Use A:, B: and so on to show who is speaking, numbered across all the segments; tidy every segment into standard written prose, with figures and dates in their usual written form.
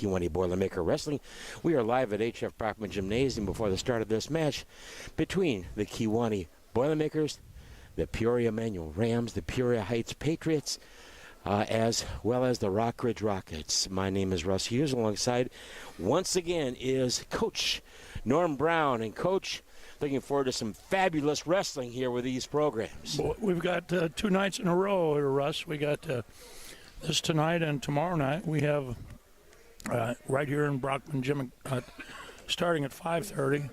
A: Kewanee Boilermaker Wrestling. We are live at H.F. Brockman Gymnasium before the start of this match between the Kewanee Boilermakers, the Peoria Manual Rams, the Peoria Heights Patriots, as well as the Rockridge Rockets. My name is Russ Hughes. Alongside, once again, is Coach Norm Brown. And Coach, looking forward to some fabulous wrestling here with these programs.
B: We've got 2 nights in a row here, Russ. We got this tonight and tomorrow night. We have right here in Brockman Gym, starting at 5:30.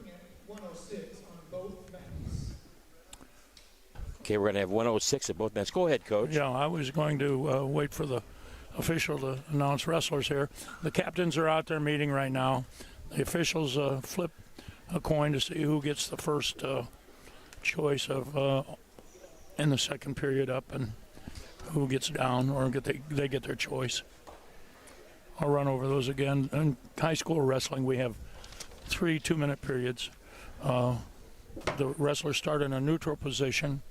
A: Okay, we're going to have 106 at both matches. Go ahead, Coach.
B: Yeah, I was going to wait for the official to announce wrestlers here. The captains are out there meeting right now. The officials flip a coin to see who gets the first choice of in the second period up and who gets down, or they get their choice. I'll run over those again. In high school wrestling, we have 3 2-minute periods. The wrestlers start in a neutral position,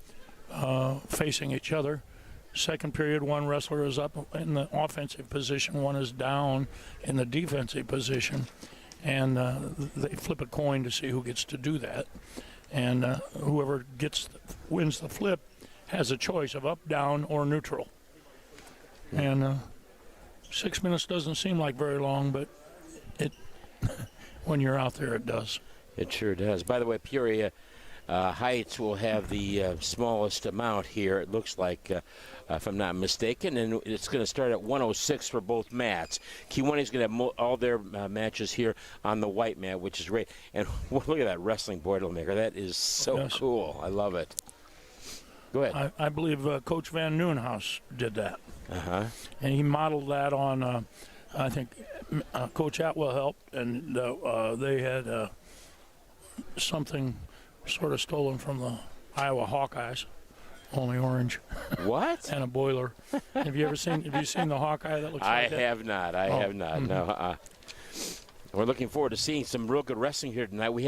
B: facing each other. Second period, one wrestler is up in the offensive position, one is down in the defensive position, and they flip a coin to see who gets to do that. And whoever wins the flip has a choice of up, down, or neutral. And 6 minutes doesn't seem like very long, but it when you're out there, it does.
A: It sure does. By the way, Peoria Heights will have the smallest amount here, it looks like, if I'm not mistaken, and it's going to start at 106 for both mats. Kewanee's going to have all their matches here on the white mat, which is great. And look at that wrestling Boilermaker. That is so cool. I love it. Go ahead.
B: I believe Coach Van Nieuwenhuis did that.
A: Uh-huh.
B: And he modeled that on, I think, Coach Atwell helped, and they had something sort of stolen from the Iowa Hawkeyes, only orange.
A: What?
B: And a boiler. Have you seen the Hawkeye that looks like that?
A: I have not. I have not. Mm-hmm. No. We're looking forward to seeing some real good wrestling here tonight. We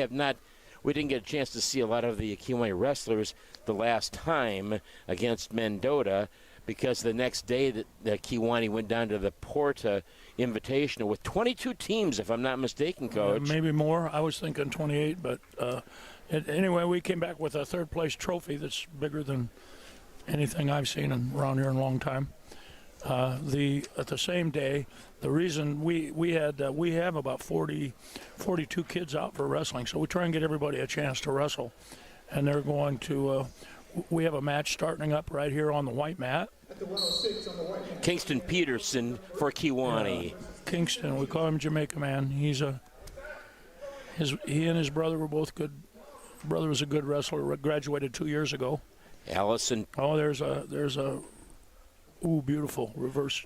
A: didn't get a chance to see a lot of the Kewanee wrestlers the last time against Mendota, because the next day that Kewanee went down to the Porta Invitational with 22 teams, if I'm not mistaken, Coach.
B: Maybe more. I was thinking 28, but anyway, we came back with a third-place trophy that's bigger than anything I've seen around here in a long time. At the same day, the reason we have about 42 kids out for wrestling, so we try and get everybody a chance to wrestle. And they're going to, we have a match starting up right here on the white mat.
C: At the 106 on the white mat.
A: Kingston Peterson for Kewanee.
B: Kingston, we call him Jamaica Man. He and his brother were both good. Brother was a good wrestler. Graduated 2 years ago.
A: Allison.
B: Oh, there's a. Ooh, beautiful reverse.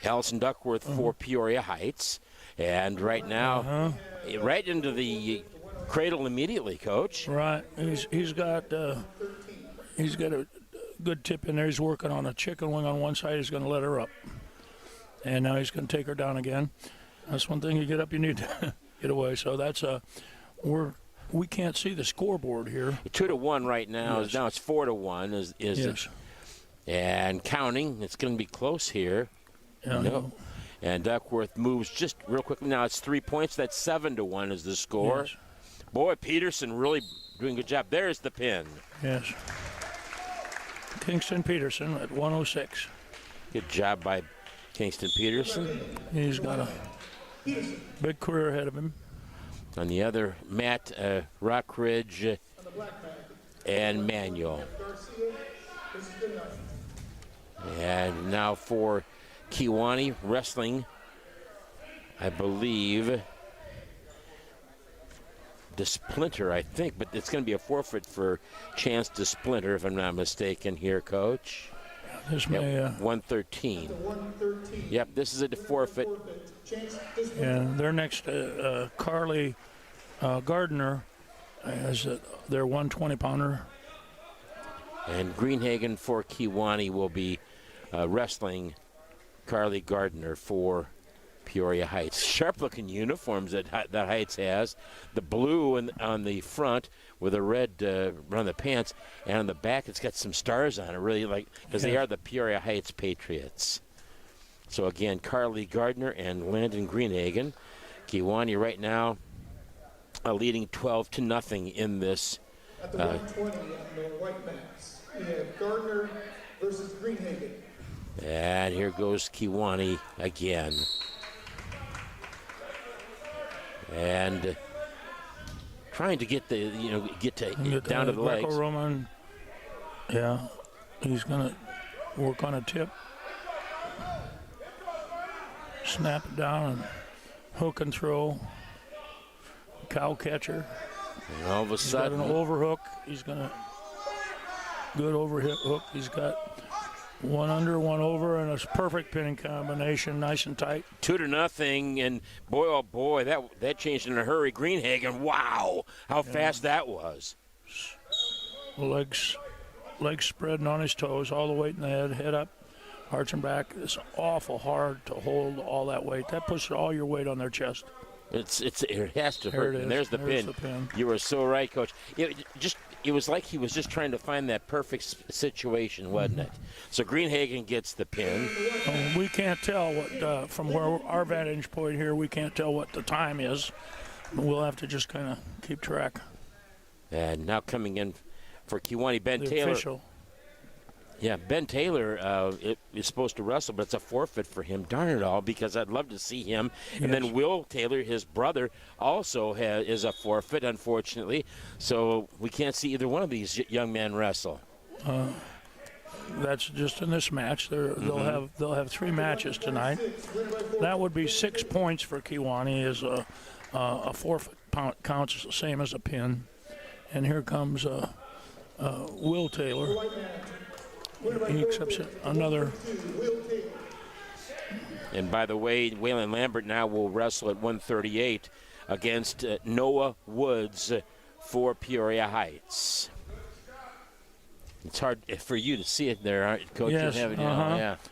A: Allison Duckworth for Peoria Heights, and right now, right into the cradle immediately, Coach.
B: Right. He's got a good tip in there. He's working on a chicken wing on one side. He's going to let her up, and now he's going to take her down again. That's one thing. You get up, you need to get away. So that's we can't see the scoreboard here.
A: 2-1 right now.
B: Yes.
A: Now it's 4-1. Is
B: yes.
A: it? And counting. It's going to be close here.
B: Yeah.
A: No. And Duckworth moves just real quickly. Now it's 3 points. That's 7-1 is the score.
B: Yes.
A: Boy, Peterson really doing a good job. There's the pin.
B: Yes. Kingston Peterson at 106.
A: Good job by Kingston Peterson.
B: He's got a big career ahead of him.
A: On the other mat, Rockridge and Manuel. And now for Kewanee wrestling, I believe, DeSplinter, I think, but it's going to be a forfeit for Chance DeSplinter, if I'm not mistaken here, Coach.
B: This may,
A: 113. Yep, this is a forfeit.
B: And their next, Carly Gardner, is their 120-pounder.
A: And Greenhagen for Kewanee will be wrestling Carly Gardner for Peoria Heights. Sharp-looking uniforms that Heights has. The blue on the front with a red around the pants, and on the back it's got some stars on it, really, like, because they are the Peoria Heights Patriots. So again, Carly Gardner and Landon Greenhagen. Kewanee right now leading 12-0 in this.
C: At the 120 on the white mats, we have Gardner versus Greenhagen.
A: And here goes Kewanee again. And trying to get get down to the legs.
B: Greco-Roman, yeah, he's going to work on a tip. Snap it down and hook and throw. Cow catcher.
A: And all of a sudden,
B: got an overhook. He's going to good overhit hook. He's got one under, one over, and a perfect pinning combination, nice and tight.
A: 2-0, and boy, oh boy, that changed in a hurry. Greenhagen, wow, how fast that was.
B: Legs spreading on his toes, all the weight in the head up, arching back. It's awful hard to hold all that weight. That puts all your weight on their chest.
A: It has to hurt. And there's the pin. You were so right, Coach. It was like he was just trying to find that perfect situation, wasn't it? So Greenhagen gets the pin.
B: We can't tell what from where our vantage point here. We can't tell what the time is. We'll have to just kind of keep track.
A: And now coming in for Kewanee, Ben
B: the
A: Taylor.
B: Official.
A: Yeah, Ben Taylor is supposed to wrestle, but it's a forfeit for him. Darn it all, because I'd love to see him.
B: Yes.
A: And then Will Taylor, his brother, also is a forfeit, unfortunately. So we can't see either one of these young men wrestle.
B: That's just in this match. They'll have 3 matches tonight. That would be 6 points for Kewanee. Is a forfeit counts the same as a pin. And here comes Will Taylor. He accepts it. Another.
A: And by the way, Waylon Lambert now will wrestle at 138 against Noah Woods for Peoria Heights. It's hard for you to see it there, aren't you, Coach?
B: Yes,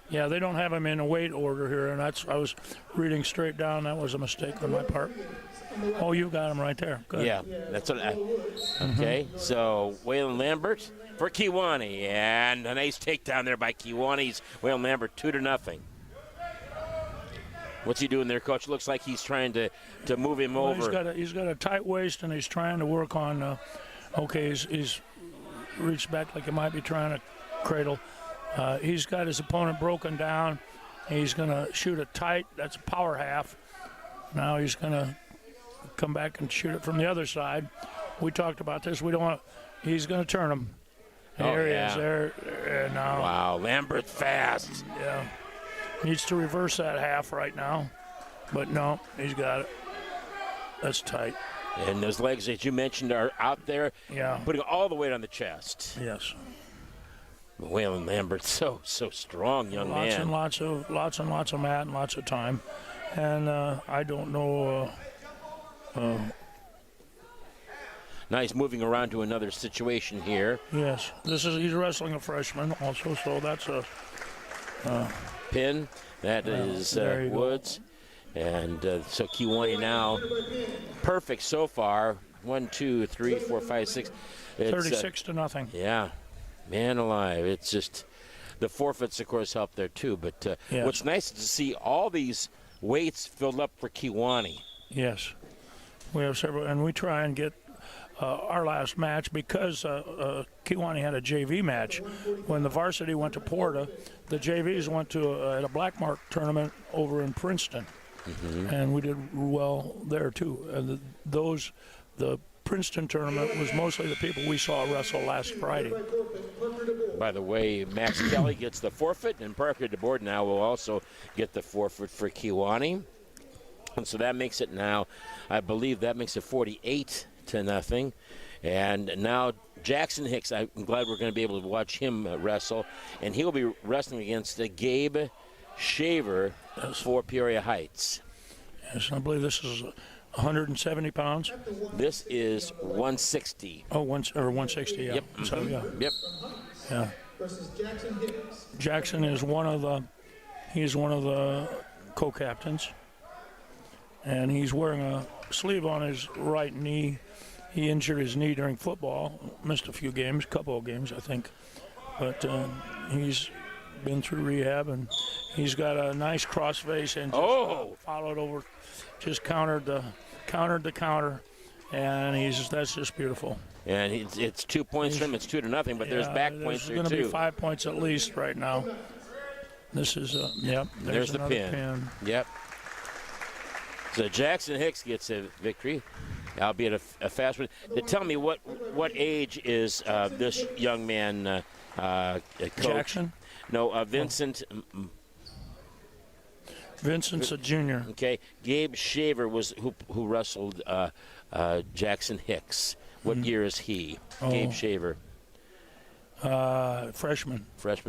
A: Yeah,
B: they don't have him in a weight order here, and I was reading straight down. That was a mistake on my part. Oh, you got him right there. Good.
A: Yeah, that's what okay, so Waylon Lambert for Kewanee, and a nice takedown there by Kewanee's Waylon Lambert, 2-0. What's he doing there, Coach? Looks like he's trying to move him over.
B: He's got a tight waist, and he's trying to work on. He's reached back like he might be trying to cradle. He's got his opponent broken down. He's going to shoot it tight. That's a power half. Now he's going to come back and shoot it from the other side. We talked about this. We don't want. He's going to turn him. There he is. There now.
A: Wow, Lambert fast.
B: Yeah. Needs to reverse that half right now. But no, he's got it. That's tight.
A: And those legs that you mentioned are out there, putting all the weight on the chest.
B: Yes.
A: Waylon Lambert, so strong, young man.
B: Lots and lots of mat and lots of time. And I don't know.
A: Now he's moving around to another situation here.
B: Yes, he's wrestling a freshman also, so that's a
A: pin. That is Woods. Go. And so Kewanee now perfect so far. 1, 2, 3, 4, 5, 6.
B: 36-0.
A: Yeah, man alive. It's just the forfeits, of course, help there too. But what's nice is to see all these weights filled up for Kewanee.
B: Yes, we have several, and we try and get our last match because Kewanee had a JV match. When the varsity went to Porta, the JVs went to at a black mark tournament over in Princeton, and we did well there too. And the Princeton tournament was mostly the people we saw wrestle last Friday.
A: By the way, Max Kelly gets the forfeit, and Parker DeBoard now will also get the forfeit for Kewanee. And so that makes it now, I believe that makes it 48-0. And now Jackson Hicks, I'm glad we're going to be able to watch him wrestle. And he'll be wrestling against Gabe Shaver for Peoria Heights.
B: Yes, I believe this is 170 pounds.
A: This is 160.
B: Oh, 160, yeah.
A: Yep.
B: So,
A: Yep.
B: Yeah.
C: Versus Jackson Hicks.
B: Jackson is one of the co-captains. And he's wearing a sleeve on his right knee. He injured his knee during football, missed a few games, couple of games, I think. But he's been through rehab, and He's got a nice crossface and just followed over, just countered the counter, and that's just beautiful.
A: And it's 2 points for him. It's 2-0, but there's back points there, too.
B: There's going to be 5 points at least right now. This is, yep.
A: There's the pin. Yep. So Jackson Hicks gets a victory, albeit a fast one. Tell me, what age is this young man, coach?
B: Jackson?
A: No, Vincent.
B: Vincent's a junior.
A: Okay. Gabe Shaver was who wrestled Jackson Hicks. What year is he? Gabe Shaver.
B: Freshman.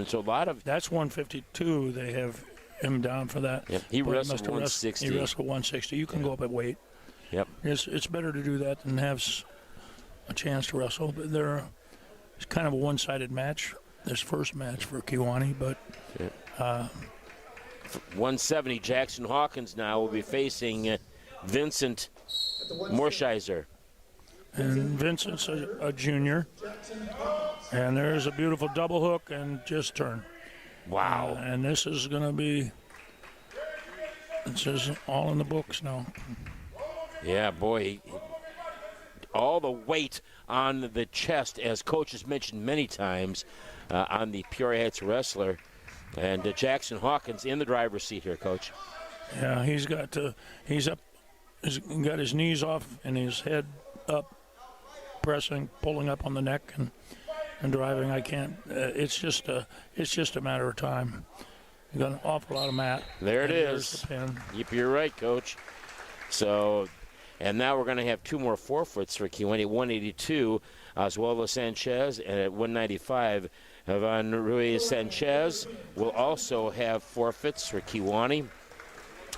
A: So a lot of.
B: That's 152. They have him down for that.
A: Yep. He wrestled 160.
B: He wrestled 160. You can go up at weight.
A: Yep.
B: It's better to do that than have a chance to wrestle. But it's kind of a one-sided match. This first match for Kewanee, but.
A: Yep. 170. Jackson Hawkins now will be facing Vincent Morsheiser.
B: And Vincent's a junior. And there's a beautiful double hook and just turn.
A: Wow.
B: And this is going to be, it's just all in the books now.
A: Yeah, boy. All the weight on the chest, as Coach has mentioned many times, on the Peoria Heights wrestler. And Jackson Hawkins in the driver's seat here, Coach.
B: Yeah, he's got his knees off and his head up, pressing, pulling up on the neck and driving. I can't. It's just a matter of time. You got an awful lot of mat.
A: There it is.
B: There's the pin.
A: Yep, you're right, Coach. So, and now we're going to have two more forfeits for Kewanee. 182, Oswaldo Sanchez, and at 195, Ivan Ruiz Sanchez will also have forfeits for Kewanee.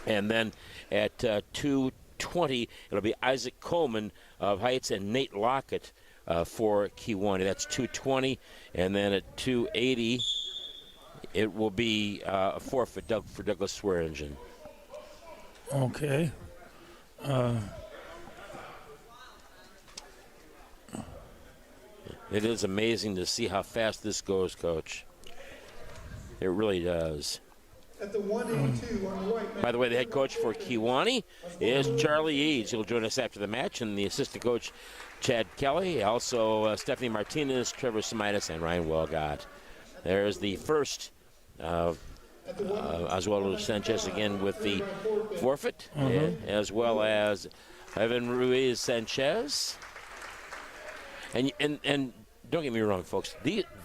A: And then at 220, it'll be Isaac Coleman of Heights and Nate Lockett for Kewanee. That's 220. And then at 280, it will be a forfeit for Douglas Swearingen.
B: Okay.
A: It is amazing to see how fast this goes, Coach. It really does.
C: At the 182 on the white.
A: By the way, the head coach for Kewanee is Charlie Eads. He'll join us after the match, and the assistant coach, Chad Kelly, also Stephanie Martinez, Trevor Semitis, and Ryan Welgott. There's the first Oswaldo Sanchez again with the forfeit, as well as Ivan Ruiz Sanchez. And don't get me wrong, folks.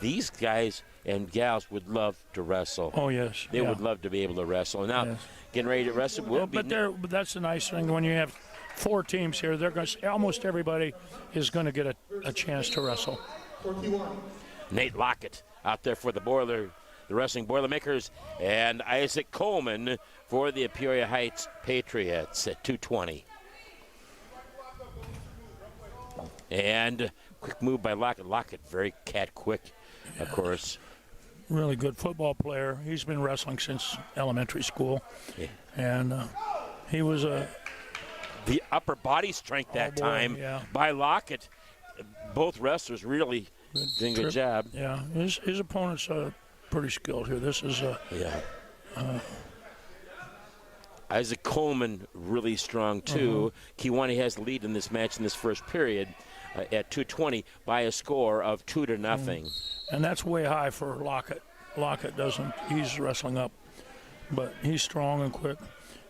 A: These guys and gals would love to wrestle.
B: Oh, yes.
A: They would love to be able to wrestle. And now, getting ready to wrestle will be.
B: But that's the nice thing. When you have four teams here, they're going to, almost everybody is going to get a chance to wrestle.
A: Nate Lockett out there for the Wrestling Boilermakers, and Isaac Coleman for the Peoria Heights Patriots at 220. And quick move by Lockett. Lockett, very cat quick, of course.
B: Really good football player. He's been wrestling since elementary school. Yeah. And he was
A: the upper body strength time by Lockett. Both wrestlers really doing a good job.
B: Yeah, his opponent's pretty skilled here. This is
A: Isaac Coleman really strong too. Kewanee has the lead in this match in this first period at 220 by a score of 2-0.
B: And that's way high for Lockett. Lockett doesn't. He's wrestling up, but he's strong and quick.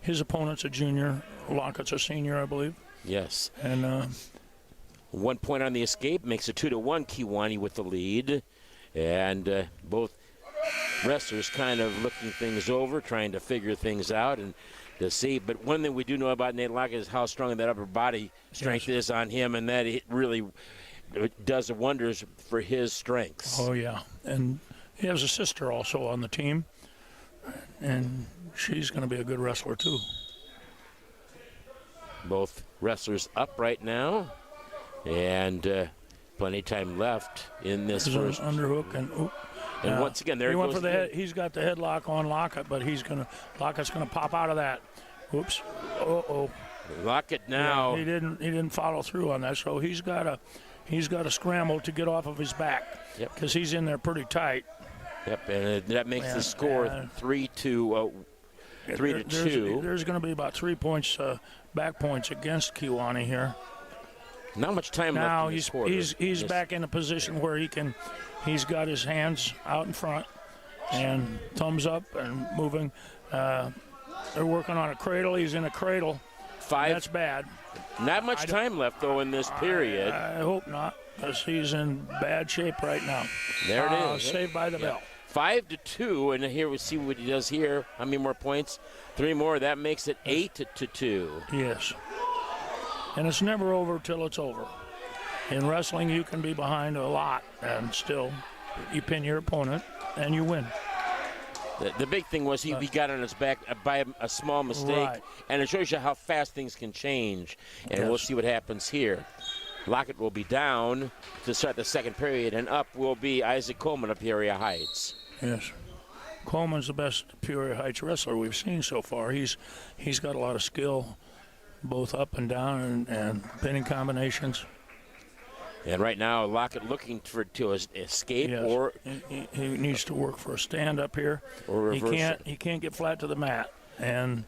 B: His opponent's a junior. Lockett's a senior, I believe.
A: Yes.
B: And
A: 1 point on the escape makes it 2-1. Kewanee with the lead, and both wrestlers kind of looking things over, trying to figure things out and to see. But one thing we do know about Nate Lockett is how strong that upper body strength is on him, and that it really does wonders for his strengths.
B: Oh, yeah. And he has a sister also on the team, and she's going to be a good wrestler too.
A: Both wrestlers up right now, and plenty of time left in this first.
B: Underhook and
A: and once again, there
B: he
A: it
B: went
A: goes.
B: For the head. He's got the headlock on Lockett, but Lockett's gonna pop out of that. Oops.
A: Lockett now.
B: Yeah, he didn't follow through on that, so he's got to scramble to get off of his back because he's in there pretty tight.
A: Yep, and that makes the score 3 to 2.
B: There's going to be about 3 points, back points against Kewanee here.
A: Not much time
B: now
A: left in this quarter.
B: He's back in a position where he's got his hands out in front and thumbs up and moving. They're working on a cradle. He's in a cradle.
A: 5.
B: That's bad.
A: Not much time left, though, in this period.
B: I hope not, because he's in bad shape right now.
A: There it is.
B: Saved by the bell.
A: 5 to 2, and here we see what he does here. How many more points? 3 more. That makes it 8 to 2.
B: Yes. And it's never over till it's over. In wrestling, you can be behind a lot, and still you pin your opponent, and you win.
A: The big thing was he got on his back by a small mistake, and it shows you how fast things can change. And we'll see what happens here. Lockett will be down to start the second period, and up will be Isaac Coleman of Peoria Heights.
B: Yes. Coleman's the best Peoria Heights wrestler we've seen so far. He's got a lot of skill, both up and down and pinning combinations.
A: And right now, Lockett looking to escape, or
B: he needs to work for a stand up here.
A: Or reverse.
B: He can't get flat to the mat, and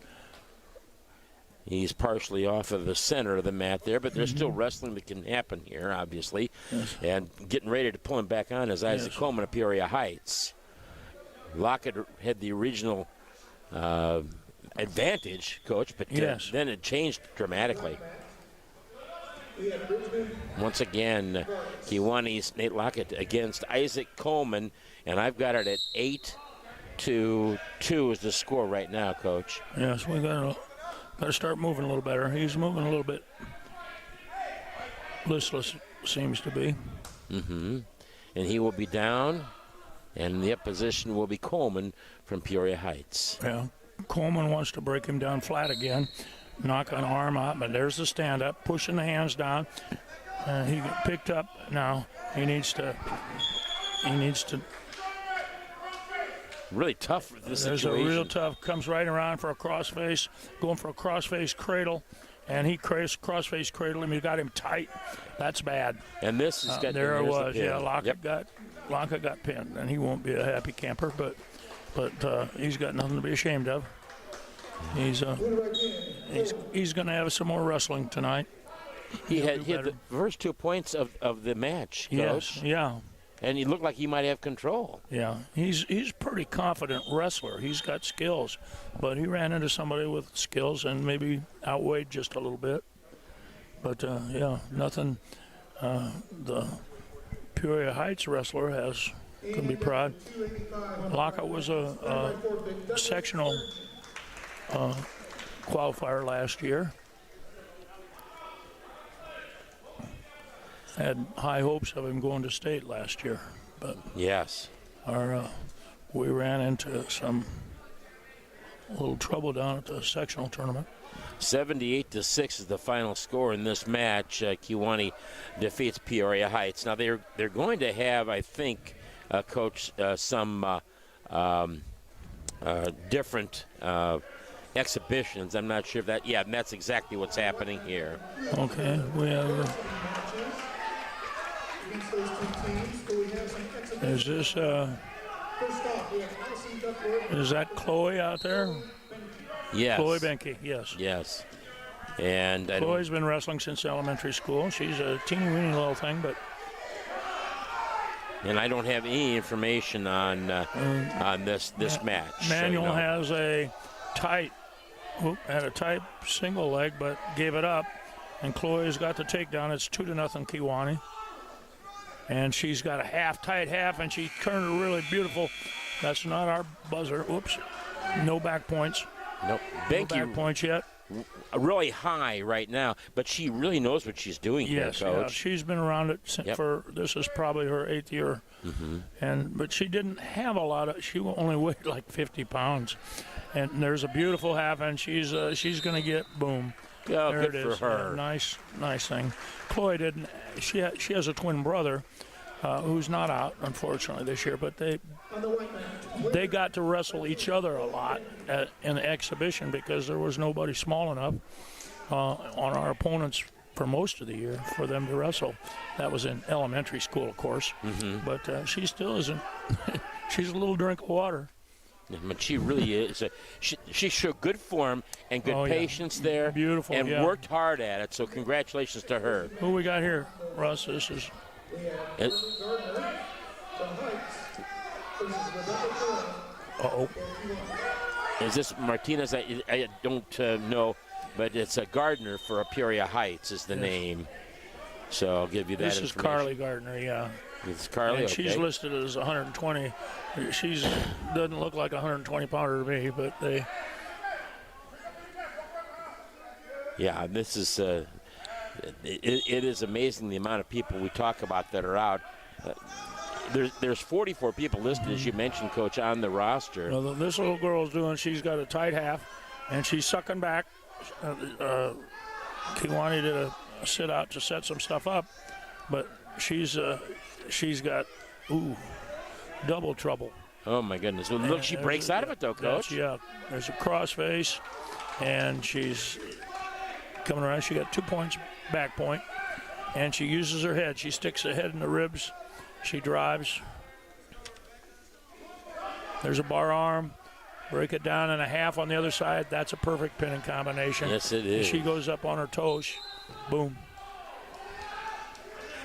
A: he's partially off of the center of the mat there, but there's still wrestling that can happen here, obviously.
B: Yes.
A: And getting ready to pull him back on is Isaac Coleman of Peoria Heights. Lockett had the original advantage, Coach, but then it changed dramatically. Once again, Kewanee's Nate Lockett against Isaac Coleman, and I've got it at 8 to 2 is the score right now, Coach.
B: Yes, we got to start moving a little better. He's moving a little bit listless, seems to be.
A: And he will be down, and the up position will be Coleman from Peoria Heights.
B: Yeah, Coleman wants to break him down flat again. Knock an arm out, but there's the stand-up, pushing the hands down. He got picked up now. He needs to.
A: Really tough this
B: There's
A: situation.
B: a real tough. Comes right around for a crossface, going for a crossface cradle, and he crossface cradle him. He got him tight. That's bad.
A: And this is
B: there it was. Yeah, Lockett got pinned, and he won't be a happy camper, but he's got nothing to be ashamed of. He's going to have some more wrestling tonight.
A: He had the first 2 points of the match, Coach.
B: Yes, yeah.
A: And he looked like he might have control.
B: Yeah, he's pretty confident wrestler. He's got skills, but he ran into somebody with skills and maybe outweighed just a little bit. But, nothing. The Peoria Heights wrestler can be proud. Lockett was a sectional qualifier last year. Had high hopes of him going to state last year, but we ran into a little trouble down at the sectional tournament.
A: 78 to 6 is the final score in this match. Kewanee defeats Peoria Heights. Now they're going to have, I think, Coach, some different exhibitions. I'm not sure if that. Yeah, and that's exactly what's happening here.
B: Okay, we have. Is this? Is that Chloe out there?
A: Yes.
B: Chloe Benke. Yes.
A: Yes. And
B: Chloe's been wrestling since elementary school. She's a teeny-weeny little thing, but.
A: And I don't have any information on this match.
B: Manuel has a tight single leg, but gave it up. And Chloe's got the takedown. It's 2-0 Kewanee. And she's got a tight half, and she turned her really beautiful. That's not our buzzer. Oops. No back points.
A: Nope.
B: No back points yet.
A: Really high right now, but she really knows what she's doing here, Coach.
B: Yeah, she's been around it this is probably her 8th year. But she didn't have a lot of. She only weighed like 50 pounds, and there's a beautiful half, and she's going to get boom.
A: Oh,
B: there
A: good
B: it is.
A: for her.
B: Nice thing. Chloe didn't. She has a twin brother who's not out, unfortunately, this year. But they got to wrestle each other a lot in the exhibition because there was nobody small enough on our opponents for most of the year for them to wrestle. That was in elementary school, of course. But she still isn't. she's a little drink of water.
A: But she really is. She showed good form and good patience there.
B: Beautiful,
A: and worked hard at it. So congratulations to her.
B: Who we got here, Russ? This is. Uh-oh.
A: Is this Martinez? I don't know, but it's a Gardner for Peoria Heights is the name. So I'll give you that.
B: This is Carly Gardner, yeah.
A: It's Carly.
B: And she's listed as 120. She's doesn't look like a 120-pounder to me, but they.
A: Yeah, this is. It is amazing the amount of people we talk about that are out. There's 44 people listed, as you mentioned, Coach, on the roster.
B: Well, this little girl's doing. She's got a tight half, and she's sucking back. Kiwani did a sit out to set some stuff up, but she's got double trouble.
A: Oh my goodness! Well, look, she breaks out of it though, Coach.
B: Yeah, there's a cross face, and she's coming around. She got 2 points back point, and she uses her head. She sticks the head in the ribs. She drives. There's a bar arm. Break it down in a half on the other side. That's a perfect pinning combination.
A: Yes, it is.
B: She goes up on her toes. Boom.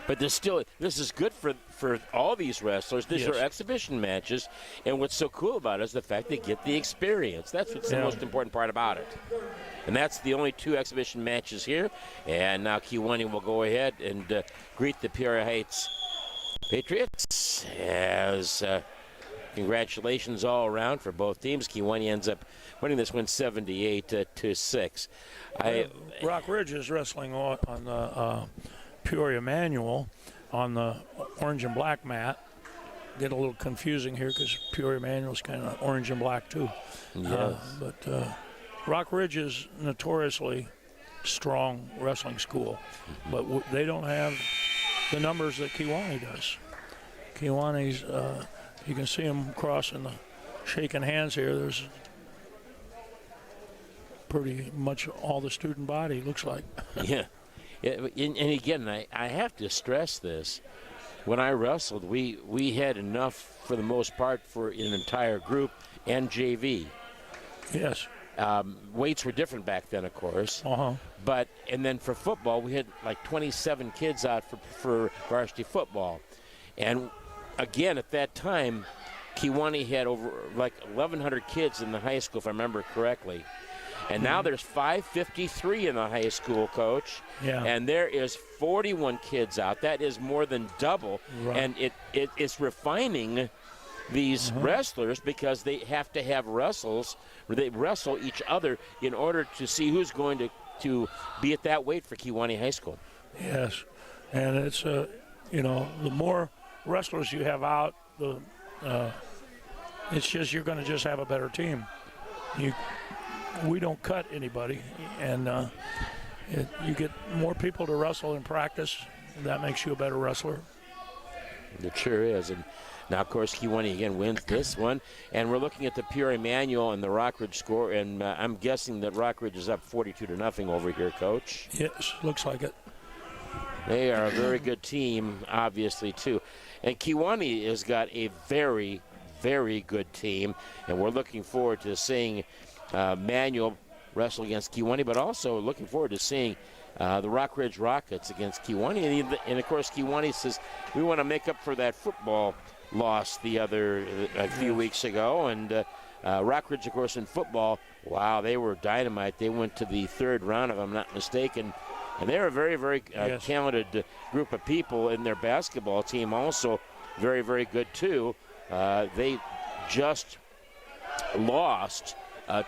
A: But this is good for all these wrestlers. These are exhibition matches, and what's so cool about it is the fact they get the experience. That's what's the most important part about it. And that's the only 2 exhibition matches here. And now Kiwani will go ahead and greet the Peoria Heights Patriots. As congratulations all around for both teams. Kiwani ends up winning this one 78-6.
B: Rockridge is wrestling on the Peoria manual on the orange and black mat. Get a little confusing here because Peoria manual is kind of orange and black too.
A: Yes.
B: But Rockridge is notoriously strong wrestling school, but they don't have the numbers that Kiwani does. Kiwani's, you can see him crossing the shaking hands here. There's pretty much all the student body, looks like.
A: Yeah. And again, I have to stress this. When I wrestled, we had enough for the most part for an entire group and JV.
B: Yes.
A: Weights were different back then, of course.
B: Uh-huh.
A: And then for football, we had like 27 kids out for varsity football. And again, at that time, Kiwani had over like 1,100 kids in the high school, if I remember correctly. And now there's 553 in the high school, Coach.
B: Yeah.
A: And there is 41 kids out. That is more than double.
B: Right.
A: And it's refining these wrestlers because they have to have wrestles where they wrestle each other in order to see who's going to be at that weight for Kiwani High School.
B: Yes. And it's, the more wrestlers you have out, it's just you're going to just have a better team. We don't cut anybody, and you get more people to wrestle in practice. That makes you a better wrestler.
A: It sure is. And now, of course, Kiwani again wins this one. And we're looking at the Peoria Manual and the Rockridge score, and I'm guessing that Rockridge is up 42-0 over here, Coach.
B: Yes, looks like it.
A: They are a very good team, obviously, too. And Kiwani has got a very, very good team, and we're looking forward to seeing Manual wrestle against Kiwani, but also looking forward to seeing the Rockridge Rockets against Kiwani. And of course, Kiwani says, we want to make up for that football loss a few weeks ago. And Rockridge, of course, in football, wow, they were dynamite. They went to the 3rd round, if I'm not mistaken. And they're a very, very talented group of people. In their basketball team also very, very good, too. They just lost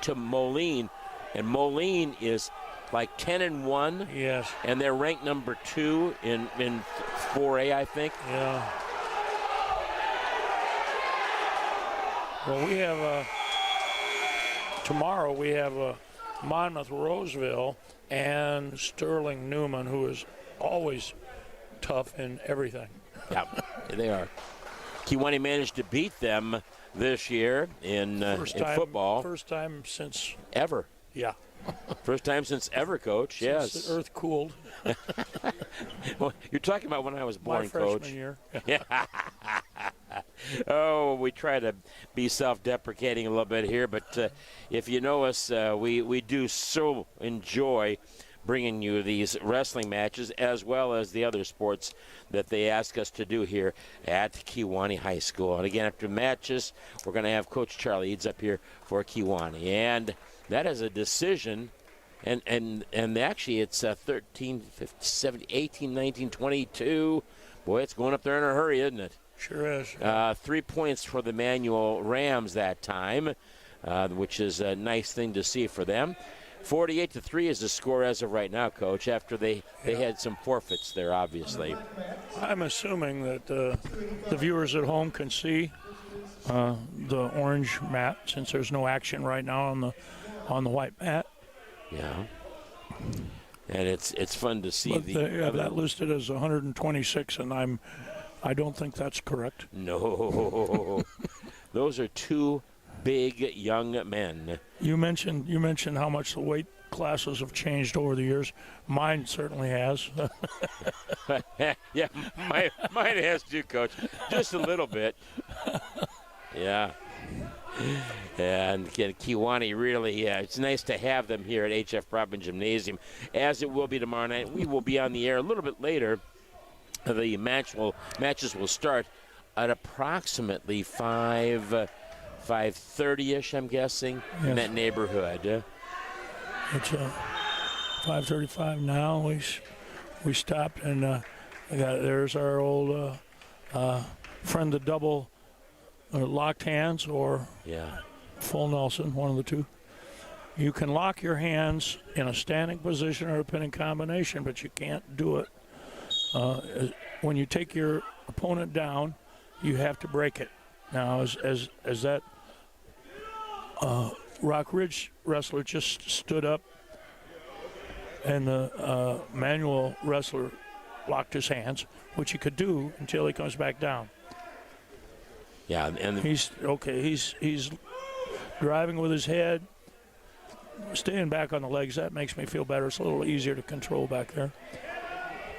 A: to Moline, and Moline is like 10-1.
B: Yes.
A: And they're ranked number 2 in 4A, I think.
B: Yeah. Well, we have tomorrow we have Monmouth Roseville and Sterling Newman, who is always tough in everything.
A: Yeah, they are. Kiwani managed to beat them this year in football.
B: First time since
A: ever.
B: Yeah.
A: First time since ever, Coach. Yes.
B: Since the earth cooled.
A: Well, you're talking about when I was born,
B: My freshman
A: Coach.
B: year.
A: Yeah. Oh, we try to be self-deprecating a little bit here, but if you know us, we do so enjoy bringing you these wrestling matches as well as the other sports that they ask us to do here at Kewanee High School. And again, after matches, we're going to have Coach Charlie Eads up here for Kewanee. And that is a decision, and actually it's 13, 15, 17, 18, 19, 22. Boy, it's going up there in a hurry, isn't it?
B: Sure is.
A: 3 points for the Manual Rams that time, which is a nice thing to see for them. 48-3 is the score as of right now, Coach, after they had some forfeits there, obviously.
B: I'm assuming that the viewers at home can see the orange mat, since there's no action right now on the white mat.
A: Yeah. And it's fun to see.
B: But they have that listed as 126, and I don't think that's correct.
A: No. Those are two big young men.
B: You mentioned how much the weight classes have changed over the years. Mine certainly has.
A: Yeah, mine has too, Coach. Just a little bit. Yeah. And again, Kewanee really, it's nice to have them here at HF Providence Gymnasium, as it will be tomorrow night. We will be on the air a little bit later. The matches will start at approximately 5:30ish, I'm guessing, in that neighborhood.
B: It's 5:35 now. We stopped, and there's our old friend, the double locked hands or full Nelson, one of the two. You can lock your hands in a standing position or a pinning combination, but you can't do it. When you take your opponent down, you have to break it. Now, as that Rockridge wrestler just stood up, and the manual wrestler locked his hands, which he could do until he comes back down.
A: Yeah, and
B: he's driving with his head, staying back on the legs. That makes me feel better. It's a little easier to control back there.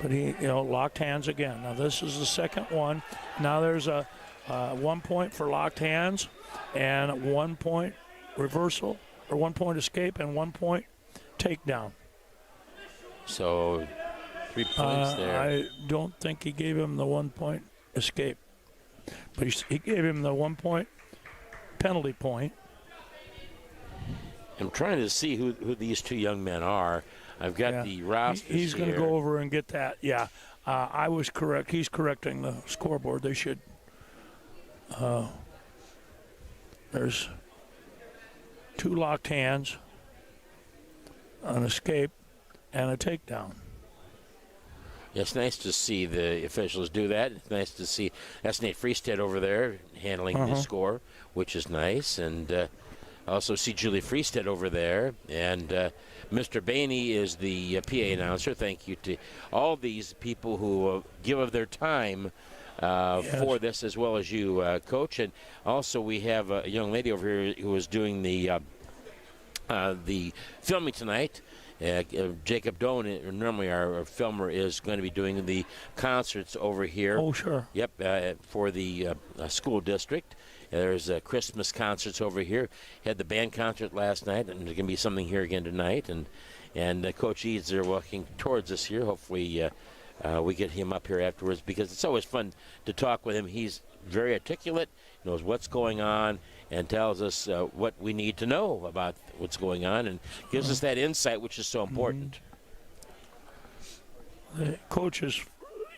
B: But he, locked hands again. Now this is the second one. Now there's a 1 point for locked hands, and 1 point reversal, or 1 point escape, and 1 point takedown.
A: So 3 points there.
B: I don't think he gave him the 1 point escape, but he gave him the 1 point penalty point.
A: I'm trying to see who these two young men are. I've got the rosters
B: He's going to
A: here.
B: go over and get that. Yeah, I was correct. He's correcting the scoreboard. They should. There's 2 locked hands, an escape, and a takedown.
A: It's nice to see the officials do that. It's nice to see that's Nate Freestead over there handling the score, which is nice. And I also see Julie Freestead over there. And Mr. Bainey is the PA announcer. Thank you to all these people who give of their time for this, as well as you, Coach. And also we have a young lady over here who is doing the filming tonight. Jacob Doan, normally our filmer, is going to be doing the concerts over here.
B: Oh, sure.
A: Yep, for the school district. There's Christmas concerts over here. Had the band concert last night, and there's going to be something here again tonight. And Coach Eads, they're walking towards us here. Hopefully we get him up here afterwards, because it's always fun to talk with him. He's very articulate, knows what's going on, and tells us what we need to know about what's going on, and gives us that insight, which is so important.
B: The coach's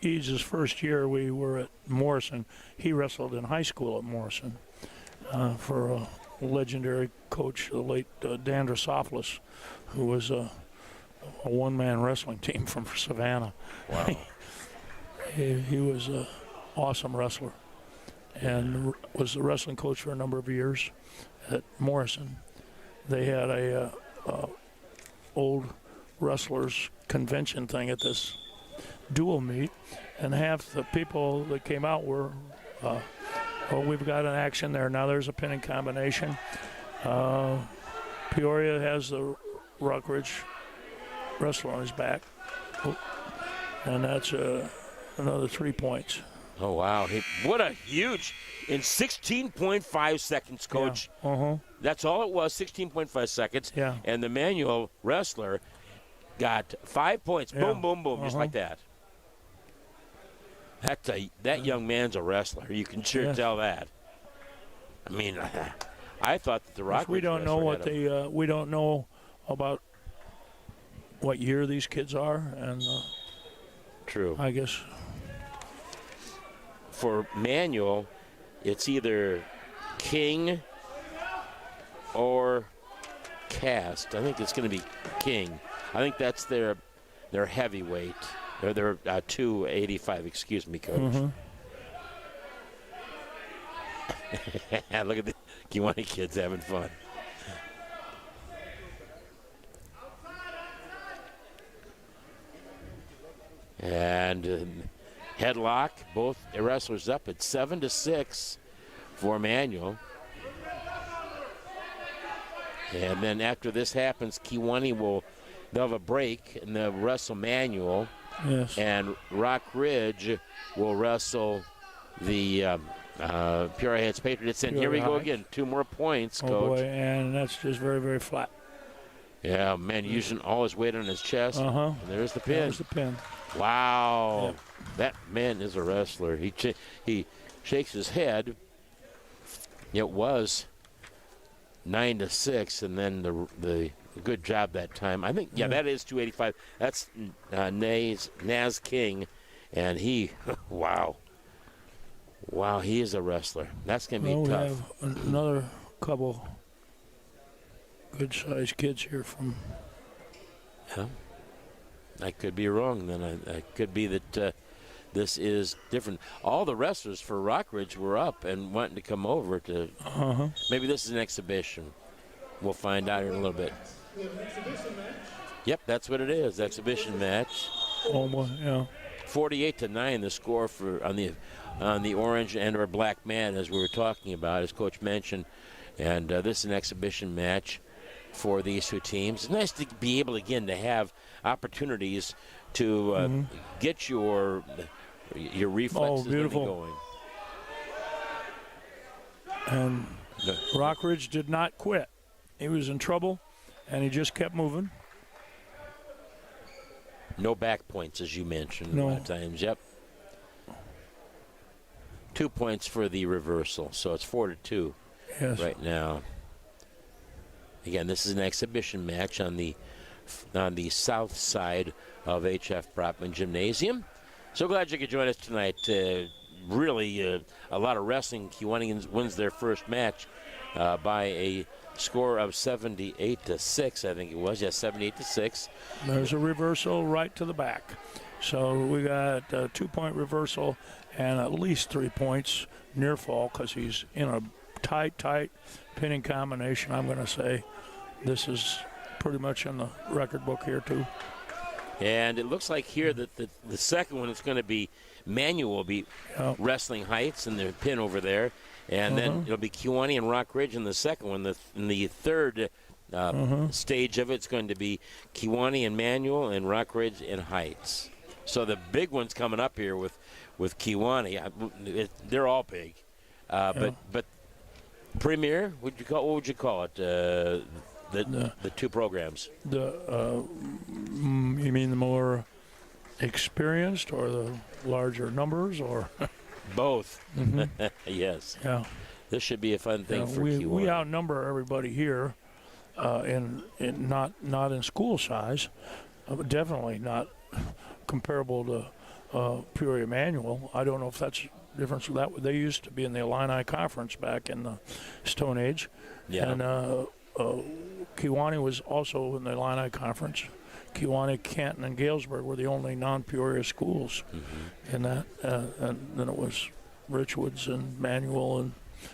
B: Eads' first year, we were at Morrison. He wrestled in high school at Morrison for a legendary coach, the late Dan Drosopoulos, who was a one-man wrestling team from Savannah.
A: Wow.
B: He was an awesome wrestler, and was the wrestling coach for a number of years at Morrison. They had a old wrestlers convention thing at this dual meet, and half the people that came out were, we've got an action there. Now there's a pinning combination. Peoria has the Rockridge wrestler on his back. And that's another 3 points.
A: Oh, wow. What a huge, in 16.5 seconds, Coach.
B: Yeah. Uh-huh.
A: That's all it was, 16.5 seconds.
B: Yeah.
A: And the manual wrestler got 5 points.
B: Yeah.
A: Boom, boom, boom, just like that. That young man's a wrestler. You can sure tell that. I mean, I thought that the Rockridge
B: we don't know what we don't know about what year these kids are, and
A: True.
B: I guess
A: For manual, it's either King or Cast. I think it's going to be King. I think that's their heavyweight. Or their 285, excuse me, Coach.
B: Mm-hmm.
A: Look at the Kiwanee kids having fun. And headlock, both wrestlers up at 7-6 for manual. And then after this happens, Kiwanee they'll have a break and they'll wrestle manual.
B: yes.
A: And Rockridge will wrestle the Peoria Heights Patriots. And here we go again. 2 more points, Coach.
B: Oh boy, and that's just very, very flat.
A: Yeah, man, using all his weight on his chest.
B: Uh-huh.
A: And there's the pin.
B: There's the pin.
A: Wow.
B: Yep.
A: That man is a wrestler. He shakes his head. It was 9-6, and then the good job that time. I think, that is 285. That's Naz King, and he, wow, he is a wrestler. That's going to be tough.
B: We have another couple good-sized kids here from.
A: Yeah. I could be wrong then. I could be that this is different. All the wrestlers for Rockridge were up and wanting to come over to.
B: Uh-huh.
A: Maybe this is an exhibition. We'll find out in a little bit. Yep, that's what it is. Exhibition match.
B: Oh boy, yeah.
A: 48-9 the score for on the orange and or black man, as we were talking about, as Coach mentioned. And this is an exhibition match for these two teams. It's nice to be able again to have opportunities to get your reflexes
B: beautiful.
A: going.
B: And Rockridge did not quit. He was in trouble, and he just kept moving.
A: No back points, as you mentioned
B: No.
A: a lot of times. Yep. 2 points for the reversal, so it's 4-2 right now. Again, this is an exhibition match on the south side of HF Propman Gymnasium. So glad you could join us tonight. Really, a lot of wrestling. Kiwanee wins their first match by a score of 78-6, I think it was. Yes, 78-6.
B: There's a reversal right to the back. So we got a 2-point reversal and at least 3 points near fall because he's in a tight pinning combination. I'm going to say this is pretty much in the record book here too.
A: And it looks like here that the second one is going to be Manuel will be wrestling heights and their pin over there. And then it'll be Kiwanee and Rockridge in the second one. In the third stage of it's going to be Kiwanee and Manuel and Rockridge and Heights. So the big one's coming up here with Kiwanee. They're all big. But Premier, what would you call it? The two programs.
B: You mean the more experienced or the larger numbers or
A: both? Yes.
B: Yeah.
A: This should be a fun thing for Kiwanee.
B: We outnumber everybody here, in not in school size, but definitely not comparable to Peoria Manual. I don't know if that's difference with that. They used to be in the Illini Conference back in the Stone Age.
A: Yeah.
B: And Kiwanee was also in the Illini Conference. Kiwanee, Canton, and Galesburg were the only non-Peoria schools in that. And then it was Richwoods and Manual and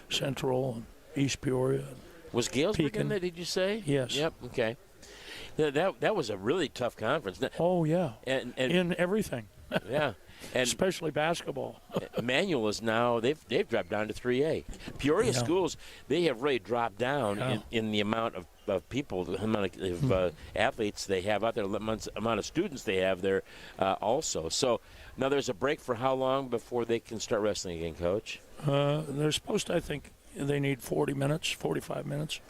B: Central and East Peoria.
A: Was Galesburg in there, did you say?
B: Yes.
A: Yep, okay. That was a really tough conference.
B: Oh, yeah.
A: And
B: in everything.
A: Yeah. And
B: especially basketball.
A: Emmanuel is now they've dropped down to 3A. Peoria schools, they have really dropped down in the amount of people, the amount of athletes they have out there, the amount of students they have there also. So now there's a break for how long before they can start wrestling again, Coach?
B: They're supposed to, I think they need 40 minutes, 45 minutes.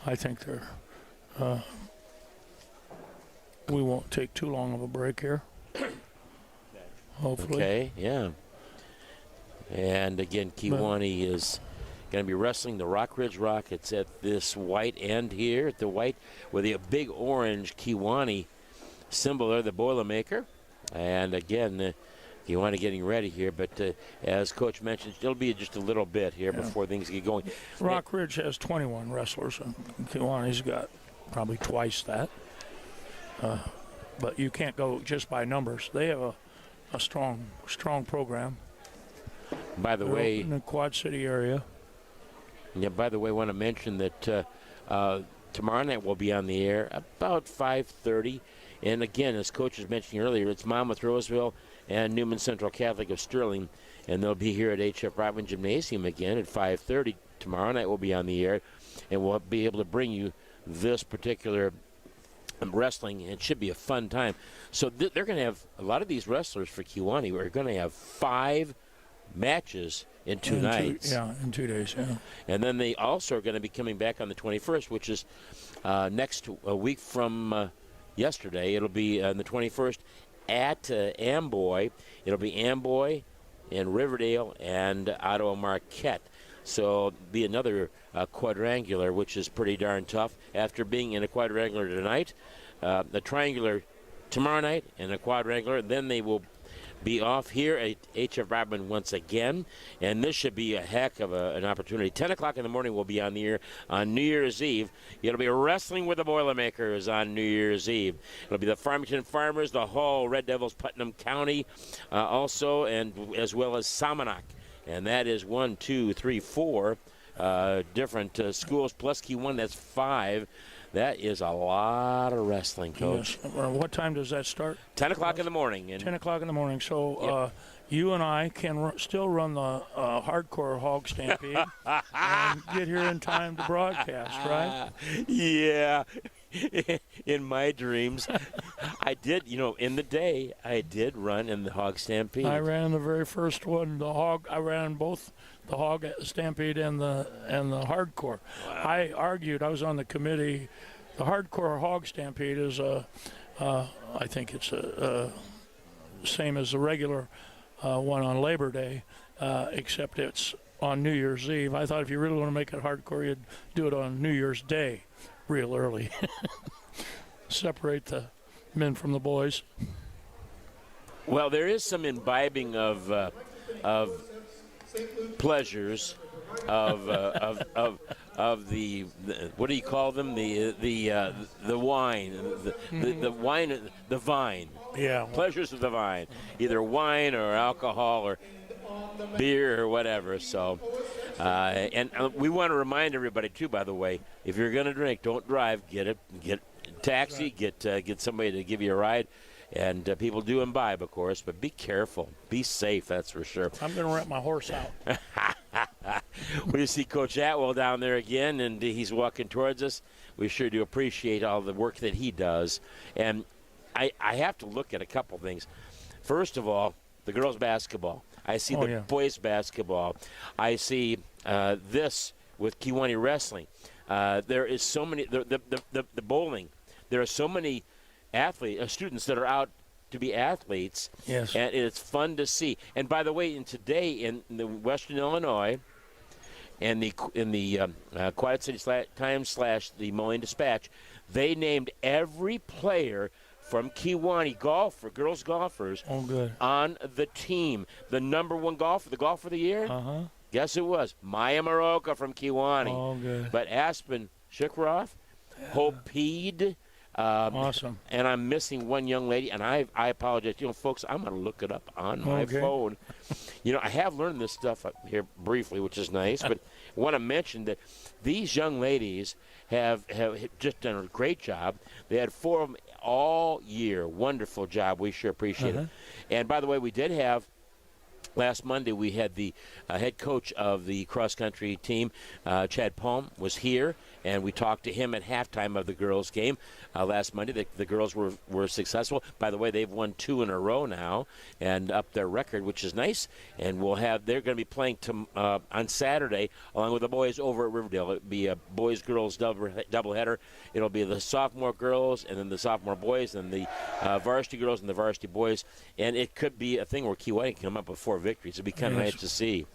B: I think they're we won't take too long of a break here. Hopefully.
A: Okay, yeah. And again, Kewanee is going to be wrestling the Rockridge Rockets at this white end here, at the white with the big orange Kewanee symbol there, the Boilermaker. And again, Kewanee getting ready here, but as Coach mentioned, it'll be just a little bit here before things get going.
B: Rockridge has 21 wrestlers, and Kewanee's got probably twice that. But you can't go just by numbers. They have a strong program.
A: By the way,
B: in the Quad City area.
A: Yeah, by the way, I want to mention that tomorrow night we'll be on the air about 5:30. And again, as Coach was mentioning earlier, it's Monmouth Roseville and Newman Central Catholic of Sterling. And they'll be here at HF Brockman Gymnasium again at 5:30. Tomorrow night we'll be on the air, and we'll be able to bring you this particular wrestling. It should be a fun time. So they're going to have a lot of these wrestlers for Kewanee. We're going to have 5 matches in 2 nights.
B: In 2 days, yeah.
A: And then they also are going to be coming back on the 21st, which is next a week from yesterday. It'll be on the 21st at Amboy. It'll be Amboy and Riverdale and Ottawa Marquette. So it'll be another quadrangular, which is pretty darn tough. After being in a quadrangular tonight, the triangular tomorrow night, and a quadrangular, then they will be off here at HF Brockman once again, and this should be a heck of an opportunity. 10 o'clock in the morning we'll be on the air on New Year's Eve. It'll be Wrestling with the Boilermakers on New Year's Eve. It'll be the Farmington Farmers, the Hull Red Devils, Putnam County, also, and as well as Salmonac. And that is 1, 2, 3, 4 different schools, plus Kewanee, that's 5. That is a lot of wrestling, Coach.
B: Yes. What time does that start?
A: 10 o'clock in the morning.
B: 10 o'clock in the morning. So you and I can still run the hardcore hog stampede and get here in time to broadcast, right?
A: Yeah. In my dreams, I did, in the day, I did run in the hog stampede.
B: I ran the very first one, I ran both the hog stampede and the hardcore. Wow. I argued, I was on the committee. The hardcore hog stampede is I think it's same as the regular one on Labor Day, except it's on New Year's Eve. I thought if you really want to make it hardcore, you'd do it on New Year's Day, real early. Separate the men from the boys.
A: Well, there is some imbibing of pleasures of the what do you call them, the wine, the wine, the vine.
B: Yeah.
A: Pleasures of the vine, either wine or alcohol or beer or whatever. So, and we want to remind everybody too. By the way, if you're going to drink, don't drive. Get a taxi. Get somebody to give you a ride. And people do imbibe, of course, but be careful. Be safe, that's for sure.
B: I'm going to rent my horse out.
A: We see Coach Atwell down there again, and he's walking towards us. We sure do appreciate all the work that he does. And I have to look at a couple things. First of all, the girls' basketball. I see boys' basketball. I see this with Kewanee wrestling. There is so many, the bowling. There are so many students that are out to be athletes.
B: Yes. And
A: it's fun to see. And by the way, today in the Western Illinois and in the Quiet City Times / the Moline Dispatch, they named every player from Kewanee girls golfers on the team. The number 1 golfer, the golfer of the year, guess who it was? Maya Maroka from Kewanee.
B: Oh, good.
A: But Aspen Shickroth, Hope Peed,
B: awesome.
A: And I'm missing one young lady, and I apologize. Folks, I'm going to look it up on my phone. You know, I have learned this stuff up here briefly, which is nice, but I want to mention that these young ladies have just done a great job. They had 4 of them all year. Wonderful job. We sure appreciate it. And by the way, we did have last Monday, we had the head coach of the cross-country team, Chad Palm, was here, and we talked to him at halftime of the girls' game last Monday. The girls were successful. By the way, they've won 2 in a row now and up their record, which is nice. And they're going to be playing on Saturday along with the boys over at Riverdale. It'll be a boys-girls doubleheader. It'll be the sophomore girls and then the sophomore boys and the varsity girls and the varsity boys. And it could be a thing where Kewanee can come up with 4 victories. It'd be kind of nice to see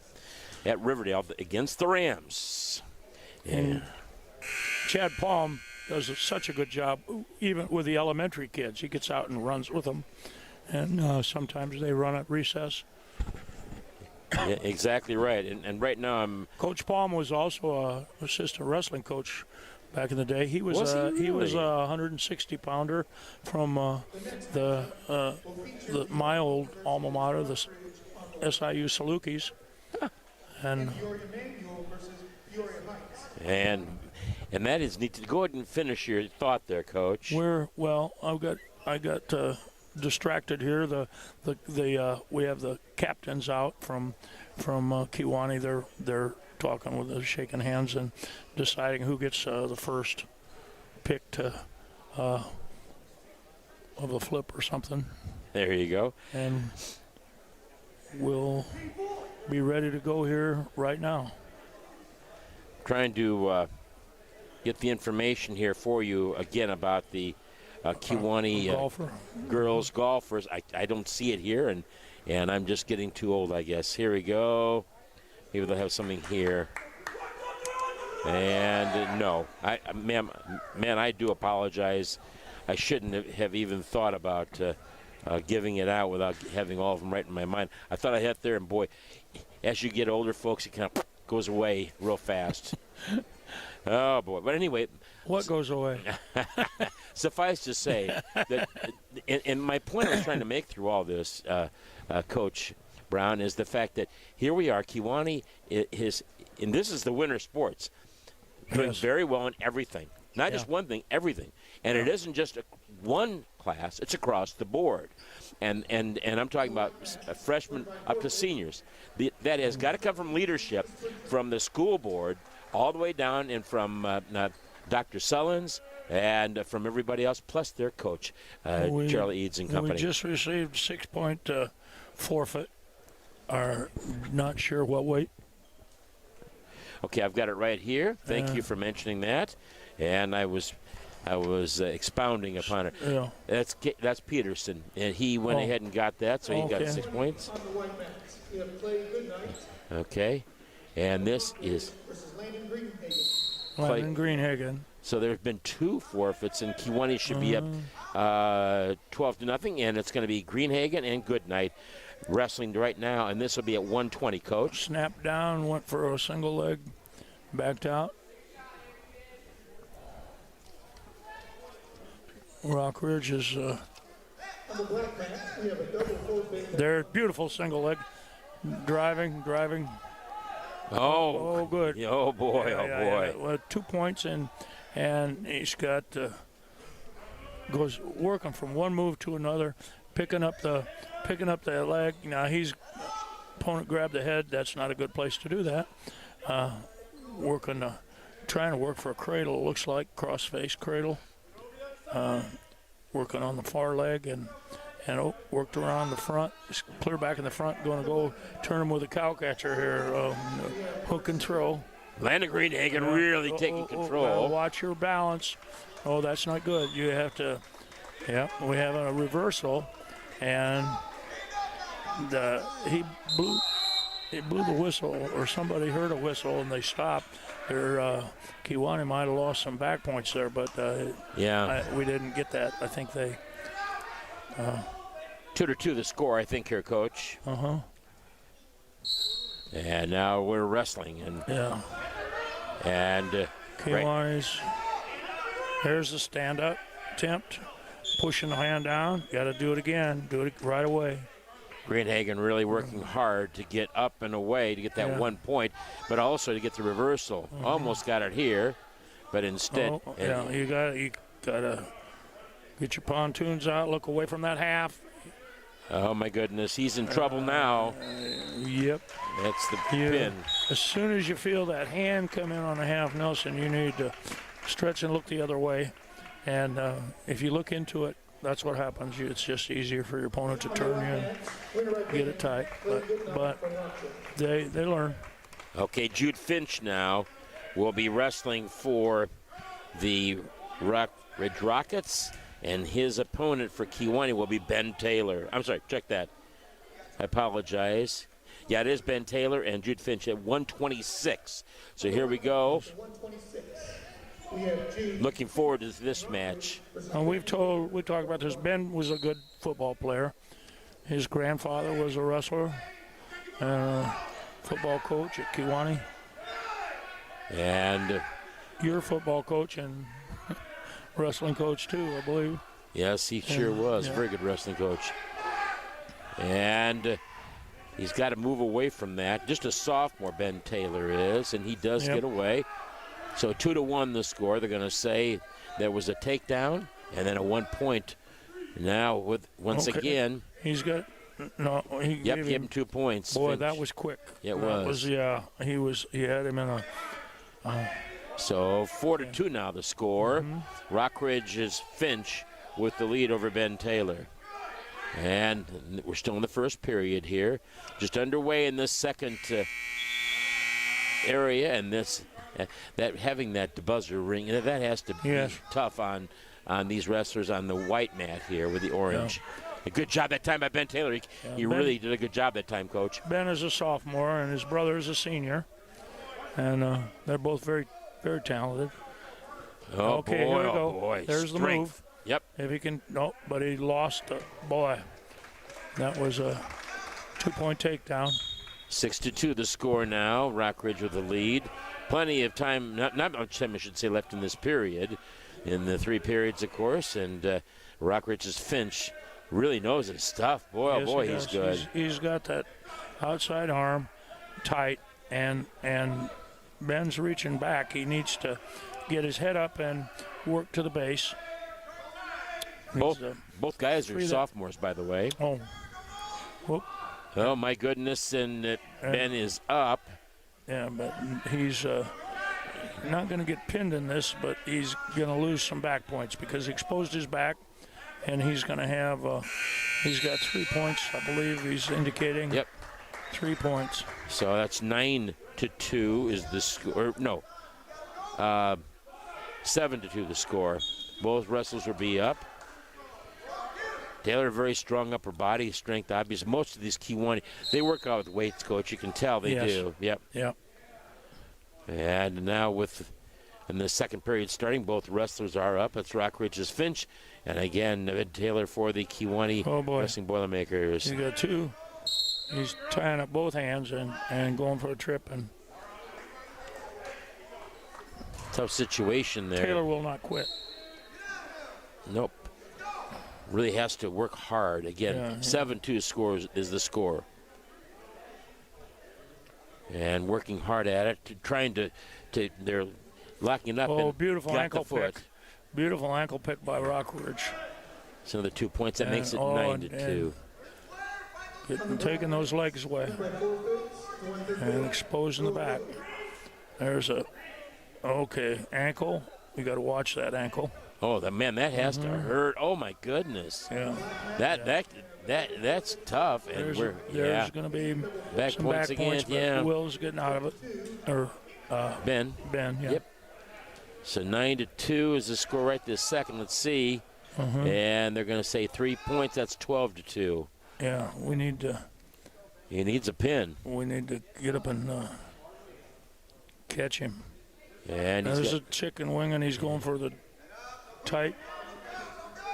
A: at Riverdale against the Rams.
B: And Chad Palm does such a good job, even with the elementary kids. He gets out and runs with them, and sometimes they run at recess.
A: Yeah, exactly right. And right now
B: Coach Palm was also an assistant wrestling coach back in the day. He was he was a 160-pounder from my old alma mater, the SIU Salukis, and
A: that is neat. Go ahead and finish your thought there, Coach.
B: I got distracted here. We have the captains out from Kewanee. They're talking with us, shaking hands, and deciding who gets the first pick of a flip or something.
A: There you go.
B: And we'll be ready to go here right now.
A: Trying to get the information here for you again about the Kewanee girls golfers. I don't see it here, and I'm just getting too old, I guess. Here we go. Maybe they'll have something here. And no, ma'am, I do apologize. I shouldn't have even thought about giving it out without having all of them right in my mind. I thought I had there, and boy, as you get older, folks, it kind of goes away real fast. Oh boy! But anyway,
B: what goes away?
A: Suffice to say that, and my point I was trying to make through all this, Coach Brown, is the fact that here we are, Kewanee and this is the winter sports, doing very well in everything. Not just one thing, everything. And it isn't just one class; it's across the board. And I'm talking about freshmen up to seniors. That has got to come from leadership, from the school board, all the way down, and from Dr. Sullins and from everybody else, plus their coach, Charlie Eads and company.
B: We just received 6-point forfeit. Are not sure what weight.
A: Okay, I've got it right here. Thank you for mentioning that. And I was expounding upon it.
B: Yeah.
A: That's Peterson, and he went ahead and got that, so he got 6 points.
C: On the white mats, we have Clay Goodnight.
A: Okay, and this is
C: Versus Landon Greenhagen.
B: Landon Greenhagen.
A: So there have been 2 forfeits, and Kewanee should be up 12-0, and it's going to be Greenhagen and Goodnight wrestling right now, and this will be at 120, Coach.
B: Snapped down, went for a single leg, backed out. Rockridge is
C: On the black mat, we have a double forfeit.
B: there. Beautiful single leg, driving.
A: Oh,
B: good.
A: Oh boy, boy.
B: Well, 2 points in, and he's got goes working from one move to another, picking up the leg. Now opponent grabbed the head. That's not a good place to do that. Trying to work for a cradle. It looks like cross-face cradle. Working on the far leg and worked around the front. He's clear back in the front. Going to go turn him with a cow catcher here. Hook and throw.
A: Landon Greenhagen really taking control.
B: Watch your balance. Oh, that's not good. You have to. Yeah, we have a reversal, and he blew the whistle, or somebody heard a whistle, and they stopped. Kewanee might have lost some back points there, but we didn't get that. I think they
A: 2-2 the score, I think, here, Coach. And now we're wrestling, and
B: Kewanee's. Here's the stand-up attempt, pushing the hand down. Got to do it again. Do it right away.
A: Greenhagen really working hard to get up and away to get that 1 point, but also to get the reversal. Almost got it here, but instead.
B: You gotta get your pontoons out. Look away from that half.
A: Oh my goodness, he's in trouble now.
B: Yep.
A: That's the pin.
B: As soon as you feel that hand come in on a half Nelson, you need to stretch and look the other way. And if you look into it, that's what happens. It's just easier for your opponent to turn you and get it tight. But they learn. Okay,
A: Jude Finch now will be wrestling for the Rockridge Rockets, and his opponent for Kewanee will be Ben Taylor. I'm sorry, check that. I apologize. Yeah, it is Ben Taylor and Jude Finch at 126. So here we go. Looking forward to this match.
B: We talked about this. Ben was a good football player. His grandfather was a wrestler, football coach at Kewanee.
A: And
B: your football coach and wrestling coach too, I believe.
A: Yes, he sure was. Very good wrestling coach. And he's got to move away from that. Just a sophomore, Ben Taylor is, and he does get away. So 2-1 the score. They're going to say there was a takedown and then a 1 point. Now with once again,
B: he's got he
A: gave him 2 points.
B: Boy,
A: Finch.
B: that was quick.
A: It was.
B: He had him in a.
A: So 4-2 now the score. Rockridge's Finch with the lead over Ben Taylor. And we're still in the first period here. Just underway in this second area, and that having that buzzer ring, that has to be tough on these wrestlers on the white mat here with the orange. A good job that time by Ben Taylor. He really did a good job that time, Coach.
B: Ben is a sophomore, and his brother is a senior. And they're both very, very talented.
A: Oh,
B: okay,
A: boy,
B: here we go.
A: Boy.
B: There's
A: Strength.
B: the move.
A: Yep.
B: If he can, but he lost. Boy, that was a 2-point takedown.
A: 6-2 the score now. Rockridge with the lead. Plenty of time, not much time I should say, left in this period. In the 3 periods, of course. And Rockridge's Finch really knows his stuff. Boy,
B: yes,
A: boy, he's good.
B: He's got that outside arm tight, and Ben's reaching back. He needs to get his head up and work to the base.
A: Both guys are sophomores, by the way.
B: Oh. Whoop.
A: Oh, my goodness, and Ben is up.
B: Yeah, but he's not going to get pinned in this, but he's going to lose some back points because he exposed his back, and he's going to have, he's got 3 points, I believe he's indicating.
A: Yep.
B: 3 points.
A: So that's 9-2 is the score. No, 7-2 the score. Both wrestlers will be up. Taylor, very strong upper body strength, obvious. Most of these Kewanee, they work out with weights, Coach. You can tell they do. Yep.
B: Yep.
A: And now in the second period starting, both wrestlers are up. It's Rockridge's Finch. And again, Ed Taylor for the Kewanee Wrestling Boilermakers.
B: He's got 2. He's tying up both hands and going for a trip. And
A: tough situation there.
B: Taylor will not quit.
A: Nope. Really has to work hard. Again, 7-2 scores is the score. And working hard at it, trying to they're locking up.
B: Oh,
A: and
B: beautiful ankle pick. Beautiful ankle pick by Rockridge.
A: It's another 2 points. That makes it 9-2.
B: Taking those legs away and exposing the back. There's ankle. You got to watch that ankle.
A: Oh, that has to hurt. Oh my goodness.
B: Yeah.
A: That's tough. And
B: there's going to be
A: back
B: some
A: points
B: back
A: again.
B: points, but Will's getting out of it. Or
A: Ben.
B: Yeah.
A: Yep. So 9-2 is the score right this second. Let's see. And they're going to say 3 points. That's 12-2.
B: Yeah, we need to.
A: He needs a pin.
B: We need to get up and catch him.
A: And
B: there's a chicken wing, and he's going for the tight.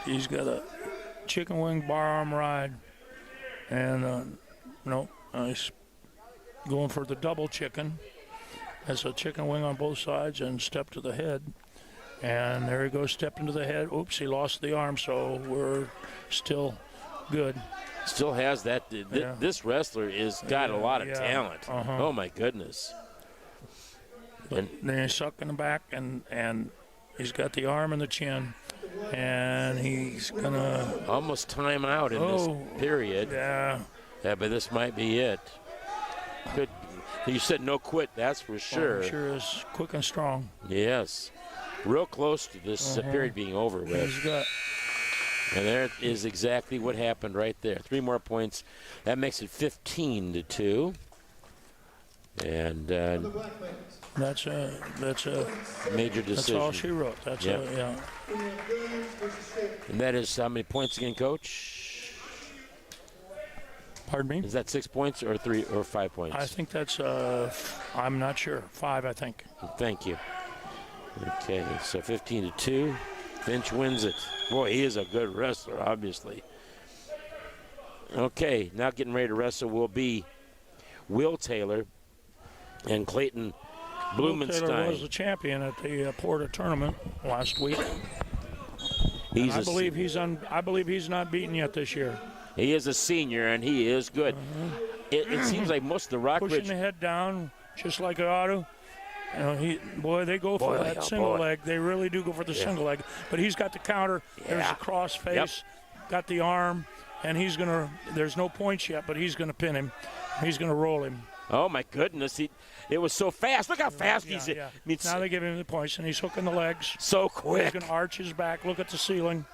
B: He's got a chicken wing bar arm ride, and he's going for the double chicken. That's a chicken wing on both sides and step to the head. And there he goes, step into the head. Oops, he lost the arm, so we're still good.
A: Still has that.
B: Yeah.
A: This wrestler is got a lot of
B: Yeah.
A: talent. Oh my goodness.
B: But then he's sucking him back, and he's got the arm and the chin, and he's gonna
A: Almost time out in this period.
B: Yeah.
A: Yeah, but this might be it. Good. You said no quit, that's for sure.
B: Sure is quick and strong.
A: Yes. Real close to this period being over with.
B: He's got.
A: And there is exactly what happened right there. 3 more points. That makes it 15-2. And
B: That's a
A: major decision.
B: That's all she wrote. That's
A: Yeah.
B: yeah.
A: And that is how many points again, Coach?
B: Pardon me?
A: Is that 6 points or 3 or 5 points?
B: I think that's I'm not sure. 5, I think.
A: Thank you. Okay, so 15-2. Finch wins it. Boy, he is a good wrestler, obviously. Okay, now getting ready to wrestle will be Will Taylor and Clayton Blumenstein.
B: Will Taylor was the champion at the Porta tournament last week. I believe he's not beaten yet this year.
A: He is a senior, and he is good. It seems like most of the Rockridge.
B: Pushing the head down, just like it ought to. You know, they go for that single leg. They really do go for the single leg. But he's got the counter. Yeah. There's the cross face. Got the arm. And he's going to – there's no points yet, but he's going to pin him. He's going to roll him.
A: Oh, my goodness. It was so fast. Look how fast he's –
B: yeah. Now they give him the points, and he's hooking the legs.
A: So quick.
B: He's going to arch his back, look at the ceiling,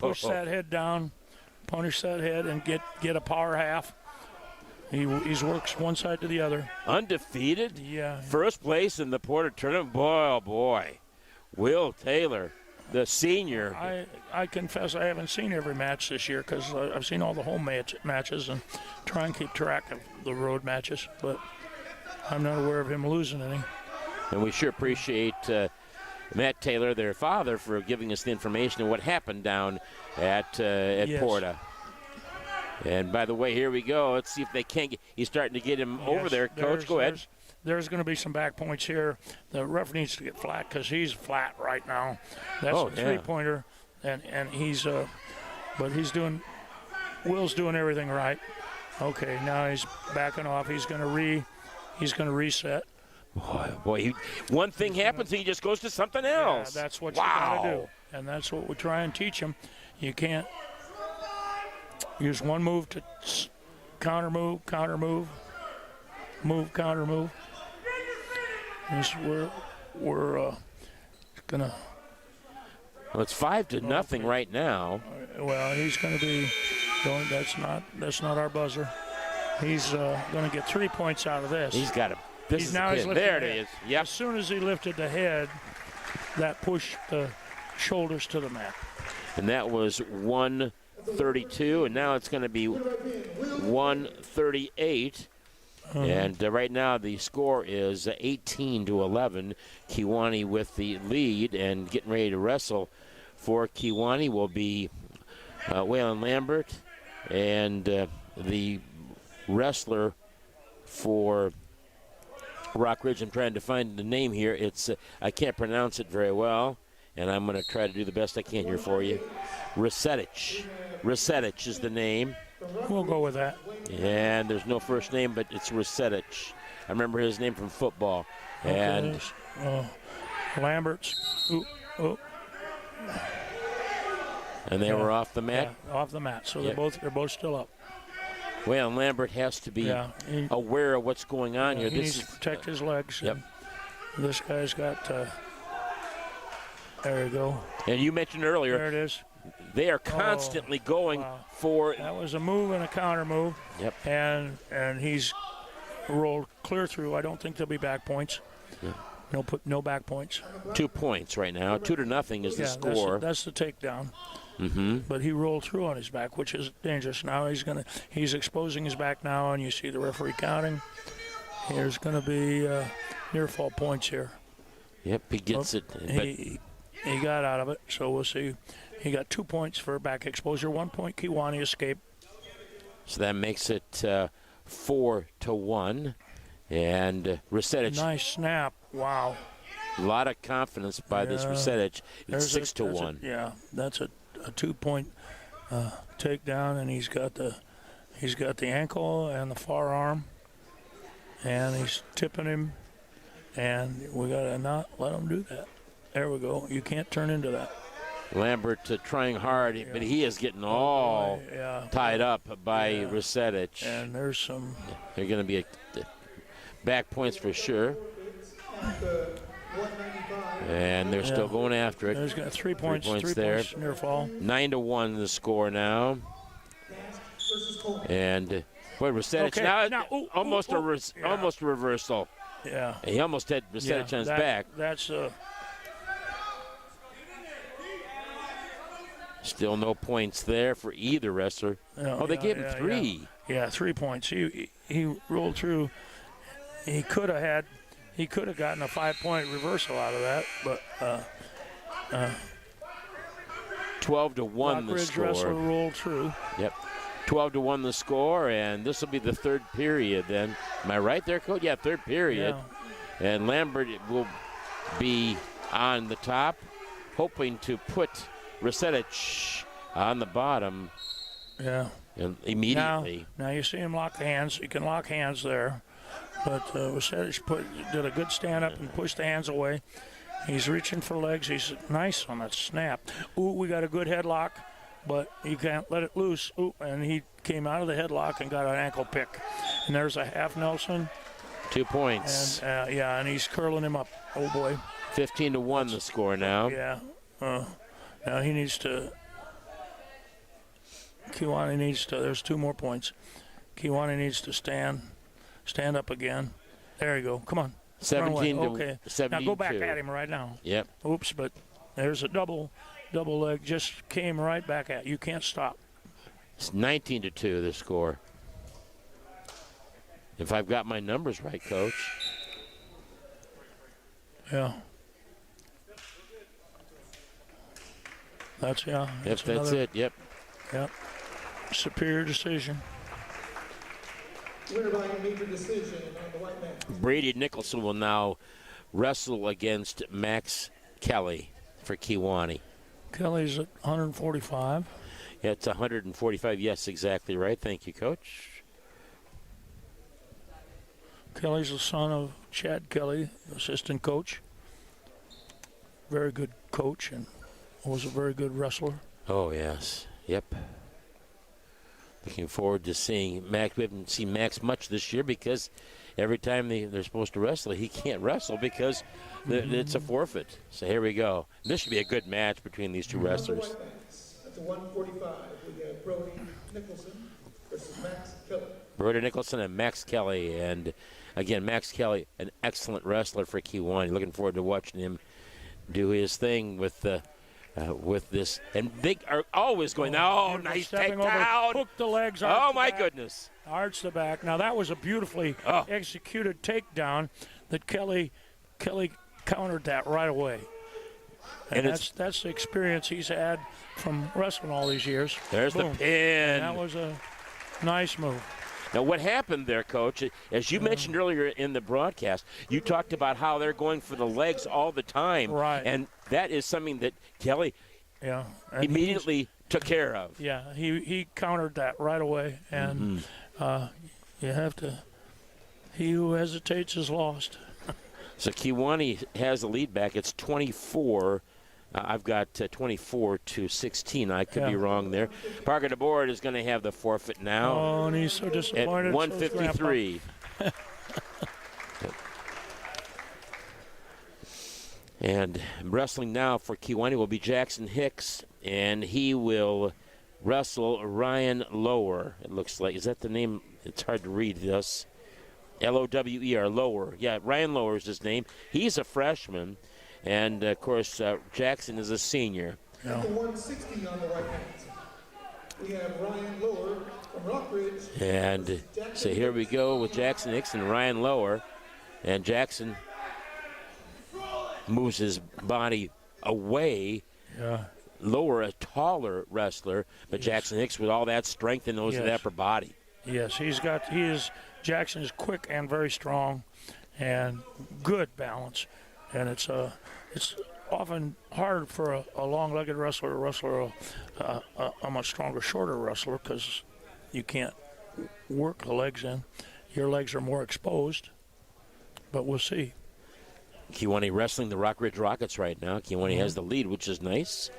B: push that head down, punish that head, and get a power half. He's works one side to the other.
A: Undefeated?
B: Yeah.
A: First place in the Porter tournament. Boy, oh, boy. Will Taylor, the senior.
B: I confess I haven't seen every match this year because I've seen all the home matches and try and keep track of the road matches, but I'm not aware of him losing any.
A: And we sure appreciate Matt Taylor, their father, for giving us the information of what happened down at
B: Yes.
A: Porta. And by the way, here we go. Let's see if they can't get. He's starting to get him over there. Coach, go ahead.
B: There's going to be some back points here. The ref needs to get flat because he's flat right now. That's a three-pointer, and he's but he's doing. Will's doing everything right. Okay, now he's backing off. He's going to reset.
A: Boy, one thing happens, he just goes to something else.
B: Yeah, that's what you got to do, and that's what we try and teach him. You can't use one move to counter move, move, counter move. We're gonna.
A: Well, it's 5-0 right now.
B: Well, he's going to be going. That's not our buzzer. He's going to get 3 points out of this.
A: He's got it. He's there it is. Yep.
B: As soon as he lifted the head, that pushed the shoulders to the mat.
A: And that was 132, and now it's going to be 138. And right now the score is 18-11. Kewanee with the lead, and getting ready to wrestle for Kewanee will be Waylon Lambert, and the wrestler for Rockridge. I'm trying to find the name here. It's I can't pronounce it very well, and I'm going to try to do the best I can here for you. Resetich. Resetich is the name.
B: We'll go with that.
A: And there's no first name, but it's Resetich. I remember his name from football. And
B: Lambert's.
A: And they were off the mat?
B: Yeah, off the mat. So they're both still up.
A: Well, Lambert has to be aware of what's going on here.
B: He needs to protect his legs.
A: Yep.
B: This guy's got. There we go.
A: And you mentioned earlier.
B: There it is.
A: They are constantly going for.
B: That was a move and a counter move.
A: Yep.
B: And he's rolled clear through. I don't think there'll be back points. Yeah. No back points.
A: 2 points right now. 2-0 is the score.
B: That's the takedown.
A: Mm-hmm.
B: But he rolled through on his back, which is dangerous. Now he's exposing his back now, and you see the referee counting. There's going to be near fall points here.
A: Yep, he gets it.
B: He got out of it, so we'll see. He got 2 points for back exposure, 1 point Kewanee escape.
A: So that makes it 4-1. And Resetich.
B: Nice snap. Wow.
A: A lot of confidence by this Resetich. It's 6-1.
B: That's a 2 point takedown, and he's got the ankle and the forearm, and he's tipping him, and we gotta not let him do that. There we go. You can't turn into that.
A: Lambert trying hard, but he is getting all tied up by Rusetić.
B: And there's some.
A: They're going to be back points for sure. And they're still going after it.
B: There's got 3 points. 3 points
A: there.
B: Near fall.
A: 9-1 the score now. And boy, Rusetić now almost a reversal.
B: Yeah.
A: He almost had Rusetić on his back.
B: That's
A: Still no points there for either wrestler. They gave him 3.
B: Yeah, 3 points. He rolled through. He could have gotten a 5-point reversal out of that, but
A: 12-1 the
B: Rockridge
A: score.
B: wrestler rolled through.
A: Yep. 12-1 the score, and this will be the third period then. Am I right there, Coach? Yeah, third period.
B: Yeah.
A: And Lambert will be on the top, hoping to put Rusetić on the bottom.
B: Yeah.
A: And immediately.
B: Now you see him lock hands. You can lock hands there. But Rusetić did a good stand up and pushed the hands away. He's reaching for legs. He's nice on that snap. Ooh, we got a good headlock, but you can't let it loose. Ooh, and he came out of the headlock and got an ankle pick. And there's a half Nelson.
A: 2 points.
B: And and he's curling him up. Oh boy.
A: 15-1 the score now.
B: Yeah. Now he needs to. Kiwani needs to. There's 2 more points. Kiwani needs to stand up again. There you go. Come on.
A: 17 to
B: okay.
A: 72.
B: Now go back at him right now.
A: Yep.
B: Oops, but there's a double leg. Just came right back at you. You can't stop.
A: It's 19-2 the score. If I've got my numbers right, Coach.
B: Yeah. That's
A: That's it. Yep.
B: Yep. Superior decision.
C: Winner by a major decision on the white mat.
A: Brady Nicholson will now wrestle against Max Kelly for Kiwani.
B: Kelly's at 145.
A: Yeah, it's 145. Yes, exactly right. Thank you, Coach.
B: Kelly's the son of Chad Kelly, assistant coach. Very good coach and was a very good wrestler.
A: Oh, yes. Yep. Looking forward to seeing Max. We haven't seen Max much this year because every time they're supposed to wrestle, he can't wrestle because it's a forfeit. So here we go. This should be a good match between these two wrestlers.
C: At the 145, we have Brody Nicholson versus Max Kelly.
A: Brody Nicholson and Max Kelly. And, again, Max Kelly, an excellent wrestler for Kiwani. Looking forward to watching him do his thing with this. And they are always going, nice takedown.
B: Hook the legs.
A: Oh, my goodness.
B: Arch the back. Now, that was a beautifully executed takedown that Kelly countered that right away. And that's the experience he's had from wrestling all these years.
A: There's
B: Boom.
A: the pin.
B: And that was a nice move.
A: Now, what happened there, Coach, as you mentioned earlier in the broadcast, you talked about how they're going for the legs all the time.
B: Right.
A: And that is something that Kelly immediately took care of.
B: Yeah, he countered that right away. And you have to – he who hesitates is lost.
A: So Kiwani has the lead back. It's 24. I've got 24-16. I could be wrong there. Parker DeBoard is going to have the forfeit now.
B: Oh, and he's so disappointed.
A: At 153. And wrestling now for Kiwani will be Jackson Hicks, and he will wrestle Ryan Lower. It looks like. Is that the name? It's hard to read this. Lower, Lower. Yeah, Ryan Lower is his name. He's a freshman. And, of course, Jackson is a senior.
C: At the 160 on the right hand, we have Ryan Lower from Rockridge.
A: And so here we go with Jackson Hicks and Ryan Lower. And Jackson moves his body away.
B: Yeah.
A: Lower, a taller wrestler, but Jackson Hicks with all that strength in those upper body.
B: Yes, Jackson is quick and very strong and good balance. And it's often hard for a long-legged wrestler to wrestle a much stronger, shorter wrestler because you can't work the legs in. Your legs are more exposed, but we'll see.
A: Kewanee wrestling the Rockridge Rockets right now. Kewanee has the lead, which is nice.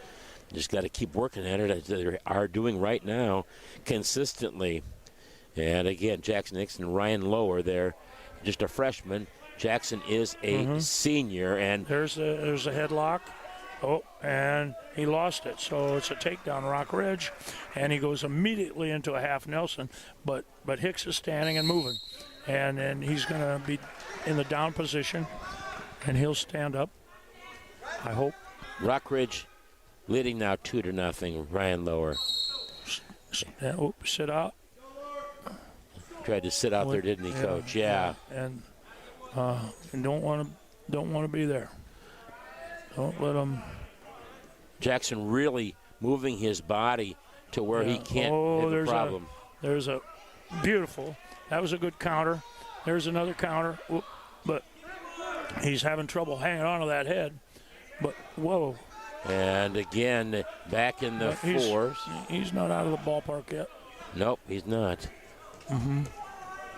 A: Just got to keep working at it, as they are doing right now, consistently. And again, Jackson Nixon, Ryan Lower there, just a freshman. Jackson is a senior, and
B: there's a headlock. Oh, and he lost it. So it's a takedown, Rockridge, and he goes immediately into a half Nelson. But Hicks is standing and moving, and he's going to be in the down position, and he'll stand up, I hope.
A: Rockridge leading now 2-0. Ryan Lower
B: Sit out.
A: Tried to sit out there, didn't he, Coach? Yeah.
B: And don't want to be there. Don't let him.
A: Jackson really moving his body to where he can't have a problem.
B: There's a beautiful. That was a good counter. There's another counter. But he's having trouble hanging on to that head. But whoa.
A: And again, back in the fours.
B: He's not out of the ballpark yet.
A: Nope, he's not.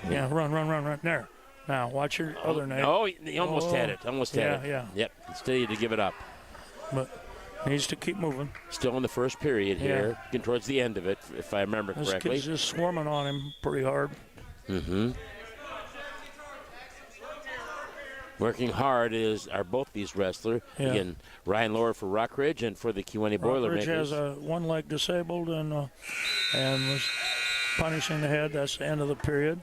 B: Yeah, run. There. Now, watch your other name.
A: Oh, he almost had it. Almost had it.
B: Yeah.
A: Yep, steady to give it up.
B: But needs to keep moving.
A: Still in the first period here, getting towards the end of it, if I remember correctly.
B: This kid's just swarming on him pretty hard.
A: Working hard are both these wrestlers.
B: Yeah.
A: Again, Ryan Lower for Rockridge and for the Kewanee Boilermakers.
B: Rockridge has one leg disabled and was punishing the head. That's the end of the period.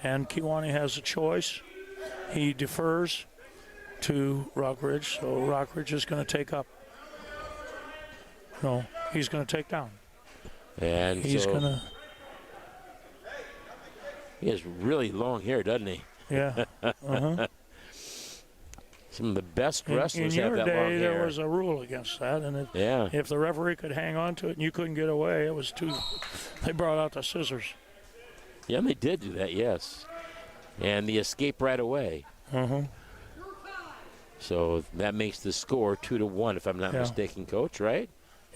B: And Kewanee has a choice. He defers to Rockridge, so Rockridge is going to take up. No, he's going to take down.
A: And
B: he's going to.
A: He has really long hair, doesn't he?
B: Yeah.
A: Some of the best wrestlers have that long hair.
B: In your day, there was a rule against that, and if the referee could hang on to it and you couldn't get away, it was too. They brought out the scissors.
A: Yeah, they did do that, yes. And the escape right away. So that makes the score 2-1, if I'm not mistaken, Coach, right?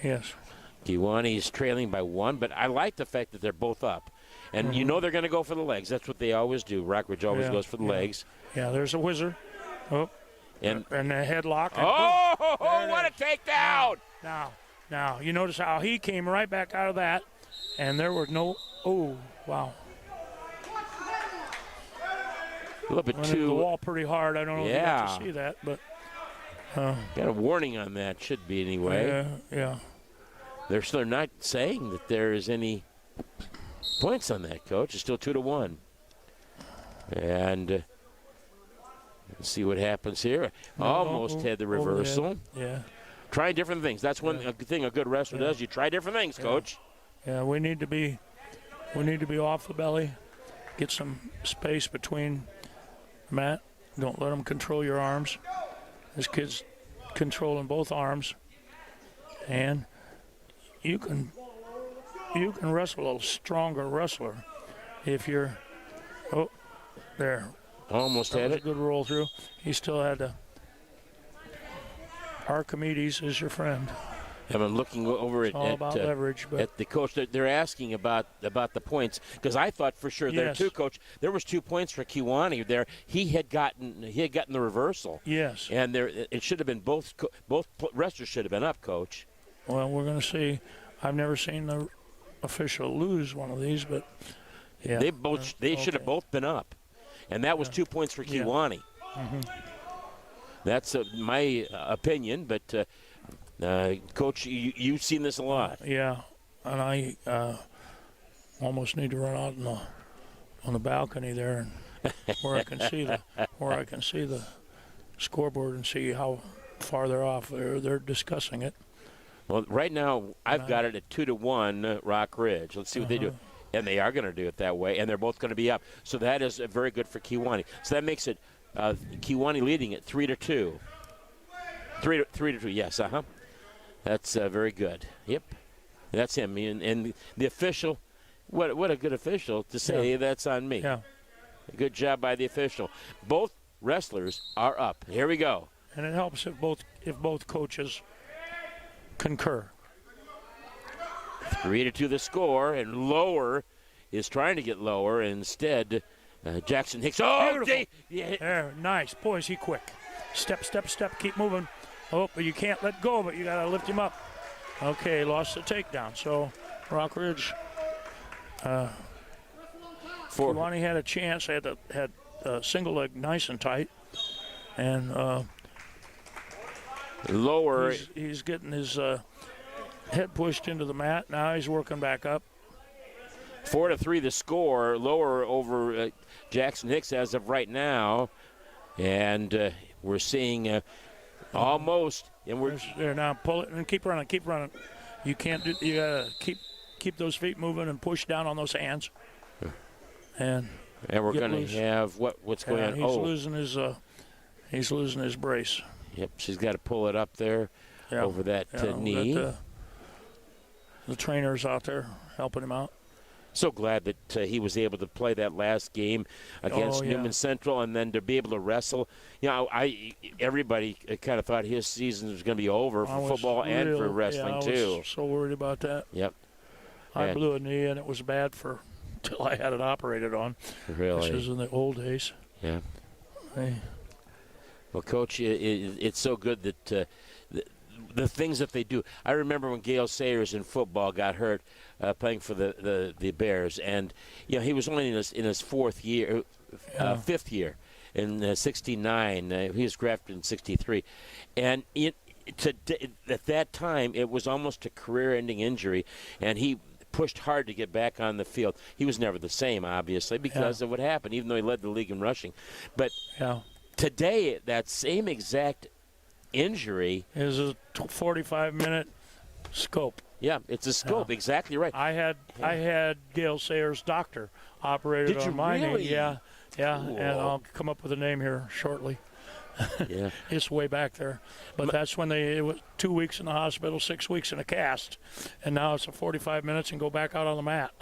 B: Yes.
A: Kewanee's trailing by 1, but I like the fact that they're both up. And you know they're going to go for the legs. That's what they always do. Rockridge always goes for the legs.
B: Yeah, there's a whizzer. Oh. And a headlock.
A: And what a takedown!
B: Now, you notice how he came right back out of that, and there were no. Oh, wow.
A: A little bit
B: went into the wall pretty hard. I don't know if you got to see that, but.
A: Got a warning on that, should be anyway.
B: Yeah.
A: They're not saying that there is any points on that, Coach. It's still 2-1. And let's see what happens here. Almost had the reversal.
B: Yeah.
A: Trying different things. That's one thing a good wrestler does. You try different things, Coach.
B: Yeah, we need to be off the belly. Get some space between Matt. Don't let him control your arms. This kid's controlling both arms. And you can wrestle a stronger wrestler if you're there.
A: Almost had it.
B: A good roll through. He still had to. Archimedes is your friend.
A: And I'm looking over at
B: leverage, but
A: at the coach. They're asking about the points, because I thought for sure there too, Coach. There was 2 points for Kewanee there. He had gotten the reversal.
B: Yes.
A: And it should have been both wrestlers should have been up, Coach.
B: Well, we're going to see. I've never seen the official lose one of these, but yeah.
A: They should have both been up, and that was 2 points for Kewanee. That's my opinion, but. Coach, you've seen this a lot.
B: Yeah, and I almost need to run out on the balcony there, and where I can see the scoreboard and see how far they're off. They're discussing it.
A: Well, right now I've got it at 2-1 Rockridge. Let's see what they do, and they are going to do it that way, and they're both going to be up. So that is very good for Kewanee. So that makes it Kewanee leading at 3-2. 3-2. Yes. That's very good. Yep. That's him. And the official, what a good official to say that's on me.
B: Yeah.
A: Good job by the official. Both wrestlers are up. Here we go.
B: and it helps if both coaches concur.
A: 3-2 the score, and Lower is trying to get lower. Instead, Jackson Hicks. Oh,
B: There, nice. Boy, is he quick. Step, keep moving. Oh, but you can't let go, but you got to lift him up. Okay, lost the takedown. So, Rockridge, Kiwani had a chance, had single leg nice and tight. And
A: Lower.
B: He's getting his head pushed into the mat. Now he's working back up.
A: 4-3 the score. Lower over Jackson Hicks as of right now. And we're seeing almost. And we're
B: there now. Pull it and keep running. You can't do. You gotta keep those feet moving and push down on those hands. And
A: we're going to have what's going on.
B: He's losing his brace.
A: Yep, she's got to pull it up there over that knee.
B: The trainer's out there helping him out.
A: So glad that he was able to play that last game against Newman Central, and then to be able to wrestle. You know, everybody kind of thought his season was going to be over for football and for wrestling too.
B: I was so worried about that.
A: Yep.
B: I blew a knee, and it was bad until I had it operated on.
A: Really?
B: This is in the old days.
A: Yeah.
B: Hey.
A: Well, Coach, it's so good that the things that they do. I remember when Gail Sayers in football got hurt playing for the Bears, and he was only in his fifth year in '69. He was drafted in '63, and at that time it was almost a career-ending injury, and he pushed hard to get back on the field. He was never the same, obviously, because of what happened, even though he led the league in rushing. But today, that same exact injury
B: is a 45-minute scope.
A: Yeah, it's a scope. Exactly right.
B: I had Gail Sayers' doctor operated on my knee. Yeah,
A: cool.
B: And I'll come up with a name here shortly.
A: Yeah,
B: it's way back there. But that's when it was 2 weeks in the hospital, 6 weeks in a cast, and now it's a 45 minutes and go back out on the mat.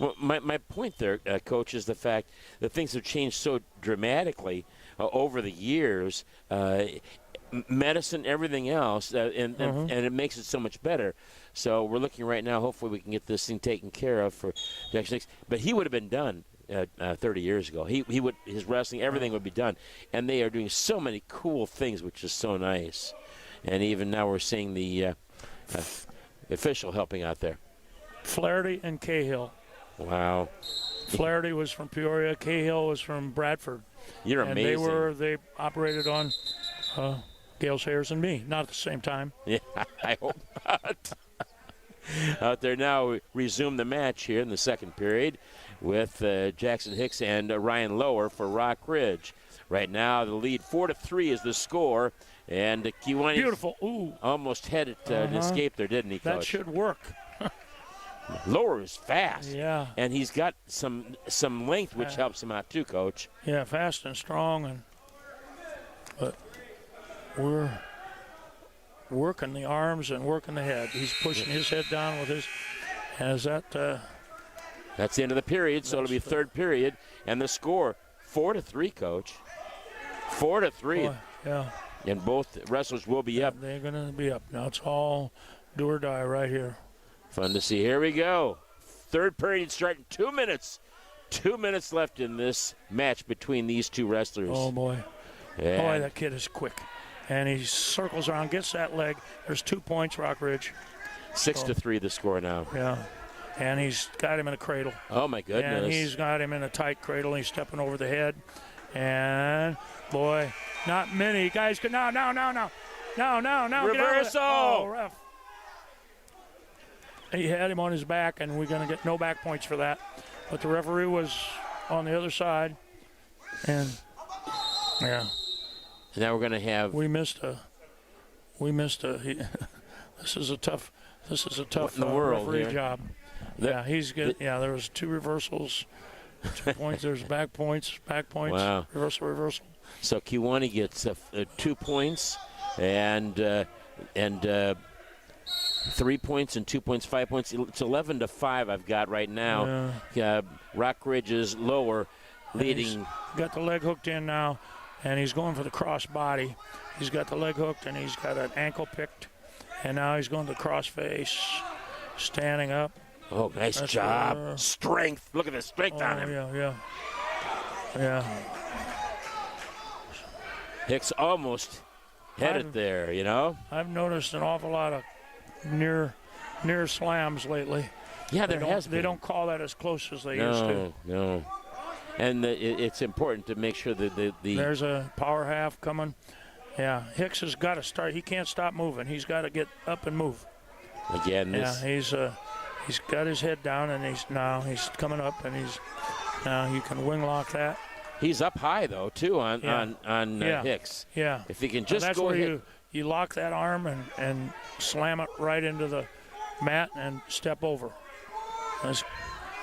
A: Well, my point there, Coach, is the fact that things have changed so dramatically over the years. Medicine, everything else, and it makes it so much better. So we're looking right now. Hopefully, we can get this thing taken care of for Jackson Hicks. But he would have been done 30 years ago. His wrestling, everything would be done. And they are doing so many cool things, which is so nice. And even now, we're seeing the official helping out there.
B: Flaherty and Cahill.
A: Wow.
B: Flaherty was from Peoria. Cahill was from Bradford.
A: You're amazing.
B: And they operated on Gail Sayers and me, not at the same time.
A: Yeah, I hope not. Out there now, we resume the match here in the second period with Jackson Hicks and Ryan Lower for Rockridge. Right now, the lead 4-3 is the score, and Kiwani
B: beautiful. Ooh.
A: Almost had it an escape there, didn't he, Coach?
B: That should work.
A: Lower is fast.
B: Yeah.
A: And he's got some length, which helps him out too, Coach.
B: Yeah, fast and strong, but we're working the arms and working the head. He's pushing his head down with his. That's
A: the end of the period, so it'll be third period, and the score 4-3, Coach. 4-3.
B: Yeah.
A: And both wrestlers will be up.
B: They're going to be up. Now it's all do or die right here.
A: Fun to see. Here we go. Third period starting 2 minutes. 2 minutes left in this match between these two wrestlers.
B: Oh, boy.
A: And
B: boy, that kid is quick. And he circles around, gets that leg. There's 2 points, Rockridge.
A: 6-3 the score now.
B: Yeah. And he's got him in a cradle.
A: Oh, my goodness.
B: And he's got him in a tight cradle. He's stepping over the head. And, boy, not many guys could. No.
A: Reversal.
B: Oh, ref. He had him on his back, and we're going to get no back points for that. But the referee was on the other side. And, yeah.
A: And now we're going to have.
B: We missed a. This is a tough referee job. He's good. There was 2 reversals, 2 points. There's back points.
A: Wow.
B: Reversal.
A: So Kiwani gets 2 points and 3 points and 2 points, 5 points. It's 11-5 I've got right now. Rockridge is Lower, leading.
B: He's got the leg hooked in now, and he's going for the cross body. He's got the leg hooked, and he's got an ankle picked, and now he's going to cross face, standing up.
A: Oh, nice job. Strength. Look at the strength on him.
B: Yeah.
A: Hicks almost had it there, you know?
B: I've noticed an awful lot of near slams lately.
A: Yeah, there has been.
B: They don't call that as close as they used to.
A: No. And it's important to make sure that the
B: There's a power half coming. Yeah, Hicks has got to start. He can't stop moving. He's got to get up and move.
A: Again,
B: he's got his head down, and he's coming up, and now you can wing lock that.
A: He's up high though too on Hicks.
B: Yeah.
A: If he can just
B: that's
A: go
B: where
A: ahead.
B: you lock that arm and slam it right into the mat and step over. That's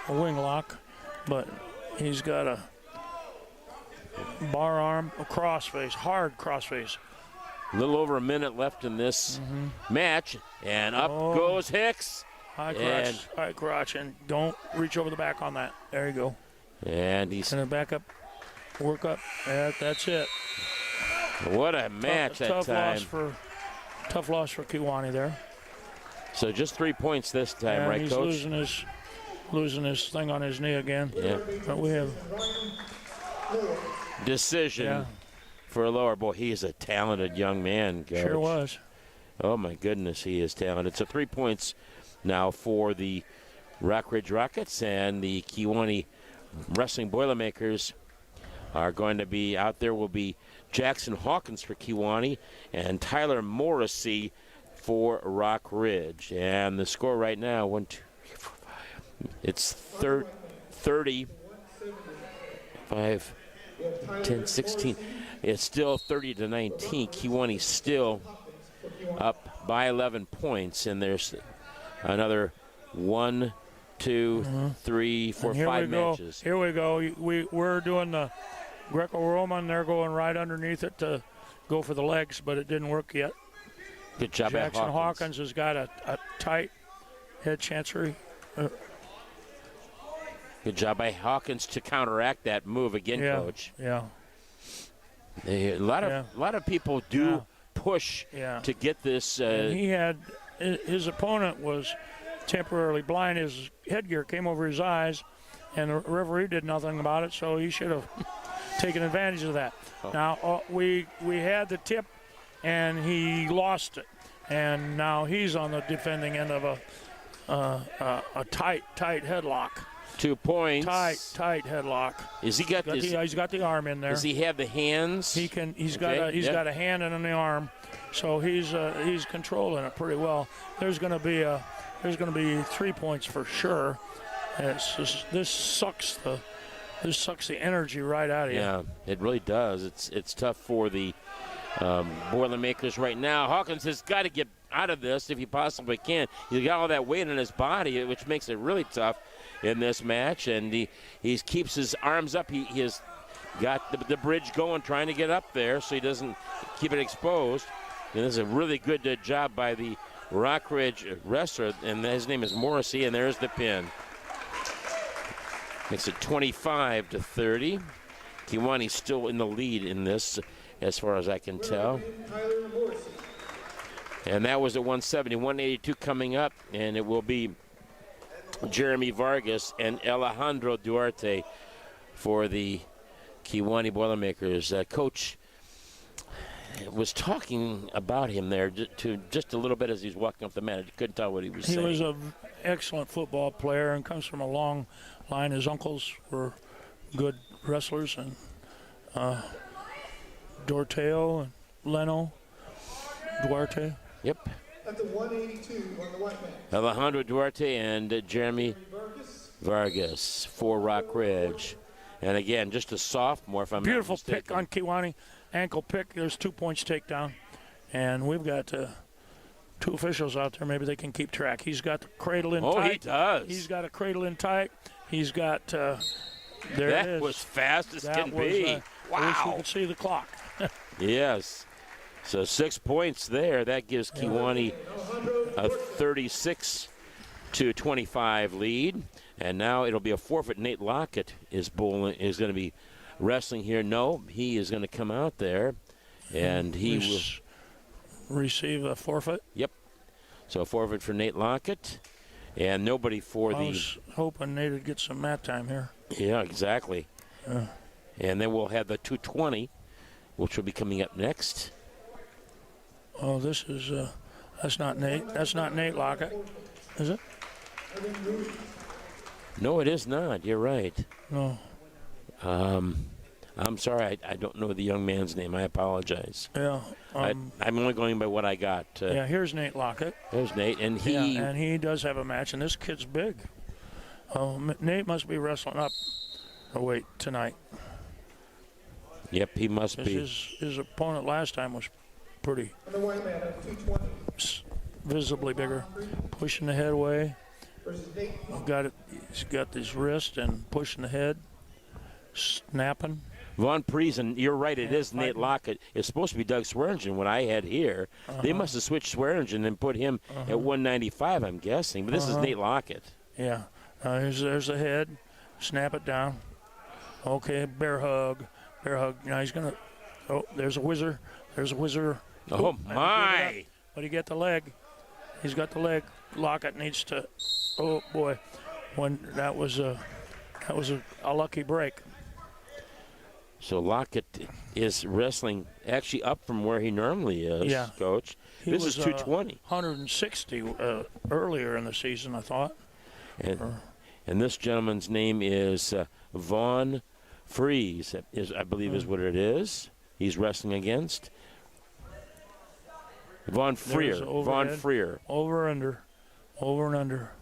B: a wing lock, but he's got a bar arm, a crossface, hard crossface.
A: A little over a minute left in this match, and up goes Hicks.
B: High crotch, and don't reach over the back on that. There you go.
A: And he's
B: gonna back up, work up. Yeah, that's it.
A: What a match that time.
B: Tough loss for Kewanee there.
A: So just 3 points this time, right,
B: he's
A: Coach?
B: Losing his thing on his knee again.
A: Yeah.
B: But we have
A: decision for a lower. Boy, he is a talented young man, Coach.
B: Sure was.
A: Oh, my goodness, he is talented. So 3 points now for the Rockridge Rockets, and the Kewanee Wrestling Boilermakers are going to be out there. Will be Jackson Hawkins for Kewanee and Tyler Morrissey for Rockridge. And the score right now, 1, 2, 3, 4, 5. It's 30, 5, 10, 16. It's still 30-19. Kewanee still up by 11 points, and there's another 1, 2, 3, 4, 5 matches.
B: Here we go. We're doing the Greco-Roman. They're going right underneath it to go for the legs, but it didn't work yet.
A: Good job,
B: Jackson Hawkins has got a tight head chancery.
A: Good job by Hawkins to counteract that move again, Coach.
B: Yeah.
A: A lot of people do push to get this.
B: And he had his opponent was temporarily blind. His headgear came over his eyes, and the referee did nothing about it. So he should have taken advantage of that. Now we had the tip, and he lost it, and now he's on the defending end of a tight headlock.
A: 2 points.
B: Tight headlock.
A: Is he got this?
B: He's got the arm in there.
A: Does he have the hands?
B: He's got a hand and an arm, so he's controlling it pretty well. There's going to be 3 points for sure. This sucks the energy right out of you.
A: Yeah, it really does. It's tough for the Boilermakers right now. Hawkins has got to get out of this if he possibly can. He's got all that weight in his body, which makes it really tough in this match, and he keeps his arms up. He has got the bridge going, trying to get up there so he doesn't keep it exposed. And this is a really good job by the Rockridge wrestler, and his name is Morrissey, and there's the pin. Makes it 25-30. Kewanee's still in the lead in this, as far as I can tell. And that was at 170. 182 coming up, and it will be Jeremy Vargas and Alejandro Duarte for the Kewanee Boilermakers. Coach was talking about him there just a little bit as he's walking up the mat. I couldn't tell what he was saying.
B: He was an excellent football player and comes from a long line. His uncles were good wrestlers, and Dorteo and Leno, Duarte.
A: Yep.
C: At the 182 on the white mat.
A: Alejandro Duarte and Jeremy Vargas for Rockridge. And again, just a sophomore, if I'm not mistaken.
B: Beautiful pick on Kewanee. Ankle pick. There's 2 points takedown. And we've got 2 officials out there. Maybe they can keep track. He's got the cradle in tight.
A: Oh, he does.
B: He's got a cradle in tight. He's got, there it is.
A: That was fast as can be. Wow.
B: I wish we could see the clock.
A: Yes. So 6 points there. That gives Kewanee a 36-25 lead. And now it'll be a forfeit. Nate Lockett is going to be wrestling here. No, he is going to come out there, and he will
B: receive a forfeit.
A: Yep. So a forfeit for Nate Lockett, and nobody for
B: I was hoping Nate would get some mat time here.
A: Yeah, exactly. And then we'll have the 220, which will be coming up next.
B: Oh, this is that's not Nate. That's not Nate Lockett, is it?
A: No, it is not. You're right.
B: No.
A: I'm sorry. I don't know the young man's name. I apologize.
B: Yeah.
A: I'm only going by what I got.
B: Yeah, here's Nate Lockett.
A: There's Nate, and he
B: does have a match, and this kid's big. Nate must be wrestling up a weight tonight.
A: Yep, he must be.
B: His opponent last time was pretty
C: On the white mat at 220.
B: visibly bigger, pushing the head away.
C: Versus Nate.
B: He's got his wrist and pushing the head, snapping.
A: Von Priesen, you're right, it is Nate Lockett. It's supposed to be Doug Swearingen, what I had here. They must have switched Swearingen and put him at 195, I'm guessing. But this is Nate Lockett.
B: Yeah. There's the head. Snap it down. Okay, bear hug. Bear hug. Now he's going to. Oh, there's a whizzer. There's a whizzer.
A: Oh, my.
B: But he got the leg. He's got the leg. Lockett needs to. Oh, boy. That was a lucky break.
A: So Lockett is wrestling actually up from where he normally is, Coach. This is 220.
B: 160 earlier in the season, I thought.
A: And this gentleman's name is Von Fries, I believe is what it is. He's wrestling against. Von Freer. Von Freer.
B: Over under. Over and under.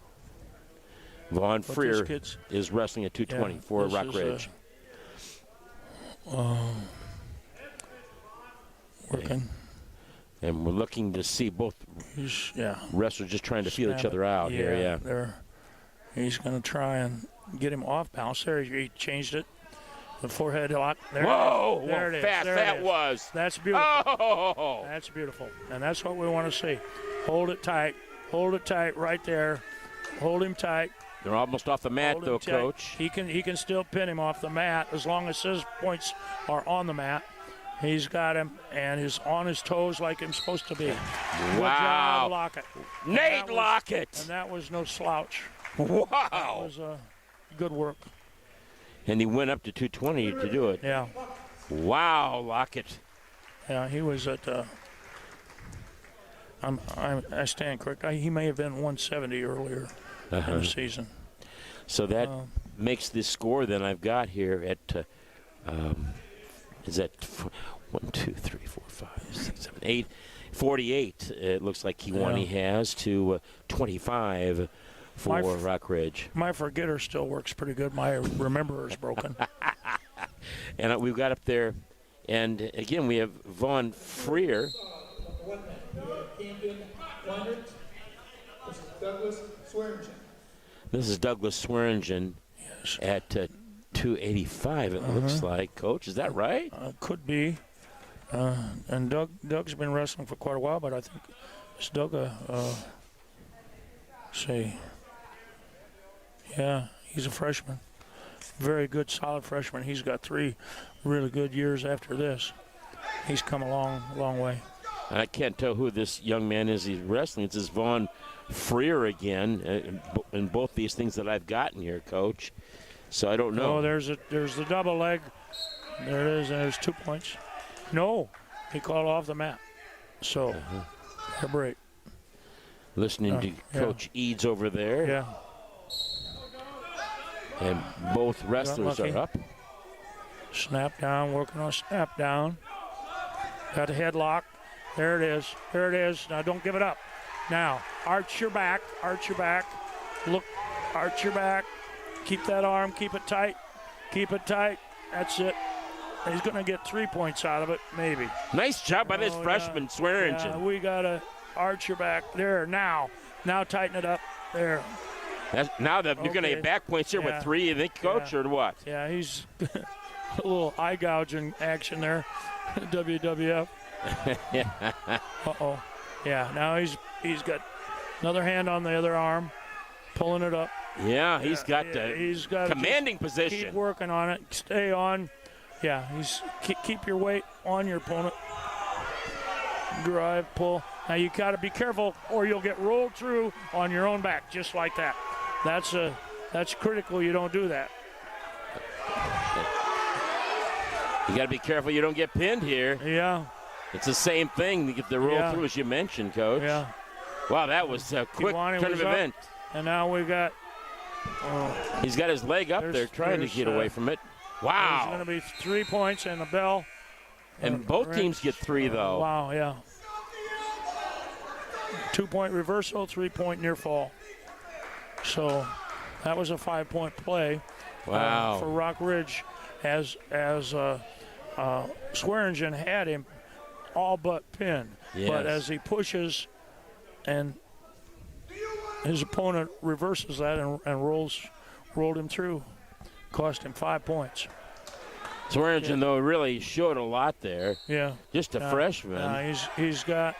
A: Von Freer is wrestling at 220 for Rockridge.
B: Working.
A: And we're looking to see both wrestlers just trying to feel each other out here. Yeah.
B: He's going to try and get him off balance. There, he changed it. The forehead lock. There
A: Whoa!
B: There it is.
A: Fast
B: there
A: that was.
B: That's beautiful.
A: Oh!
B: That's beautiful. And that's what we want to see. Hold it tight. Hold it tight right there. Hold him tight.
A: They're almost off the mat, though, Coach.
B: He can still pin him off the mat as long as his points are on the mat. He's got him, and he's on his toes like he's supposed to be.
A: Wow.
B: Good job, Lockett.
A: Nate Lockett.
B: And that was no slouch.
A: Wow.
B: That was good work.
A: And he went up to 220 to do it.
B: Yeah.
A: Wow, Lockett.
B: Yeah, he was at. I stand correct. He may have been 170 earlier in the season.
A: So that makes the score then I've got here at. Is that 1, 2, 3, 4, 5, 6, 7, 8, 48? It looks like Kiwani has to 25 for Rockridge.
B: My forgetter still works pretty good. My rememberer's broken.
A: And we've got up there, and again we have Von Freer. This is Douglas Swearingen at 285. It looks like, Coach. Is that right?
B: Could be. And Doug's been wrestling for quite a while, but I think it's Doug. Yeah, he's a freshman. Very good, solid freshman. He's got 3 really good years after this. He's come a long way.
A: I can't tell who this young man is he's wrestling. It's this Von Freer again in both these things that I've gotten here, Coach. So I don't know.
B: Oh, there's the double leg. There it is, and there's 2 points. No, he called off the mat. So, a break.
A: Listening to Coach Eads over there.
B: Yeah.
A: And both wrestlers are up.
B: Snap down, working on snap down. Got the headlock. There it is. There it is. Now don't give it up. Now, arch your back. Arch your back. Look, arch your back. Keep that arm. Keep it tight. Keep it tight. That's it. He's going to get 3 points out of it, maybe.
A: Nice job by this freshman, Swearingen.
B: Yeah, we got to arch your back. There, now. Now tighten it up. There.
A: Now that you're going to get back points here with 3, you think, Coach, or what?
B: Yeah, he's a little eye gouging action there. WWF. Uh-oh. Yeah, now he's got another hand on the other arm, pulling it up.
A: Yeah, he's got commanding position.
B: Keep working on it. Stay on. Yeah, keep your weight on your opponent. Drive, pull. Now you got to be careful, or you'll get rolled through on your own back, just like that. That's critical. You don't do that.
A: You got to be careful you don't get pinned here.
B: Yeah.
A: It's the same thing to get the roll through as you mentioned, Coach.
B: Yeah.
A: Wow, that was a quick turn of event.
B: And now we got.
A: He's got his leg up there trying to get away from it. Wow.
B: There's going to be 3 points and a bell.
A: And both teams get 3, though.
B: Wow, yeah. 2-point reversal, 3-point near fall. So that was a 5-point play.
A: Wow.
B: For Rockridge, as Swearingen had him all but pinned.
A: Yes.
B: But as he pushes and his opponent reverses that and rolled him through, cost him 5 points.
A: Swearingen, though, really showed a lot there.
B: Yeah.
A: Just a freshman.
B: He's got.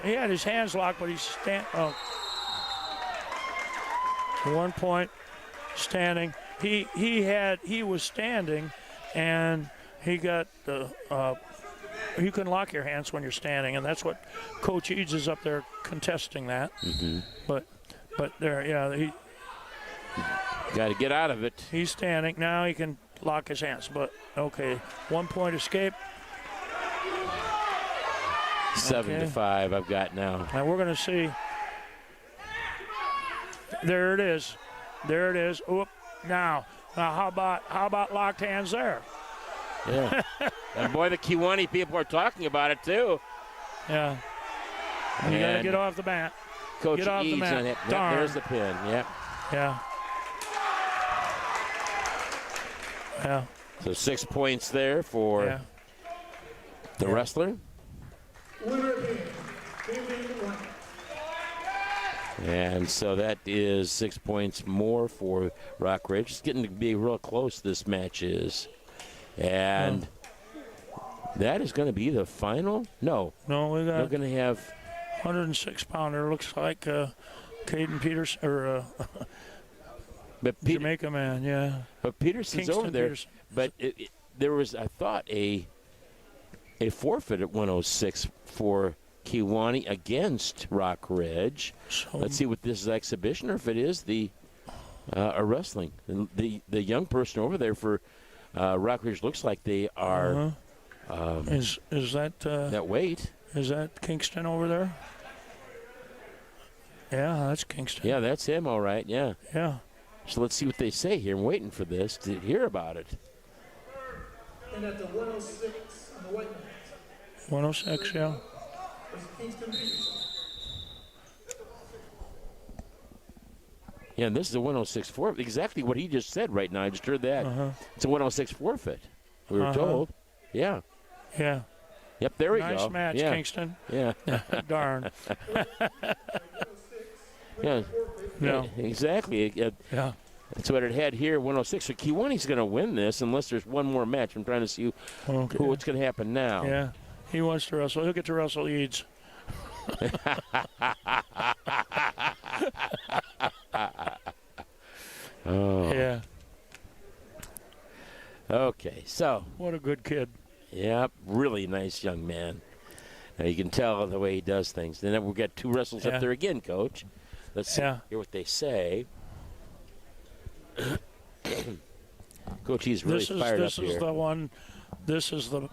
B: He had his hands locked, but he's 1 point standing. He was standing, and he got you can lock your hands when you're standing, and that's what Coach Eads is up there contesting that.
A: Mm-hmm.
B: But there, he
A: got to get out of it.
B: He's standing now. He can lock his hands, but okay, 1 point escape.
A: 7-5 I've got now.
B: Now we're going to see. There it is. Oop. Now how about locked hands there?
A: Yeah. And boy, the Kewanee people are talking about it too.
B: Yeah. You got to get off the mat.
A: Coach
B: get off the mat.
A: On it.
B: Darn.
A: There's the pin. Yep.
B: Yeah. Yeah.
A: So 6 points there for the wrestler. And so that is 6 points more for Rockridge. It's getting to be real close, this match is. And that is going to be the final? No.
B: No, we're
A: going to have
B: 106-pounder. Looks like Caden Peters or Jamaica man, yeah.
A: But Peterson's
B: Kingston
A: over there.
B: Peterson.
A: But there was, I thought, a forfeit at 106 for Kewanee against Rockridge. So let's see what this is, exhibition, or if it is the wrestling. The young person over there for Rockridge looks like they are.
B: Is that
A: that weight?
B: Is that Kingston over there? Yeah, that's Kingston.
A: Yeah, that's him. All right. Yeah.
B: Yeah.
A: So let's see what they say here. I'm waiting for this to hear about it.
C: And at the 106 on the white mat.
B: 106, yeah.
A: Yeah, and this is a 106 forfeit. Exactly what he just said right now. I just heard that. It's a 106 forfeit. We were told. Yeah.
B: Yeah.
A: Yep, there we go.
B: Nice match, Kingston.
A: Yeah.
B: Darn.
A: Yeah, exactly.
B: Yeah.
A: That's what it had here, 106. So Kewanee's going to win this unless there's one more match. I'm trying to see what's going to happen now.
B: Yeah, he wants to wrestle. He'll get to wrestle Eads. Yeah.
A: Okay, so.
B: What a good kid.
A: Yep, really nice young man. Now you can tell the way he does things. Then we've got 2 wrestles up there again, Coach. Let's hear what they say. Coach, he's really fired up here.
B: This is the one. This is the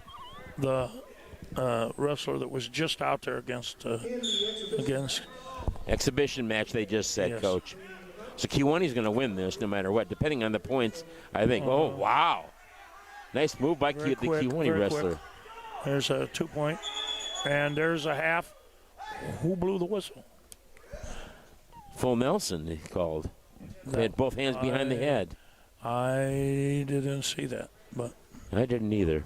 B: wrestler that was just out there against.
A: Exhibition match, they just said, Coach. So Kewanee's going to win this no matter what, depending on the points, I think. Oh, wow. Nice move by the Kewanee wrestler.
B: Quick. There's a 2-point. And there's a half. Who blew the whistle?
A: Full Nelson, he called. They had both hands behind the head.
B: I didn't see that, but
A: I didn't either.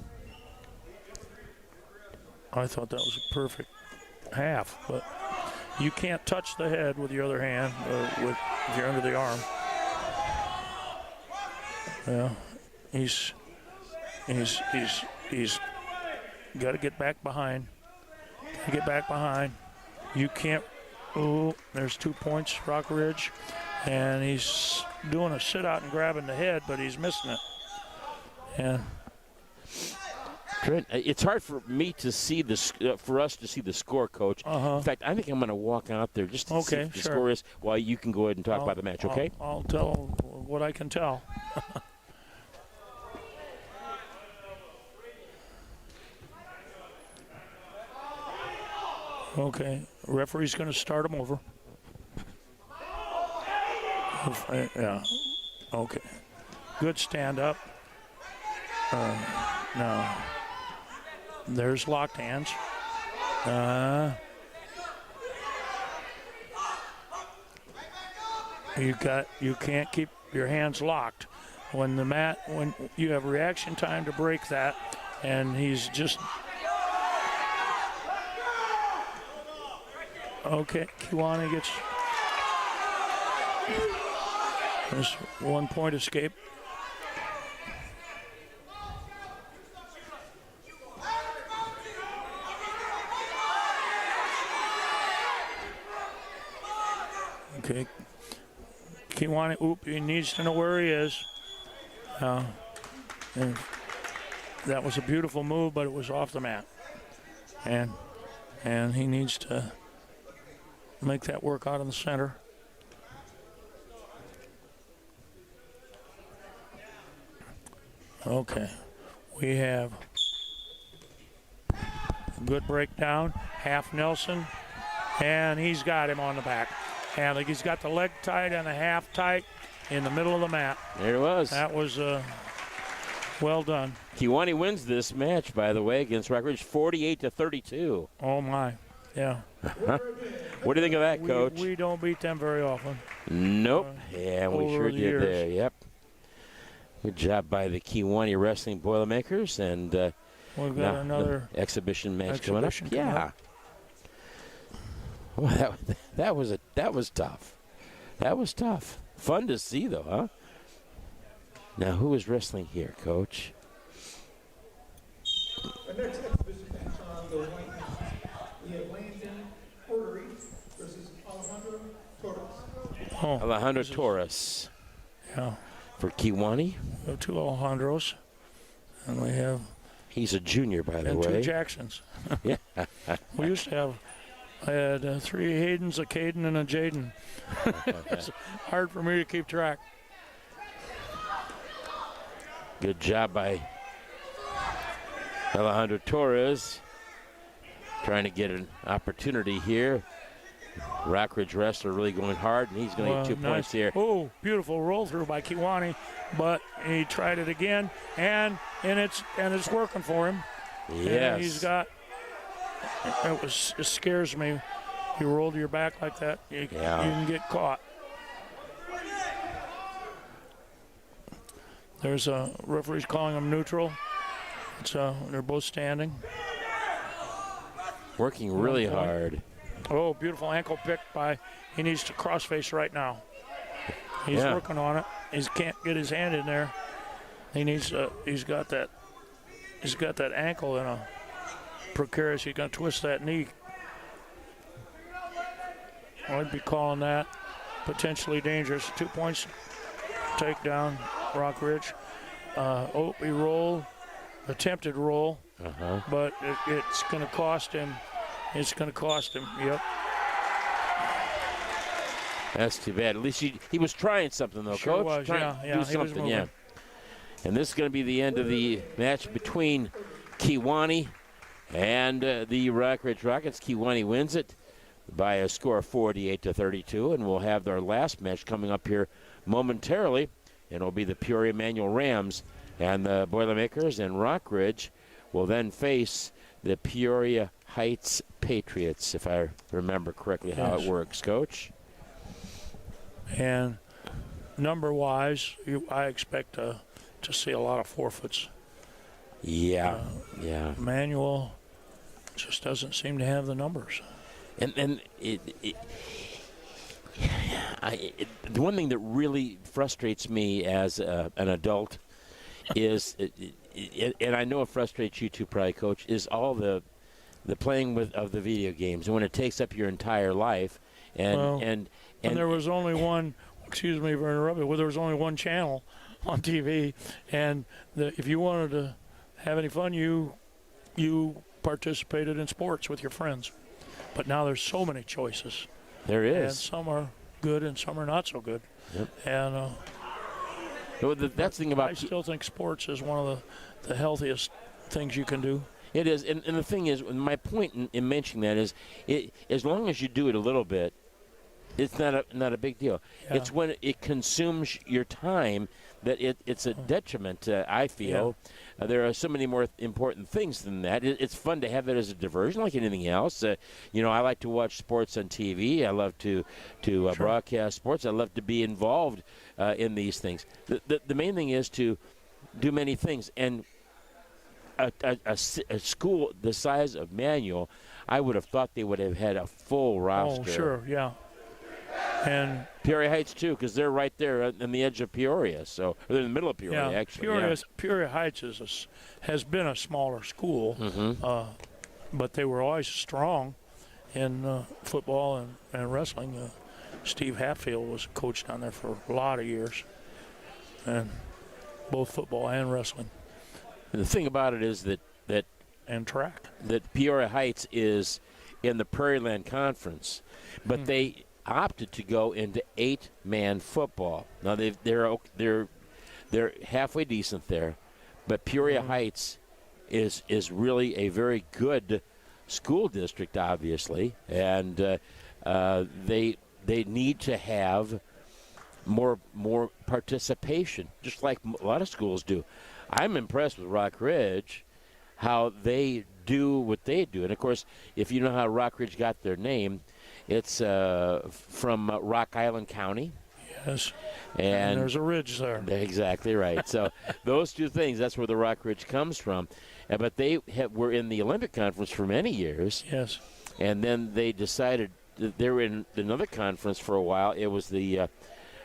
B: I thought that was a perfect half, but you can't touch the head with your other hand if you're under the arm. Yeah, he's got to get back behind. You can't. Oh, there's 2 points, Rockridge. And he's doing a sit-out and grabbing the head, but he's missing it. And
A: Trent, it's hard for me to see for us to see the score, Coach. In fact, I think I'm going to walk out there just to see what the score is while you can go ahead and talk about the match, okay?
B: I'll tell what I can tell. Okay, referee's going to start him over. Yeah, okay. Good stand up. Now, there's locked hands. You can't keep your hands locked. When you have reaction time to break that, and he's just okay. Kiwani gets there's 1 point escape. Okay. Kiwani, he needs to know where he is. And that was a beautiful move, but it was off the mat. And he needs to make that work out in the center. Okay. We have a good breakdown. Half Nelson. And he's got him on the back. And he's got the leg tight and the half tight in the middle of the mat.
A: There it was.
B: That was well done.
A: Kiwani wins this match, by the way, against Rockridge, 48-32.
B: Oh, my. Yeah.
A: What do you think of that, Coach?
B: We don't beat them very often.
A: Nope. Yeah, we sure did
B: years.
A: there. Yep. Good job by the Kiwani Wrestling Boilermakers. And
B: we've got another
A: exhibition match coming up.
B: Yeah.
A: Well, that was tough. That was tough. Fun to see, though, huh? Now, who is wrestling here, Coach?
C: The next exhibition match on the white mat, we have Landon Portery versus Alejandro Torres.
A: Alejandro Torres.
B: Yeah.
A: For Kiwani.
B: We have two Alejandros. And we have...
A: He's a junior, by the way.
B: And two Jacksons.
A: Yeah.
B: We used to have... I had 3 Haydens, a Caden, and a Jaden. It's hard for me to keep track.
A: Good job by Alejandro Torres. Trying to get an opportunity here. Rockridge wrestler really going hard, and he's going to get 2 points here.
B: Oh, beautiful roll through by Kiwani, but he tried it again, and it's working for him.
A: Yes.
B: And he's got. It scares me. You roll to your back like that, you can get caught. There's a referee's calling him neutral. They're both standing.
A: Working really hard.
B: Oh, beautiful ankle pick by. He needs to crossface right now. He's working on it. He can't get his hand in there. He needs. He's got that ankle in a precarious. He's going to twist that knee. I'd be calling that potentially dangerous. 2 points. Takedown, Rockridge. He rolled, attempted roll, but it's going to cost him. It's going to cost him. Yep.
A: That's too bad. At least he was trying something, though,
B: sure
A: Coach.
B: Was, yeah,
A: do something, yeah. And this is going to be the end of the match between Kiwani and the Rockridge Rockets. Kiwani wins it by a score of 48-32, and we'll have our last match coming up here momentarily, and it'll be the Peoria Manual Rams and the Boilermakers, and Rockridge will then face the Peoria Heights Patriots, if I remember correctly how it works, Coach.
B: And number-wise, I expect to see a lot of forfeits.
A: Yeah.
B: Manual just doesn't seem to have the numbers.
A: And the one thing that really frustrates me as an adult is, and I know it frustrates you too, probably, Coach, is all the playing of the video games, and when it takes up your entire life. And
B: there was only one. Excuse me for interrupting. Well, there was only one channel on TV, and if you wanted to have any fun, you participated in sports with your friends. But now there's so many choices.
A: There
B: And
A: is.
B: some are good and some are not so good.
A: Yep.
B: And
A: Well, that's the thing about
B: I still think sports is one of the healthiest things you can do.
A: it is, and the thing is, my point in mentioning that is, as long as you do it a little bit, it's not a big deal.
B: Yeah.
A: It's when it consumes your time that it's a detriment. I feel there are so many more important things than that. It's fun to have it as a diversion, like anything else. I like to watch sports on TV. I love to broadcast sports. I love to be involved in these things. The main thing is to do many things. And a school the size of Manual, I would have thought they would have had a full roster.
B: Oh, sure, yeah. And
A: Peoria Heights too, because they're right there on the edge of Peoria. So they're in the middle of Peoria,
B: yeah,
A: actually.
B: Peoria Heights has been a smaller school, but they were always strong in football and wrestling. Steve Hatfield was coached down there for a lot of years, and both football and wrestling.
A: And the thing about it is that
B: And track.
A: that Peoria Heights is in the Prairie Land Conference, but they opted to go into 8-man football. Now they're halfway decent there, but Peoria Heights is really a very good school district, obviously, and they need to have more participation, just like a lot of schools do. I'm impressed with Rockridge, how they do what they do. And, of course, if you know how Rockridge got their name, it's from Rock Island County.
B: Yes.
A: And
B: there's a ridge there.
A: Exactly right. So those two things, that's where the Rockridge comes from. But they were in the Olympic Conference for many years.
B: Yes.
A: And then they decided they were in another conference for a while. It was the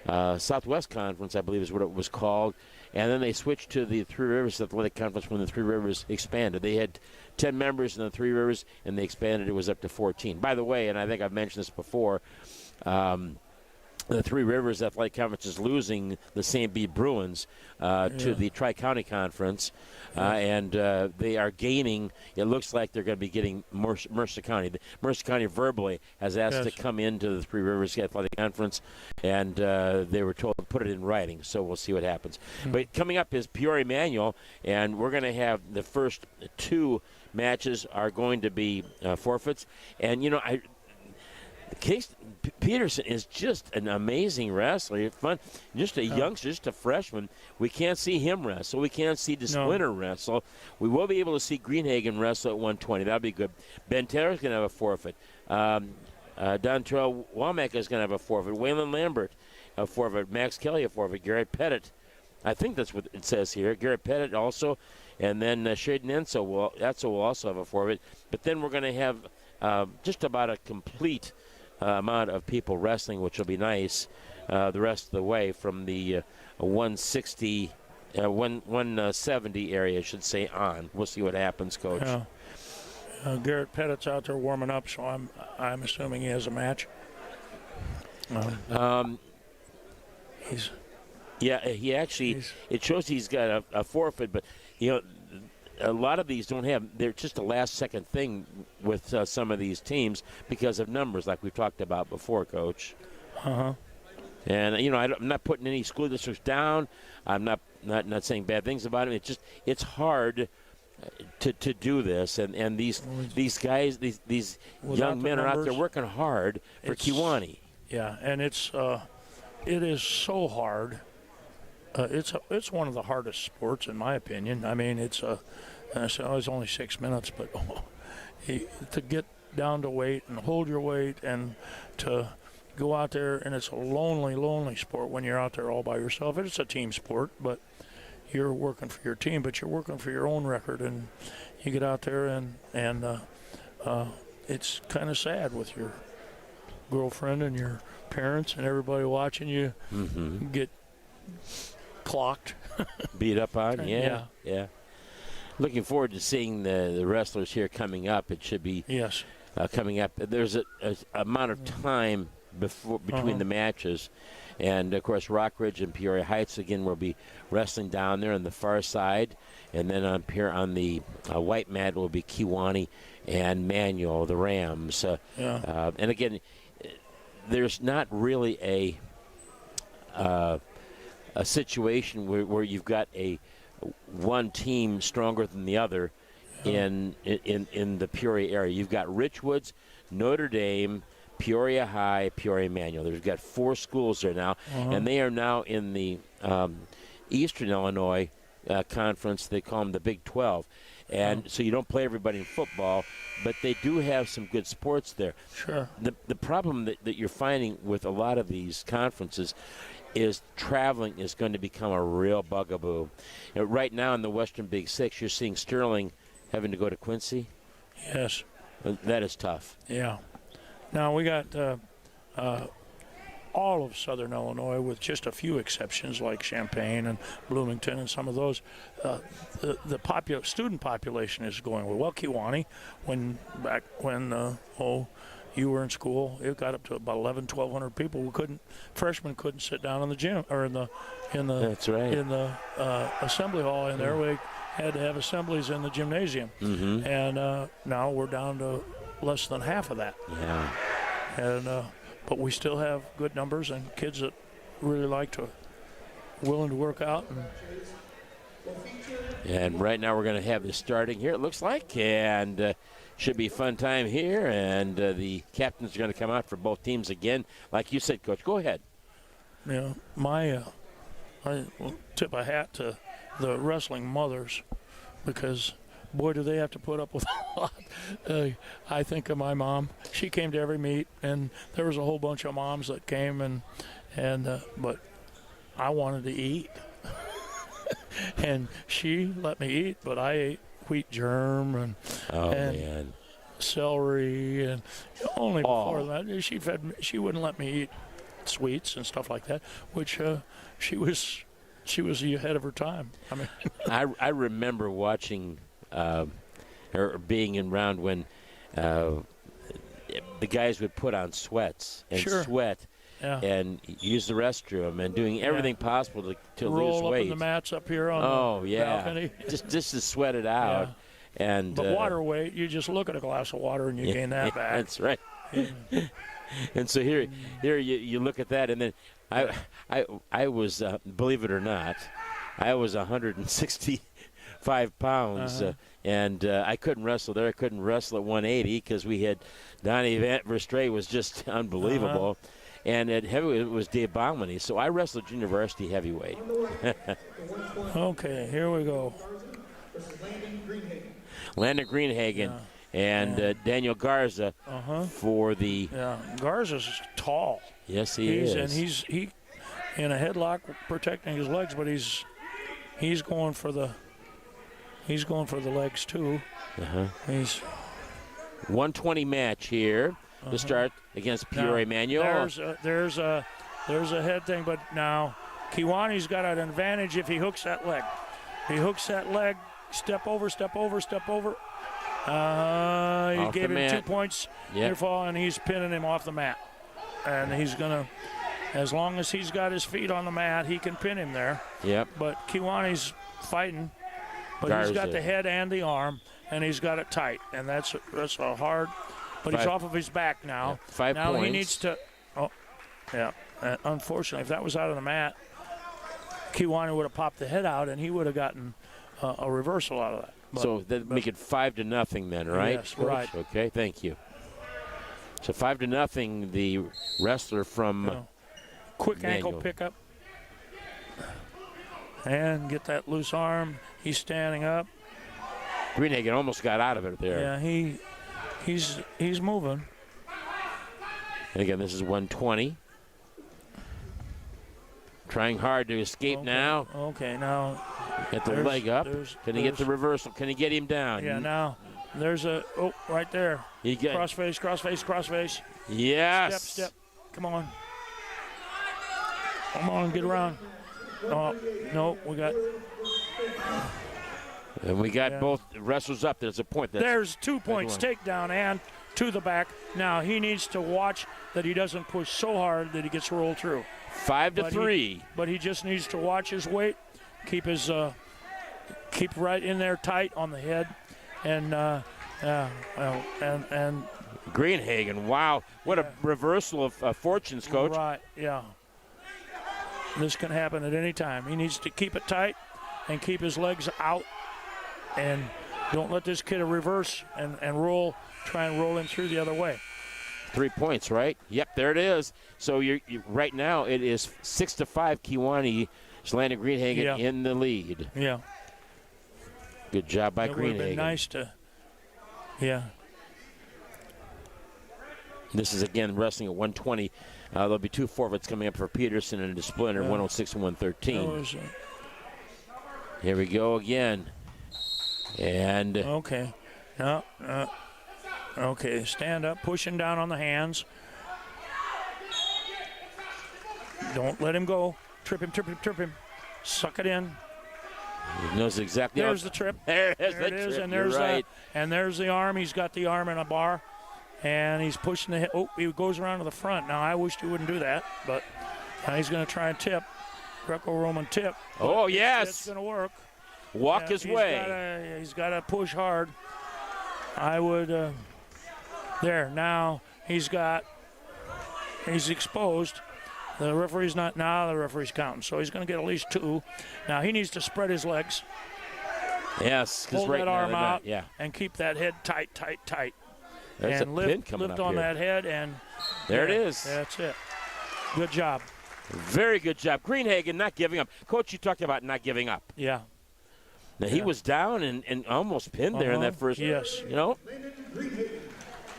A: Southwest Conference, I believe is what it was called. And then they switched to the Three Rivers Athletic Conference when the Three Rivers expanded. They had 10 members in the Three Rivers, and they expanded. It was up to 14. By the way, and I think I've mentioned this before, the Three Rivers Athletic Conference is losing the St. B. Bruins to the Tri-County Conference, and they are gaining. It looks like they're going to be getting Mercer County. Mercer County verbally has asked to come into the Three Rivers Athletic Conference, and they were told to put it in writing, so we'll see what happens. But coming up is Peoria Manual, and we're going to have the first 2 matches are going to be forfeits. And, Case Peterson is just an amazing wrestler. Fun, just a youngster, just a freshman. We can't see him wrestle. We can't see DeSplinter wrestle. We will be able to see Greenhagen wrestle at 120. That'll be good. Ben Taylor's going to have a forfeit. Dontrell Womack is going to have a forfeit. Waylon Lambert a forfeit. Max Kelly a forfeit. Garrett Pettit, I think that's what it says here. Garrett Pettit also, and then Shaden Enso will also have a forfeit. But then we're going to have just about a complete amount of people wrestling, which will be nice the rest of the way from the 160, 170 area, I should say, on. We'll see what happens, Coach.
B: Yeah. Garrett Pettit's out there warming up, so I'm assuming he has a match. He actually, it shows he's got a forfeit, but, a lot of these don't have, they're just a last-second thing with some of these teams because of numbers, like we've talked about before, Coach. Uh-huh.
A: And, I'm not putting any school districts down. I'm not saying bad things about them. It's hard to do this. And these guys, these young men are out there working hard for Kewanee.
B: Yeah, and it is so hard. It's one of the hardest sports, in my opinion. I mean, it's only 6 minutes, but to get down to weight and hold your weight and to go out there, and it's a lonely, lonely sport when you're out there all by yourself. It's a team sport, but you're working for your team, but you're working for your own record, and you get out there and it's kind of sad with your girlfriend and your parents and everybody watching you get clocked.
A: Beat up on? Yeah. Looking forward to seeing the wrestlers here coming up. It should be coming up. There's a amount of time between the matches, And, of course, Rockridge and Peoria Heights, again, will be wrestling down there on the far side. And then on the white mat will be Kewanee and Manual, the Rams. And, again, there's not really a situation where you've got one team stronger than the other in the Peoria area. You've got Richwoods, Notre Dame, Peoria High, Peoria Manual. They've got 4 schools there now, and they are now in the Eastern Illinois Conference. They call them the Big 12. And so you don't play everybody in football, but they do have some good sports there.
B: Sure.
A: The problem that you're finding with a lot of these conferences is traveling is going to become a real bugaboo. Right now in the Western Big Six, you're seeing Sterling having to go to Quincy.
B: Yes.
A: That is tough.
B: Yeah. Now we got all of Southern Illinois, with just a few exceptions like Champaign and Bloomington and some of those. The student population is going well. Kewanee, when you were in school, it got up to about 1,200 people. Freshmen couldn't sit down in the gym or in the
A: That's right.
B: in the assembly hall in there. We had to have assemblies in the gymnasium, and now we're down to less than half of that.
A: Yeah.
B: And but we still have good numbers and kids that really willing to work out.
A: And right now we're going to have this starting here, it looks like, and should be a fun time here. And the captains are going to come out for both teams again. Like you said, Coach, go ahead.
B: Yeah, I will tip a hat to the wrestling mothers, because boy, do they have to put up with a lot. I think of my mom. She came to every meet, and there was a whole bunch of moms that came, but I wanted to eat. And she let me eat, but I ate wheat germ and
A: man.
B: celery, and only before that she wouldn't let me eat sweets and stuff like that, which she was ahead of her time. I mean,
A: I remember watching or being around when the guys would put on sweats and sweat.
B: Yeah.
A: And use the restroom and doing everything possible to
B: roll
A: lose
B: up
A: weight.
B: in the mats up here on the balcony.
A: just to sweat it out. Yeah.
B: But water weight, you just look at a glass of water and you gain that back.
A: That's right. And so here you look at that, and then I was believe it or not, I was 165 pounds. And I couldn't wrestle there. I couldn't wrestle at 180 because we had Donnie Verstray was just unbelievable. And at heavyweight, it was Dave Baumany. So I wrestled junior varsity heavyweight.
B: Okay, here we go.
A: Landon Greenhagen and Daniel Garza for the...
B: Yeah, Garza's tall.
A: Yes, he is.
B: And he's in a headlock protecting his legs, but he's going for the legs too. He's
A: 120 match here to start against Peoria Manual.
B: There's a head thing, but now Kewanee's got an advantage if he hooks that leg. He hooks that leg, step over. He gave him 2 points near fall, and he's pinning him off the mat. And he's going to, as long as he's got his feet on the mat, he can pin him there.
A: Yep.
B: But Kewanee's fighting, but he's got the head and the arm, and he's got it tight. And that's a hard, but he's off of his back now.
A: 5
B: now
A: points.
B: He needs to, unfortunately, if that was out of the mat, Kewanee would have popped the head out, and he would have gotten a reversal out of that.
A: So that make it 5-0 then, right?
B: Yes, right.
A: Okay, thank you. So 5-0, the wrestler from
B: quick
A: Manual.
B: ankle pickup, and get that loose arm. He's standing up.
A: Greenhagen almost got out of it there.
B: Yeah, he's moving.
A: And again, this is 120. Trying hard to escape now.
B: Okay, now.
A: Get the leg up. Can he get the reversal? Can he get him down?
B: Yeah, now there's right there. Crossface.
A: Yes.
B: Step. Come on, get around. Oh, no, we got.
A: And we got both wrestlers up. There's a point.
B: There's 2 points. Takedown and to the back. Now he needs to watch that he doesn't push so hard that he gets rolled through.
A: 5-3.
B: But he just needs to watch his weight, keep his keep right in there tight on the head, and
A: Greenhagen, wow, what a reversal of fortunes, Coach.
B: Right, yeah. This can happen at any time. He needs to keep it tight and keep his legs out, and don't let this kid reverse and roll, try and roll him through the other way.
A: 3 points, right? Yep, there it is. So you right now it is 6-5. Kiwani, Landon Greenhagen in the lead.
B: Yeah.
A: Good job by
B: It would have
A: Greenhagen.
B: been nice to, yeah.
A: This is again wrestling at 120. There'll be 2 forfeits coming up for Peterson and a splinter, 106 and 113. Here we go again. And
B: okay. No, okay, stand up, pushing down on the hands. Don't let him go. Trip him, trip him, trip him. Suck it in.
A: he knows exactly.
B: There's the trip.
A: There
B: There it is, and there's
A: right.
B: and there's the arm. He's got the arm in a bar, and he's pushing the hip. Oh, he goes around to the front. Now, I wished he wouldn't do that, but now he's going to try and tip. Greco-Roman tip.
A: Oh, yes.
B: It's going to work.
A: Walk his way.
B: He's got to push hard. I would. There, now he's exposed. The referee's not, now the referee's counting. So he's going to get at least 2. Now he needs to spread his legs.
A: Yes.
B: Hold
A: right
B: that
A: now
B: arm
A: they're not-
B: out
A: Yeah.
B: and keep that head tight, tight, tight.
A: There's
B: and
A: a pin
B: lift
A: coming up
B: on
A: here.
B: that head, and
A: There it is.
B: That's it. Good job.
A: Very good job. Greenhagen not giving up. Coach, you talked about not giving up.
B: Yeah.
A: Now, he was down and almost pinned there in that first.
B: Yes.
A: You know?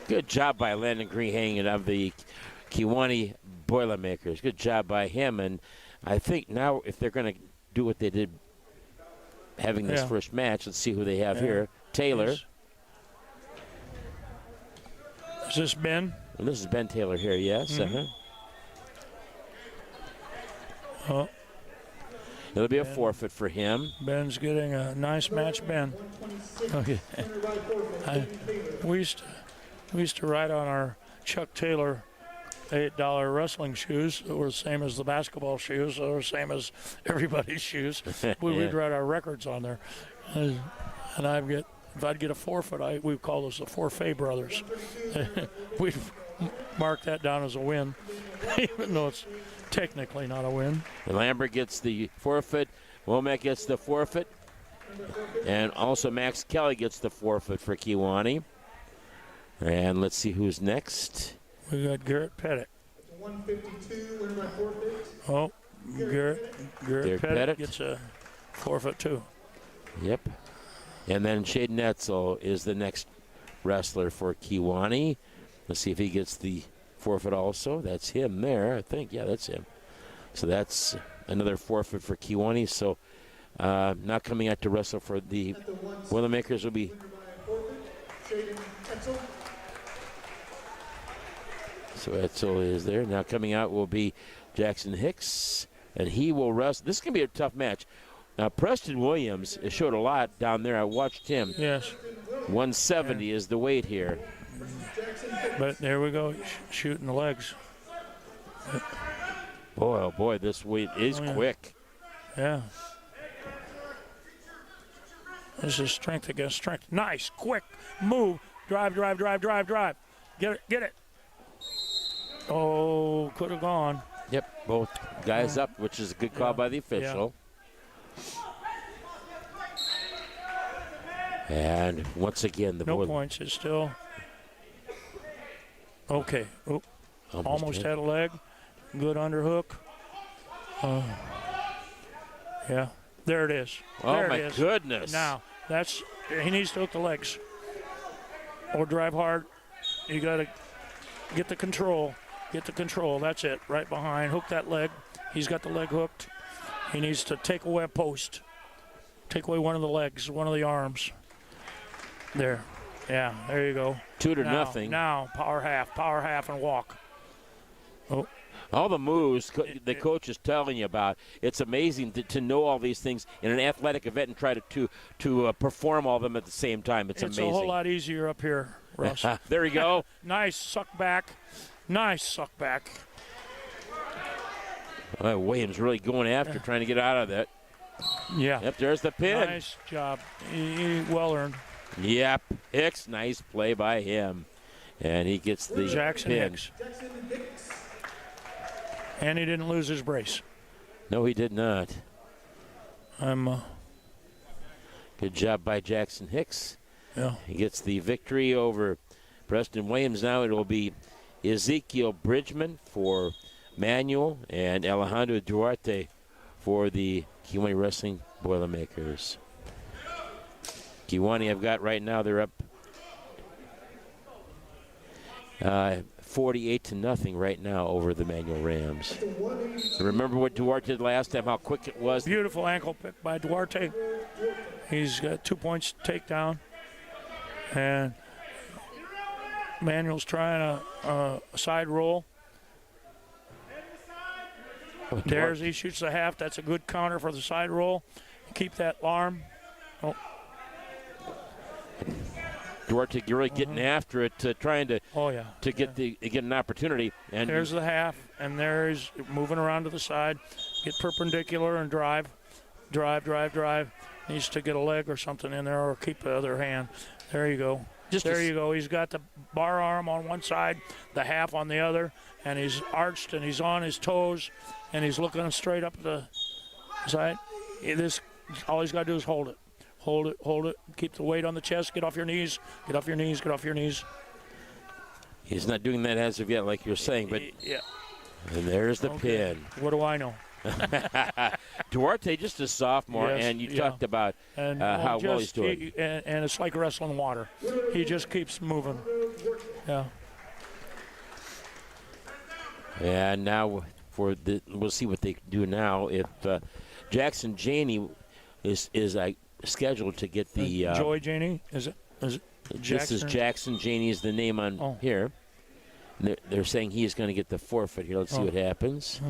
A: Good job by Landon Greenhagen of the Kiwani Boilermakers. Good job by him. And I think now if they're going to do what they did having this first match, let's see who they have here. Taylor.
B: Is this Ben?
A: And this is Ben Taylor here, yes.
B: Oh,
A: It'll be a forfeit for him.
B: Ben's getting a nice match, Ben. Okay. We used to ride on our Chuck Taylor $8 wrestling shoes that were the same as the basketball shoes, or the same as everybody's shoes. We'd write our records on there. And if I'd get a forfeit, we'd call those the Forfait Brothers. We'd mark that down as a win, even though it's technically not a win.
A: And Lambert gets the forfeit. Womack gets the forfeit. And also Max Kelly gets the forfeit for Kiwani. And let's see who's next.
B: We got Garrett Pettit.
C: 152, winner by forfeit.
B: Oh, Garrett Pettit gets a forfeit too.
A: Yep. And then Shaden Etzel is the next wrestler for Kiwani. Let's see if he gets the forfeit also. That's him there, I think. Yeah, that's him. So that's another forfeit for Kiwani. So not coming out to wrestle for the Boilermakers will be.
C: Winner by forfeit, Shaden Etzel.
A: So Etzel is there. Now coming out will be Jackson Hicks, and he will wrestle. This is going to be a tough match. Now, Preston Williams showed a lot down there. I watched him.
B: Yes.
A: 170 is the weight here.
B: But there we go, shooting the legs.
A: Boy, oh boy, this weight is quick.
B: Yeah. This is strength against strength. Nice, quick move. Drive. Get it. Oh, could have gone.
A: Yep, both guys up, which is a good call by the official. And once again, the
B: no points. It's still okay. Oh, almost had a leg. Good underhook. Yeah, there it is.
A: Oh
B: there
A: my
B: it is.
A: goodness!
B: Now he needs to hook the legs or drive hard. You got to get the control. Get the control. That's it. Right behind. Hook that leg. He's got the leg hooked. He needs to take away a post. Take away one of the legs, one of the arms. There. Yeah, there you go.
A: 2-0.
B: Now, power half, and walk. Oh.
A: All the moves the coach is telling you about. It's amazing to know all these things in an athletic event and try to perform all of them at the same time. It's amazing.
B: It's a whole lot easier up here, Russ.
A: There you go.
B: Nice suck back.
A: Williams really going after, trying to get out of that.
B: Yeah.
A: Yep, there's the pin.
B: Nice job. Well earned.
A: Yep, Hicks, nice play by him. And he gets the
B: Jackson
A: pin.
B: Hicks. And he didn't lose his brace.
A: No, he did not.
B: I'm
A: Good job by Jackson Hicks.
B: yeah.
A: He gets the victory over Preston Williams. Now it will be Ezekiel Bridgman for Manuel and Alejandro Duarte for the Kiwani Wrestling Boilermakers. Kiwani, I've got right now, they're up 48-0 right now over the Manuel Rams. Remember what Duarte did last time, how quick it was?
B: Beautiful ankle pick by Duarte. He's got 2 points takedown. And Manuel's trying a side roll. There's he shoots the half. That's a good counter for the side roll. Keep that arm. Oh.
A: Duarte really getting after it, trying to get an opportunity. And
B: there's the half, and there's moving around to the side. Get perpendicular and drive. Needs to get a leg or something in there or keep the other hand. There you go. There you go. He's got the bar arm on one side, the half on the other, and he's arched and he's on his toes, and he's looking straight up the side. All he's got to do is hold it. Hold it. Keep the weight on the chest. Get off your knees. Get off your knees.
A: He's not doing that as of yet, like you're saying, but
B: yeah.
A: And there's the pin.
B: What do I know?
A: Duarte, just a sophomore,
B: yes,
A: and you talked about how well he's doing.
B: And it's like wrestling water. He just keeps moving. Yeah.
A: And now we'll see what they do now. If Jackson Janey is scheduled to get the
B: Joy Janey, is it Jackson?
A: This is Jackson Janey is the name on here. They're saying he is going to get the forfeit here. Let's see what happens.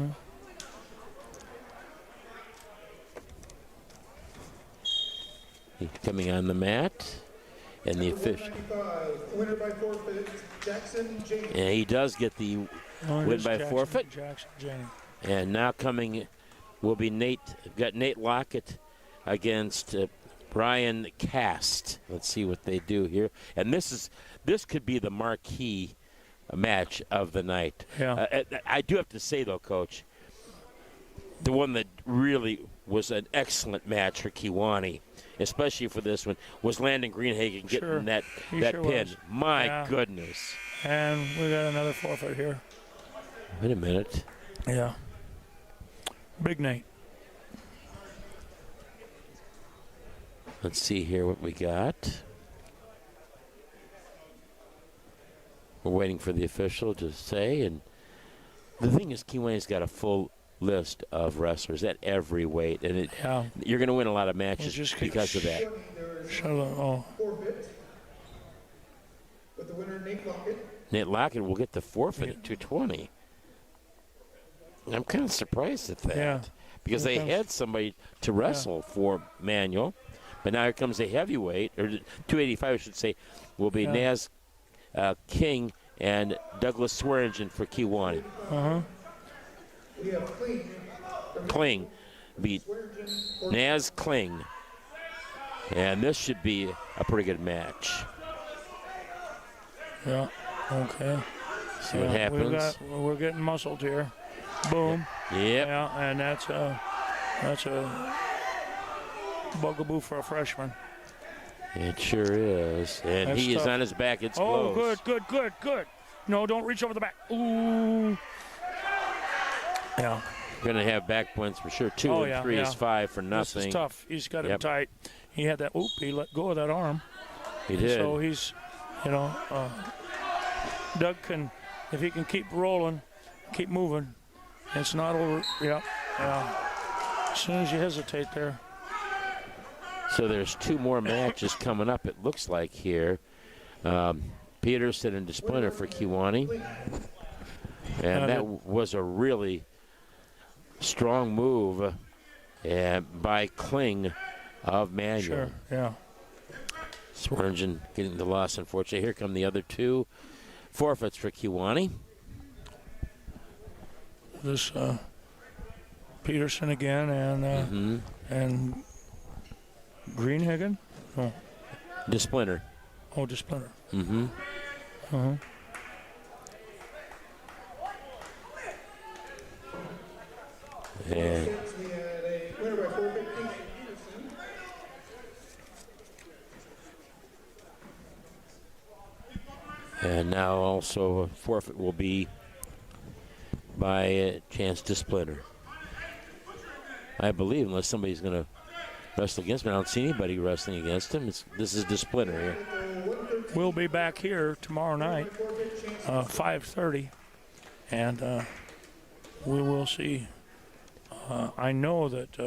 A: Coming on the mat, and the official.
C: Winner by forfeit, Jackson Janey.
A: And he does get the win by forfeit.
B: Jackson Janey.
A: And now coming will be Nate. We've got Nate Lockett against Brian Cast. Let's see what they do here. And this could be the marquee match of the night.
B: Yeah.
A: I do have to say though, Coach, the one that really was an excellent match for Kiwani, especially for this one, was Landon Greenhagen getting that pin.
B: Was.
A: My goodness.
B: And we got another forfeit here.
A: Wait a minute.
B: Yeah. Big Nate.
A: Let's see here what we got. We're waiting for the official to say. And the thing is, Kiwani's got a full list of wrestlers at every weight, and you're going to win a lot of matches because of that.
C: Forfeit. With the winner, Nate Lockett.
A: Nate Lockett will get the forfeit at 220. I'm kind of surprised at that because they had somebody to wrestle for Manuel, but now here comes a heavyweight, or 285 I should say, will be Naz King and Douglas Swearingen for Kiwani.
C: We have
A: Kling beat Naz Kling, and this should be a pretty good match.
B: Yeah, okay.
A: See what happens.
B: We're getting muscled here. Boom.
A: Yep.
B: Yeah, and that's a bugaboo for a freshman.
A: It sure is. And
B: that's
A: he
B: tough.
A: is on his back. It's
B: close.
A: good.
B: No, don't reach over the back. Ooh. Yeah.
A: Going to have back points for sure. 2 and 3 is 5 for nothing.
B: This is tough. He's got him tight. He had that. He let go of that arm.
A: He did.
B: So he's, Doug can, if he can keep rolling, keep moving, it's not over. Yeah. As soon as you hesitate there.
A: So there's 2 more matches coming up, it looks like here. Peterson and DeSplinter for Kiwani. And that was a really strong move by Kling of Manuel.
B: Sure, yeah.
A: Swearingen getting the loss, unfortunately. Here come the other 2 forfeits for Kiwani.
B: This Peterson again, and Greenhagen. Oh,
A: DeSplinter.
B: oh, DeSplinter.
A: Mm-hmm.
B: Uh-huh.
A: And
C: We had a winner by forfeit, Casey Peterson.
A: And now also a forfeit will be by Chance DeSplinter. I believe, unless somebody's going to wrestle against him. I don't see anybody wrestling against him. This is DeSplinter here.
B: We'll be back here tomorrow night, 5:30, and we will see. I know that,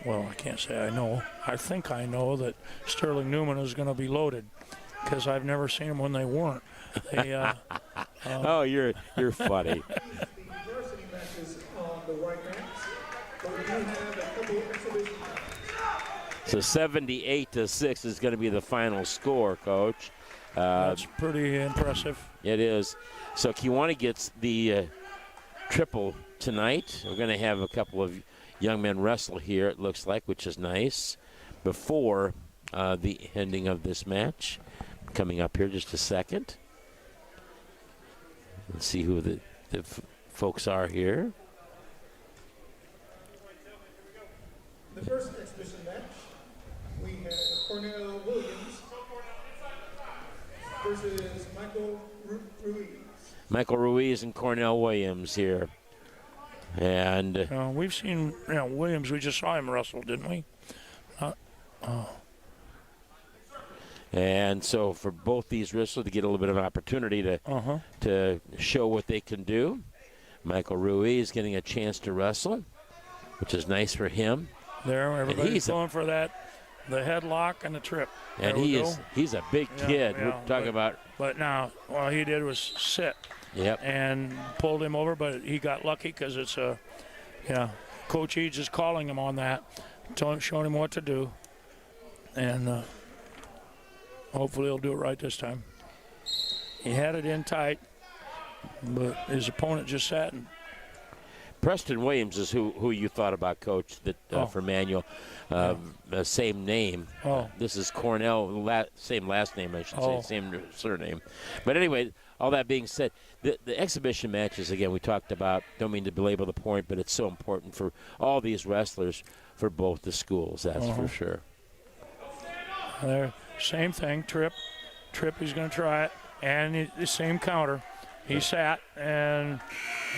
B: well, I can't say I know. I think I know that Sterling Newman is going to be loaded because I've never seen them when they weren't. They,
A: Oh, you're funny.
C: The varsity matches on the right ranks, but we do have a couple of exhibition matches.
A: So 78-6 is going to be the final score, Coach.
B: that's pretty impressive.
A: It is. So Kewanee gets the triple tonight. We're going to have a couple of young men wrestle here, it looks like, which is nice, before the ending of this match. Coming up here just a second. Let's see who the folks are here.
C: The first exhibition match, we have Cornell Williams versus Michael Ruiz.
A: Michael Ruiz and Cornell Williams here. And
B: We've seen Williams. We just saw him wrestle, didn't we?
A: And so for both these wrestlers to get a little bit of an opportunity to show what they can do. Michael Ruiz getting a chance to wrestle, which is nice for him.
B: There, everybody's going for that, the headlock and the trip.
A: And he's a big kid. We're talking about.
B: But now, all he did was sit.
A: Yep.
B: And pulled him over, but he got lucky because it's Coach Eads is calling him on that, showing him what to do. And hopefully he'll do it right this time. He had it in tight, but his opponent just sat and.
A: Preston Williams is who you thought about, Coach, that for Manuel. Same name. This is Cornell, same last name, I should say, same surname. But anyway, all that being said, the exhibition matches, again, we talked about, don't mean to belabor the point, but it's so important for all these wrestlers for both the schools, that's for sure.
B: Same thing, trip, he's going to try it, and the same counter. He sat and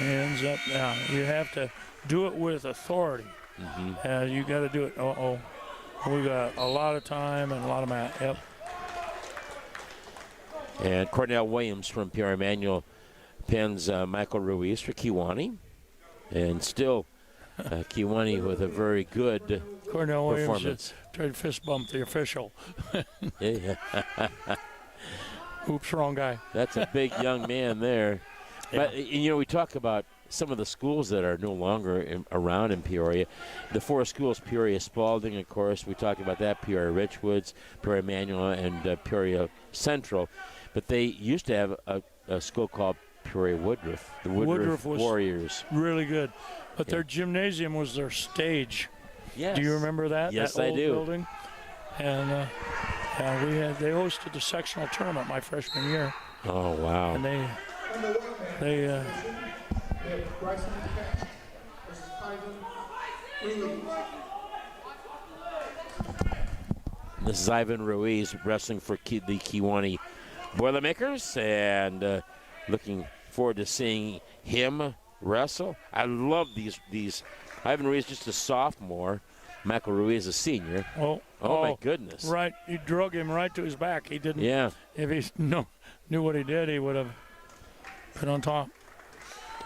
B: ends up. Now you have to do it with authority. You got to do it. We got a lot of time and a lot of mat. Yep.
A: And Cornell Williams from Peoria Manual pins Michael Ruiz for Kewanee, and still Kewanee with a very good
B: Cornell
A: performance.
B: Williams tried to fist bump the official.
A: Yeah.
B: Oops, wrong guy.
A: That's a big young man there. But, we talk about some of the schools that are no longer around in Peoria. The four schools, Peoria Spalding, of course, we talked about that, Peoria Richwoods, Peoria Manual, and Peoria Central. But they used to have a school called Peoria Woodruff, the Woodruff
B: was
A: Warriors.
B: Really good. But their gymnasium was their stage.
A: Yes.
B: Do you remember that?
A: Yes,
B: that
A: I
B: old
A: do.
B: Building? And they hosted the sectional tournament my freshman year.
A: Oh, wow.
B: And they
C: We have Bryson Cash versus Ivan Ruiz.
A: This is Ivan Ruiz wrestling for the Kewanee Boilermakers, and looking forward to seeing him wrestle. I love these. Ivan Ruiz just a sophomore. Michael Ruiz a senior.
B: Oh,
A: my goodness.
B: Right, he drug him right to his back. He didn't.
A: Yeah.
B: If he knew what he did, he would have been on top.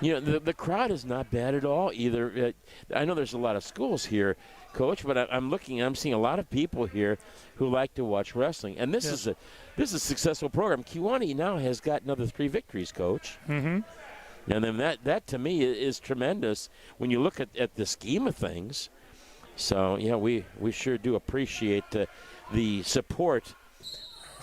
A: The crowd is not bad at all either. I know there's a lot of schools here, Coach, but I'm seeing a lot of people here who like to watch wrestling, and this is a successful program. Kewanee now has got another 3 victories, Coach.
B: Mm-hmm.
A: And then that to me is tremendous when you look at the scheme of things. So we sure do appreciate the support.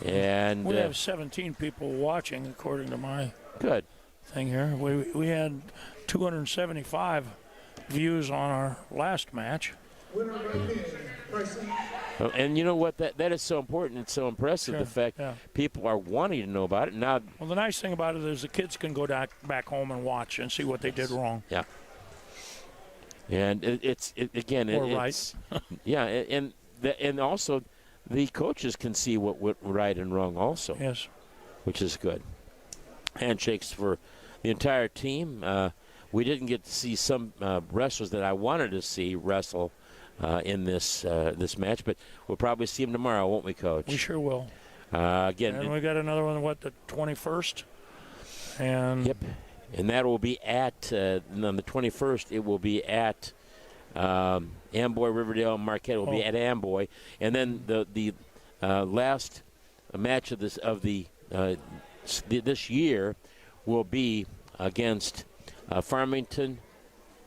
A: And
B: we have 17 people watching, according to my
A: good
B: thing here. We had 275 views on our last match.
C: Winner by pin, Bryson.
A: And you know what? That is so important. It's so impressive,
B: Sure,
A: the fact
B: yeah.
A: people are wanting to know about it. Now,
B: Well, the nice thing about it is the kids can go back home and watch and see what they did wrong.
A: yeah. And it's
B: Right.
A: yeah, and also the coaches can see what went right and wrong also,
B: Yes.
A: which is good. Handshakes for the entire team. We didn't get to see some wrestlers that I wanted to see wrestle in this match, but we'll probably see them tomorrow, won't we, Coach?
B: We sure will.
A: Again,
B: And we got another one, the 21st? And
A: yep. And that will be at, on the 21st, it will be at Amboy, Riverdale, and Marquette will be at Amboy. And then the last match of this year will be against Farmington,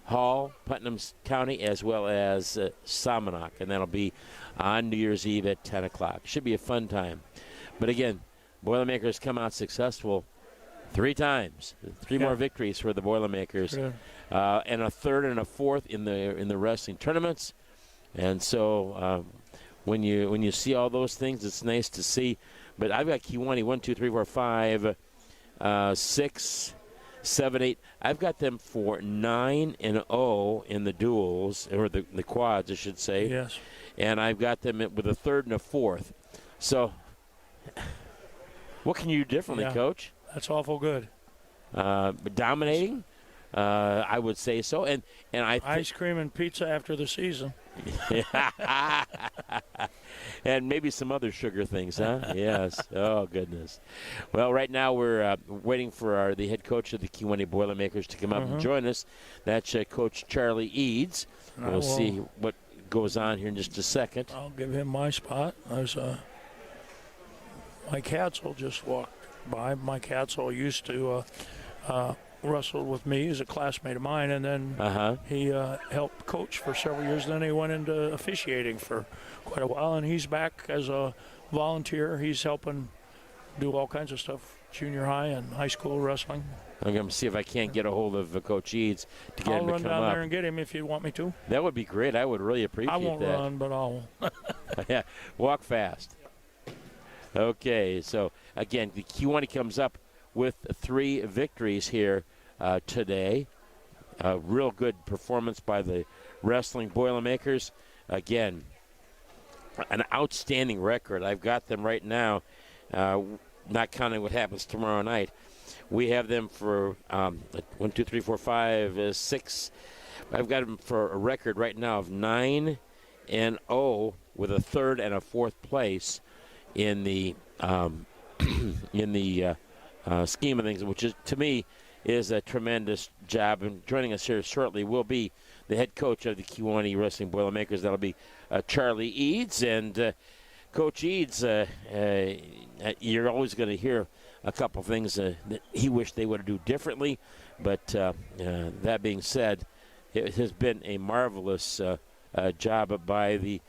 A: Hall, Putnam County, as well as Salmonock. And that'll be on New Year's Eve at 10 o'clock. Should be a fun time. But again, Boilermakers come out successful 3 times. 3 more victories for the Boilermakers.
B: Sure.
A: And a third and a fourth in the wrestling tournaments. And so when you see all those things, it's nice to see. But I've got Kiwani 1, 2, 3, 4, 5, 6, 7, 8. I've got them for 9-0 in the duels, or the quads, I should say.
B: Yes.
A: And I've got them with a third and a fourth. So what can you do differently, Coach?
B: That's awful good.
A: Dominating, I would say so. And
B: Ice cream and pizza after the season.
A: And maybe some other sugar things, huh? Yes. Oh, goodness. Well, right now we're waiting for the head coach of the Kiwani Boilermakers to come up and join us. That's Coach Charlie Eads. We'll see what goes on here in just a second.
B: I'll give him my spot. There's Mike Hatzel just walked by. Mike Hatzel used to wrestle with me. He's a classmate of mine, and then he helped coach for several years. Then he went into officiating for quite a while, and he's back as a volunteer. He's helping do all kinds of stuff, junior high and high school wrestling.
A: I'm going to see if I can't get a hold of Coach Eads to get
B: I'll
A: him to
B: run
A: come
B: down
A: up.
B: there and get him if you want me to.
A: That would be great. I would really appreciate that.
B: I won't run, but I'll.
A: Yeah, walk fast. Okay, so again, the Kiwani comes up with 3 victories here today. A real good performance by the wrestling Boilermakers. Again, an outstanding record. I've got them right now, not counting what happens tomorrow night. We have them for 1, 2, 3, 4, 5, 6. I've got them for a record right now of 9-0 with a third and a fourth place in the scheme of things, which is, to me, is a tremendous job. And joining us here shortly will be the head coach of the Kiwani Wrestling Boilermakers. That'll be Charlie Eads. And Coach Eads, you're always going to hear a couple things that he wished they would do differently. But that being said, it has been a marvelous job by the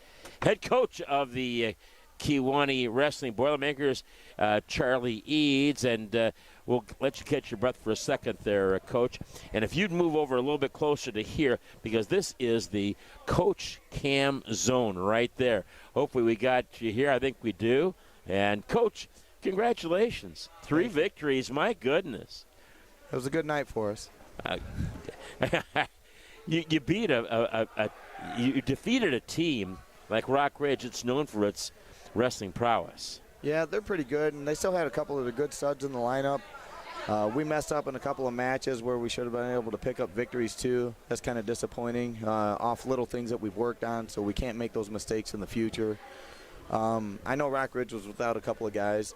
A: head coach of the Kiwani Wrestling Boilermakers, Charlie Eads. And we'll let you catch your breath for a second there, Coach. And if you'd move over a little bit closer to here, because this is the Coach Cam Zone right there. Hopefully we got you here. I think we do. And, Coach, congratulations. 3 victories. My goodness.
D: It was a good night for us.
A: You beat you defeated a team like Rockridge. It's known for its wrestling prowess.
D: Yeah, they're pretty good, and they still had a couple of the good studs in the lineup. We messed up in a couple of matches where we should have been able to pick up victories too. That's kind of disappointing off little things that we've worked on, so we can't make those mistakes in the future. I know Rockridge was without a couple of guys.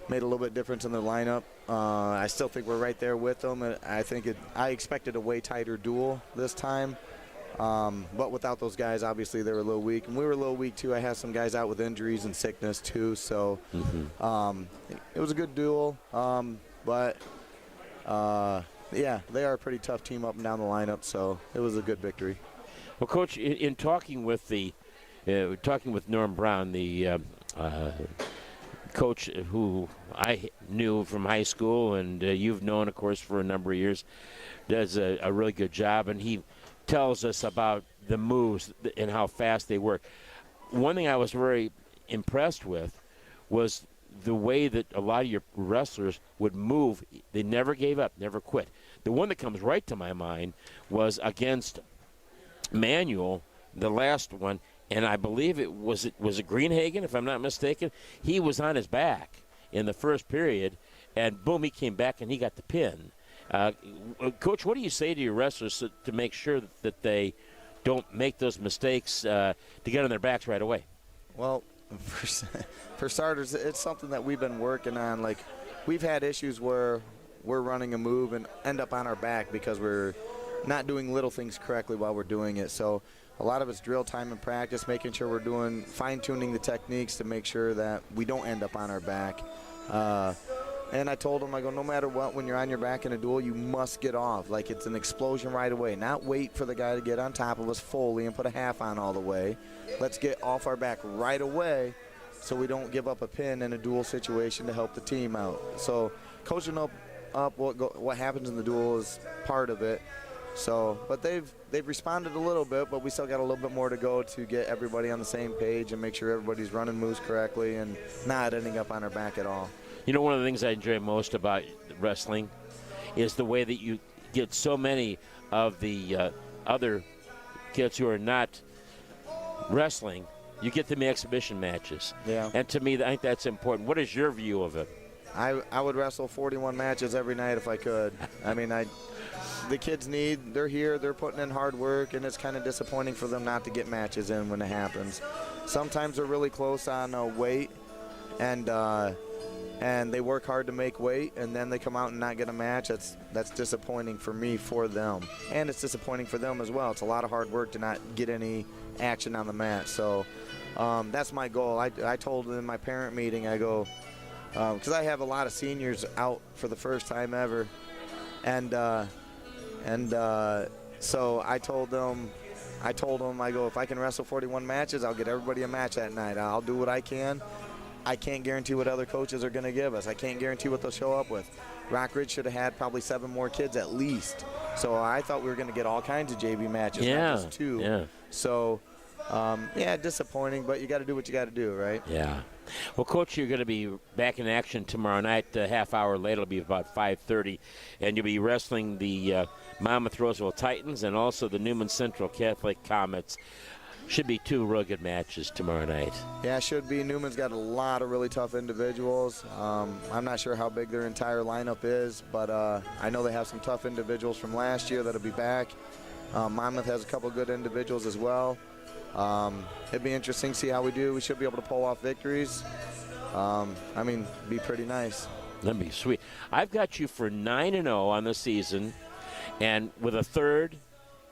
D: Made a little bit difference in their lineup. I still think we're right there with them. I expected a way tighter duel this time. But without those guys, obviously they were a little weak. And we were a little weak too. I had some guys out with injuries and sickness too. So it was a good duel. But yeah, they are a pretty tough team up and down the lineup. So it was a good victory.
A: Well, Coach, in talking with Norm Brown, the coach who I knew from high school and you've known, of course, for a number of years, does a really good job. And he tells us about the moves and how fast they work. One thing I was very impressed with was the way that a lot of your wrestlers would move. They never gave up, never quit. The one that comes right to my mind was against Manuel, the last one, and I believe it was Greenhagen, if I'm not mistaken. He was on his back in the first period, and boom, he came back and he got the pin. Coach, what do you say to your wrestlers to make sure that they don't make those mistakes to get on their backs right away?
D: Well, for starters, it's something that we've been working on. Like, we've had issues where we're running a move and end up on our back because we're not doing little things correctly while we're doing it. So a lot of it's drill time and practice, making sure we're doing fine-tuning the techniques to make sure that we don't end up on our back. And I told him, I go, no matter what, when you're on your back in a duel, you must get off. Like, it's an explosion right away. Not wait for the guy to get on top of us fully and put a half on all the way. Let's get off our back right away so we don't give up a pin in a duel situation to help the team out. So coaching up what happens in the duel is part of it. So, but they've responded a little bit, but we still got a little bit more to go to get everybody on the same page and make sure everybody's running moves correctly and not ending up on our back at all.
A: You know, one of the things I enjoy most about wrestling is the way that you get so many of the other kids who are not wrestling. You get them in exhibition matches.
D: Yeah.
A: And to me, I think that's important. What is your view of it?
D: I would wrestle 41 matches every night if I could. I mean, the kids they're here, they're putting in hard work, and it's kind of disappointing for them not to get matches in when it happens. Sometimes they're really close on weight, and they work hard to make weight, and then they come out and not get a match. That's disappointing for me, for them. And it's disappointing for them as well. It's a lot of hard work to not get any action on the mat. So that's my goal. I told in my parent meeting, I go, because I have a lot of seniors out for the first time ever. So I told them, I go, if I can wrestle 41 matches, I'll get everybody a match that night. I'll do what I can. I can't guarantee what other coaches are going to give us. I can't guarantee what they'll show up with. Rockridge should have had probably 7 more kids at least. So I thought we were going to get all kinds of JV matches, not just 2.
A: Yeah.
D: So, disappointing, but you got to do what you got to do, right?
A: Yeah. Well, Coach, you're going to be back in action tomorrow night. A half hour later, it'll be about 5:30, and you'll be wrestling the Monmouth Roseville Titans and also the Newman Central Catholic Comets. Should be 2 real good matches tomorrow night.
D: Yeah, should be. Newman's got a lot of really tough individuals. I'm not sure how big their entire lineup is, but I know they have some tough individuals from last year that'll be back. Monmouth has a couple good individuals as well. It'd be interesting to see how we do. We should be able to pull off victories. Be pretty nice.
A: That'd be sweet. I've got you for 9-0 on the season, and with a 3rd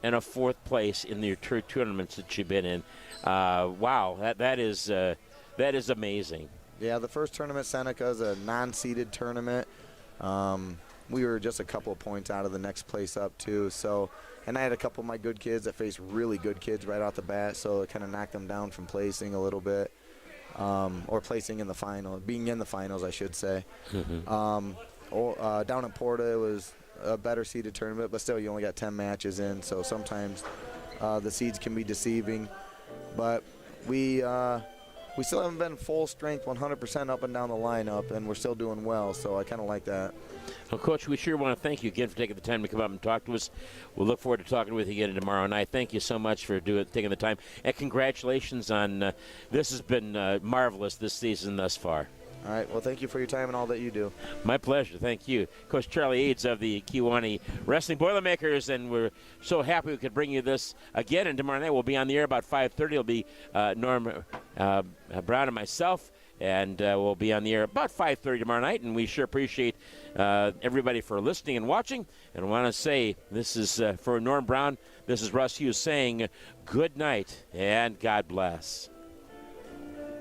A: and a 4th place in your tournaments that you've been in. Wow, that is amazing.
D: Yeah, the first tournament, Seneca, is a non-seeded tournament. We were just a couple of points out of the next place up too. So, and I had a couple of my good kids that faced really good kids right off the bat, so it kind of knocked them down from placing a little bit, or placing in the final, being in the finals, I should say. Down in Porta, it was a better seeded tournament, but still you only got 10 matches in, so sometimes the seeds can be deceiving. But we still haven't been full strength 100% up and down the lineup, and we're still doing well, so I kind of like that.
A: Well, Coach, we sure want to thank you again for taking the time to come up and talk to us. We'll look forward to talking with you again tomorrow night. Thank you so much for taking the time, and congratulations on this has been marvelous this season thus far.
D: All right. Well, thank you for your time and all that you do.
A: My pleasure. Thank you. Coach Charlie Eads of the Kewanee Wrestling Boilermakers, and we're so happy we could bring you this again. And tomorrow night we'll be on the air about 5:30. It'll be Norm Brown and myself, and we'll be on the air about 5:30 tomorrow night. And we sure appreciate everybody for listening and watching. And I want to say this is for Norm Brown. This is Russ Hughes saying good night and God bless.